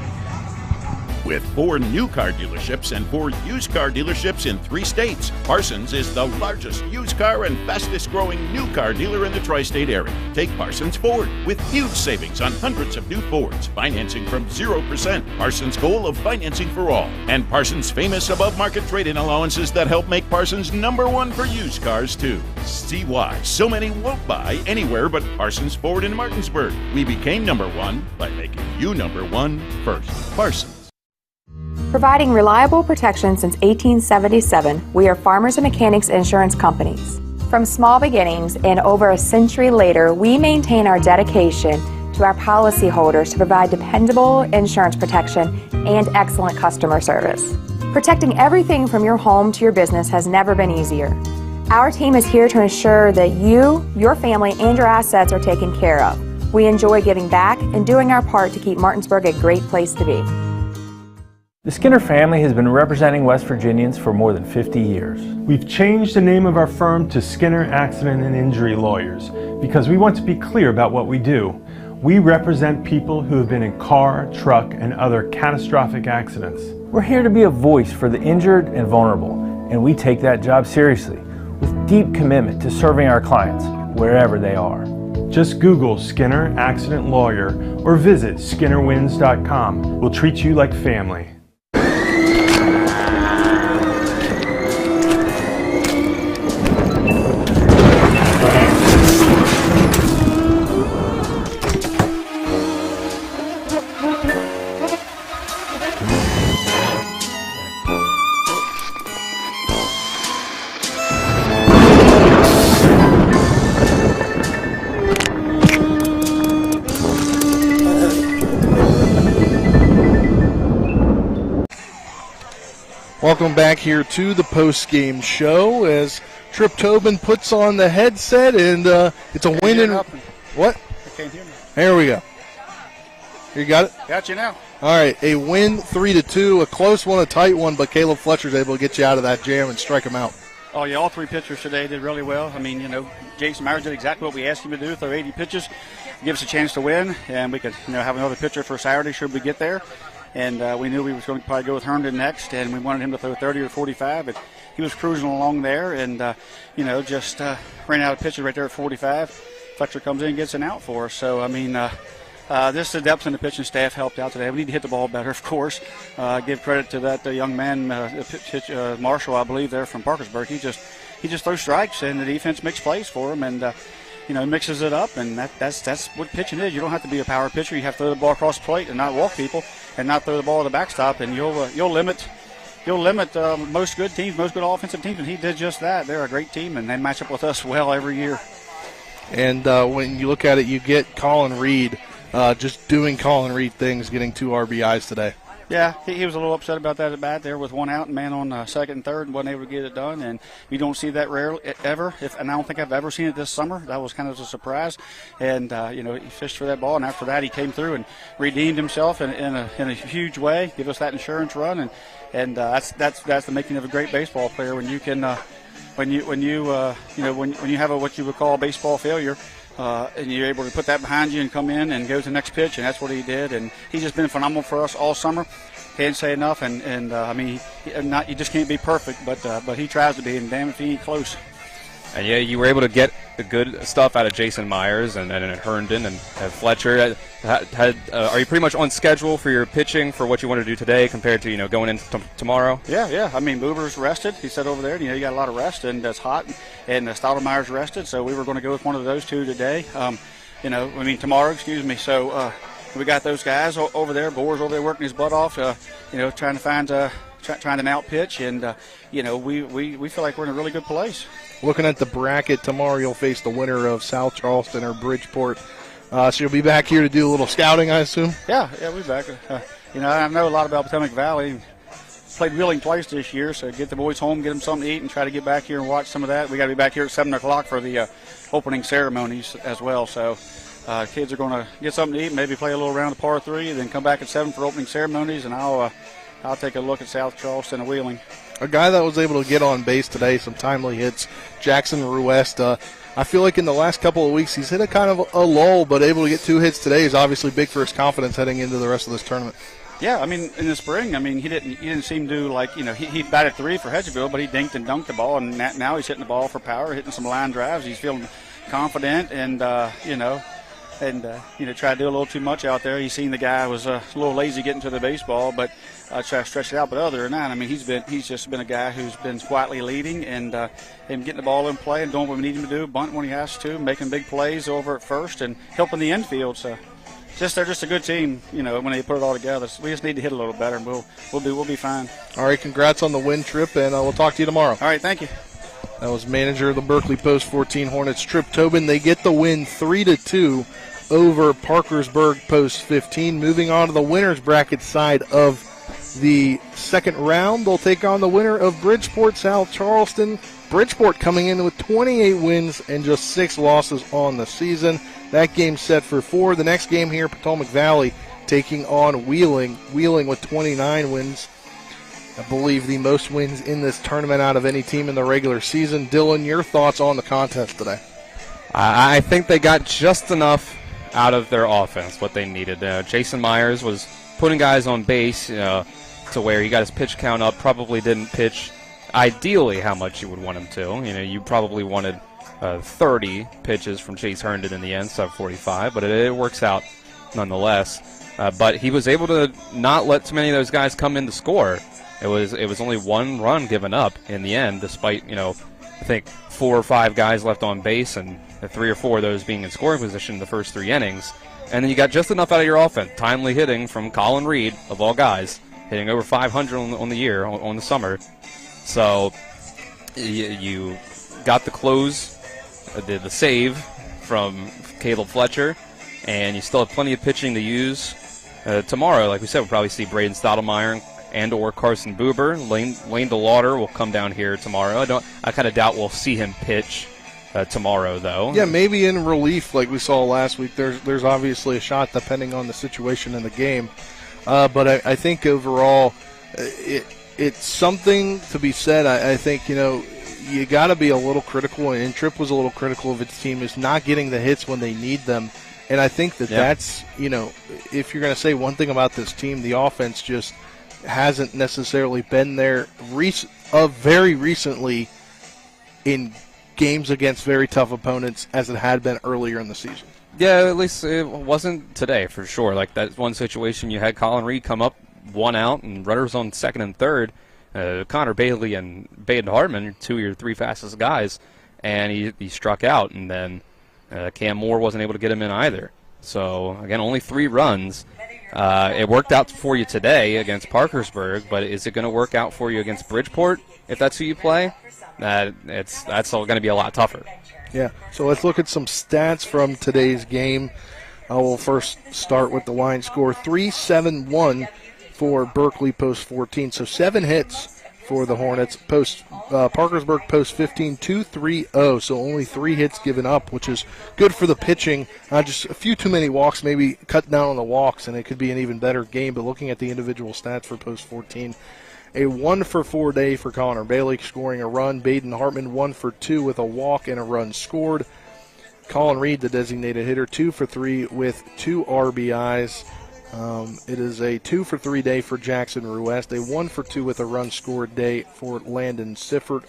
With 4 new car dealerships and 4 used car dealerships in 3 states, Parsons is the largest used car and fastest growing new car dealer in the tri-state area. Take Parsons Ford with huge savings on hundreds of new Fords, financing from 0%. Parsons' goal of financing for all. And Parsons' famous above-market trade-in allowances that help make Parsons #1 for used cars, too. See why so many won't buy anywhere but Parsons Ford in Martinsburg. We became #1 by making you #1 first. Parsons. Providing reliable protection since 1877, we are Farmers and Mechanics Insurance Companies. From small beginnings and over a century later, we maintain our dedication to our policyholders to provide dependable insurance protection and excellent customer service. Protecting everything from your home to your business has never been easier. Our team is here to ensure that you, your family, and your assets are taken care of. We enjoy giving back and doing our part to keep Martinsburg a great place to be. The Skinner family has been representing West Virginians for more than 50 years. We've changed the name of our firm to Skinner Accident and Injury Lawyers because we want to be clear about what we do. We represent people who have been in car, truck, and other catastrophic accidents. We're here to be a voice for the injured and vulnerable, and we take that job seriously with deep commitment to serving our clients wherever they are. Just Google Skinner Accident Lawyer or visit SkinnerWins.com. We'll treat you like family. Welcome back here to the post-game show as Trip Tobin puts on the headset, and it's a win in what? I can't hear me. There we go. You got it? Got you now. All right, a win 3-2, a close one, a tight one, but Caleb Fletcher's able to get you out of that jam and strike him out. Oh, yeah, all 3 pitchers today did really well. I mean, Jason Myers did exactly what we asked him to do, throw 80 pitches, give us a chance to win, and we could, have another pitcher for Saturday should we get there. And we knew we were going to probably go with Herndon next, and we wanted him to throw 30 or 45. But he was cruising along there and, just ran out of pitches right there at 45. Fletcher comes in and gets an out for us. So, this the depth in the pitching staff helped out today. We need to hit the ball better, of course. Give credit to that young man, Marshall, I believe, there from Parkersburg. He just throws strikes, and the defense makes plays for him. And, mixes it up, and that's what pitching is. You don't have to be a power pitcher. You have to throw the ball across the plate and not walk people, and not throw the ball at the backstop, and you'll limit you'll limit most good teams, most good offensive teams, and he did just that. They're a great team, and they match up with us well every year. And when you look at it, you get Colin Reed just doing Colin Reed things, getting 2 RBIs today. Yeah, he was a little upset about that at bat there with 1 out and man on second and third and wasn't able to get it done. And you don't see that rarely ever. And I don't think I've ever seen it this summer. That was kind of a surprise. And, he fished for that ball. And after that, he came through and redeemed himself in a huge way, give us that insurance run. And that's the making of a great baseball player when you can when you have what you would call a baseball failure. And you're able to put that behind you and come in and go to the next pitch, and that's what he did. And he's just been phenomenal for us all summer. Can't say enough. And you just can't be perfect, but he tries to be, and damn if he ain't close. And yeah, you were able to get the good stuff out of Jason Myers and Herndon and Fletcher. Are you pretty much on schedule for your pitching for what you want to do today compared to going into tomorrow? Yeah. I mean, Boober's rested. He said over there, you got a lot of rest, and it's hot. And Stoudemire's rested, so we were going to go with one of those two today. Tomorrow, excuse me. So we got those guys over there. Boer's over there working his butt off, trying to find trying to out pitch, and we feel like we're in a really good place. Looking at the bracket tomorrow, you'll face the winner of South Charleston or Bridgeport. So you'll be back here to do a little scouting, I assume? Yeah, we'll be back. I know a lot about Potomac Valley. Played Wheeling twice this year, so get the boys home, get them something to eat, and try to get back here and watch some of that. We got to be back here at 7 o'clock for the opening ceremonies as well. So kids are going to get something to eat, maybe play a little round of par 3, and then come back at 7 for opening ceremonies, and I'll take a look at South Charleston and Wheeling. A guy that was able to get on base today, some timely hits, Jackson Ruest. I feel like in the last couple of weeks he's hit a kind of a lull, but able to get 2 hits today is obviously big for his confidence heading into the rest of this tournament. Yeah, in the spring, he didn't seem to he batted 3 for Hedgeville, but he dinked and dunked the ball, and now he's hitting the ball for power, hitting some line drives. He's feeling confident, and try to do a little too much out there. He's seen the guy was a little lazy getting to the baseball, but try to stretch it out. But other than that, he's just been a guy who's been quietly leading and getting the ball in play and doing what we need him to do, bunting when he has to, making big plays over at first and helping the infield. So they're just a good team, when they put it all together. So we just need to hit a little better, and we'll be fine. All right, congrats on the win, Trip, and we'll talk to you tomorrow. All right, thank you. That was manager of the Berkeley Post 14 Hornets, Trip Tobin. They get the win 3-2 over Parkersburg Post 15. Moving on to the winner's bracket side of the second round, they'll take on the winner of Bridgeport South Charleston. Bridgeport coming in with 28 wins and just 6 losses on the season. That game's set for 4. The next game here, Potomac Valley taking on Wheeling. Wheeling with 29 wins. I believe the most wins in this tournament out of any team in the regular season. Dylan, your thoughts on the contest today? I think they got just enough out of their offense, what they needed. Jason Myers was putting guys on base to where he got his pitch count up, probably didn't pitch ideally how much you would want him to. You probably wanted 30 pitches from Chase Herndon in the end, sub 45, but it works out nonetheless. But he was able to not let too many of those guys come in to score. It was only 1 run given up in the end, despite, I think 4 or 5 guys left on base and 3 or 4 of those being in scoring position in the first 3 innings. And then you got just enough out of your offense. Timely hitting from Colin Reed, of all guys, hitting over 500 on the year, on the summer. So you got the close, the save from Caleb Fletcher, and you still have plenty of pitching to use tomorrow. Like we said, we'll probably see Braden Stoudemire and or Carson Buber. Lane DeLauder will come down here tomorrow. I kind of doubt we'll see him pitch tomorrow, though. Yeah, maybe in relief like we saw last week. There's obviously a shot depending on the situation in the game. But I think overall it's something to be said. I think, you got to be a little critical, and Tripp was a little critical of its team, is not getting the hits when they need them. And I think that's, if you're going to say one thing about this team, the offense just hasn't necessarily been there very recently in games against very tough opponents as it had been earlier in the season. Yeah, at least it wasn't today for sure. Like that one situation, you had Colin Reed come up 1 out and runners on second and third. Connor Bailey and Baden Hartman, 2 of your 3 fastest guys, and he struck out. And then Cam Moore wasn't able to get him in either. So, again, only 3 runs. It worked out for you today against Parkersburg, but is it going to work out for you against Bridgeport if that's who you play? That's all going to be a lot tougher. Yeah, so let's look at some stats from today's game. We'll first start with the line score, 3-7-1 for Berkeley post 14. So 7 hits for the Hornets. Parkersburg post 15, 2-3-0. So only 3 hits given up, which is good for the pitching. Just a few too many walks, maybe cut down on the walks, and it could be an even better game. But looking at the individual stats for post 14, a 1-for-4 day for Connor Bailey, scoring a run. Baden Hartman 1-for-2 with a walk and a run scored. Colin Reed, the designated hitter, 2-for-3 with 2 RBIs. It is a 2-for-3 day for Jackson Ruest, a 1-for-2 with a run scored day for Landon Sifford.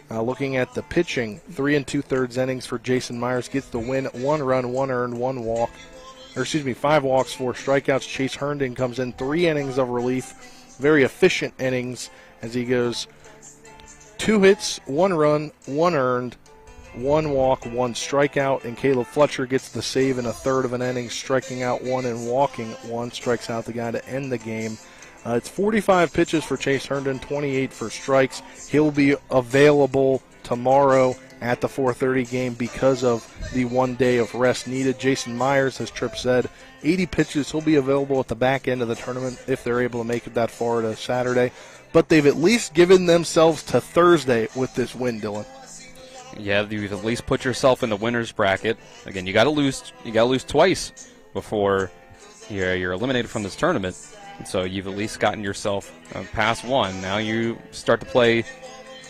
Looking at the pitching, 3 2/3 innings for Jason Myers, gets the win, 1 run, 1 earned, 1 walk. 5 walks, 4 strikeouts. Chase Herndon comes in, 3 innings of relief. Very efficient innings as he goes 2 hits, 1 run, 1 earned, 1 walk, 1 strikeout, and Caleb Fletcher gets the save in a third of an inning, striking out 1 and walking 1, strikes out the guy to end the game. It's 45 pitches for Chase Herndon, 28 for strikes. He'll be available tomorrow at the 4:30 game because of the 1 day of rest needed. Jason Myers, as Tripp said, 80 pitches. He'll be available at the back end of the tournament if they're able to make it that far to Saturday. But they've at least given themselves to Thursday with this win, Dylan. Yeah, you've at least put yourself in the winner's bracket. Again, you got to lose twice before you're eliminated from this tournament. So you've at least gotten yourself past 1. Now you start to play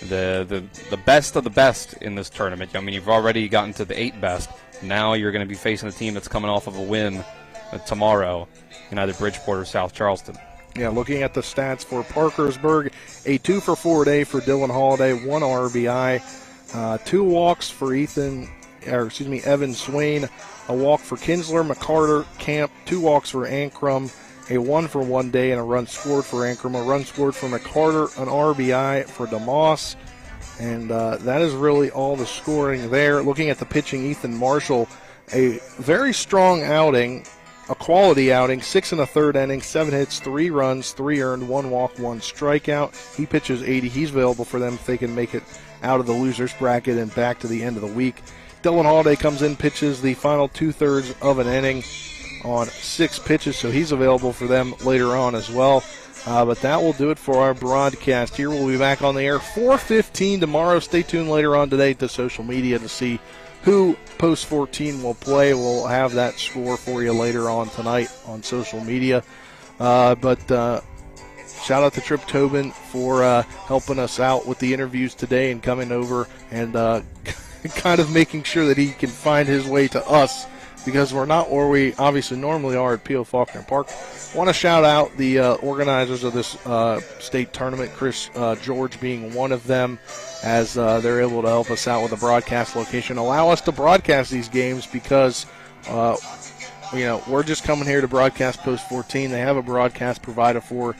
the best of the best in this tournament. I mean, you've already gotten to the 8 best. Now you're going to be facing a team that's coming off of a win tomorrow in either Bridgeport or South Charleston. Yeah, looking at the stats for Parkersburg, a 2-for-4 day for Dylan Holiday, 1 RBI. 2 walks for Evan Swain, a walk for Kinsler, McCarter, Camp, 2 walks for Ankrum, a 1-for-1 day and a run scored for Ankrum, a run scored for McCarter, an RBI for DeMoss, and that is really all the scoring there. Looking at the pitching, Ethan Marshall, a very strong outing, a quality outing, 6 1/3 innings, 7 hits, 3 runs, 3 earned, 1 walk, 1 strikeout. He pitches 80. He's available for them if they can make it out of the losers bracket and back to the end of the week. Dylan Holiday comes in, pitches the final 2/3 of an inning on 6 pitches, so he's available for them later on as well. But that will do it for our broadcast here. We'll be back on the air 4:15 tomorrow. Stay tuned later on today to social media to see who post 14 will play. We'll have that score for you later on tonight on social media. But shout out to Tripp Tobin for helping us out with the interviews today and coming over and kind of making sure that he can find his way to us, because we're not where we obviously normally are at P.O. Faulkner Park. I want to shout out the organizers of this state tournament, Chris George being one of them, as they're able to help us out with a broadcast location, allow us to broadcast these games, because we're just coming here to broadcast post 14. They have a broadcast provider for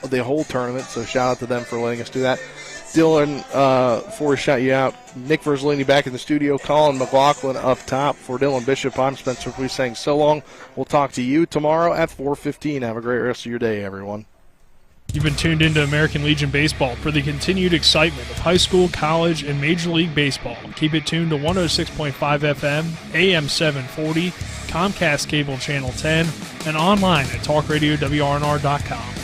the whole tournament, so shout out to them for letting us do that. Dylan, before we shout you out, Nick Verzolini back in the studio, Colin McLaughlin up top. For Dylan Bishop, I'm Spencer Fleece saying so long. We'll talk to you tomorrow at 4:15. Have a great rest of your day, everyone. You've been tuned into American Legion Baseball for the continued excitement of high school, college, and Major League Baseball. Keep it tuned to 106.5 FM, AM 740, Comcast Cable Channel 10, and online at talkradiowrnr.com.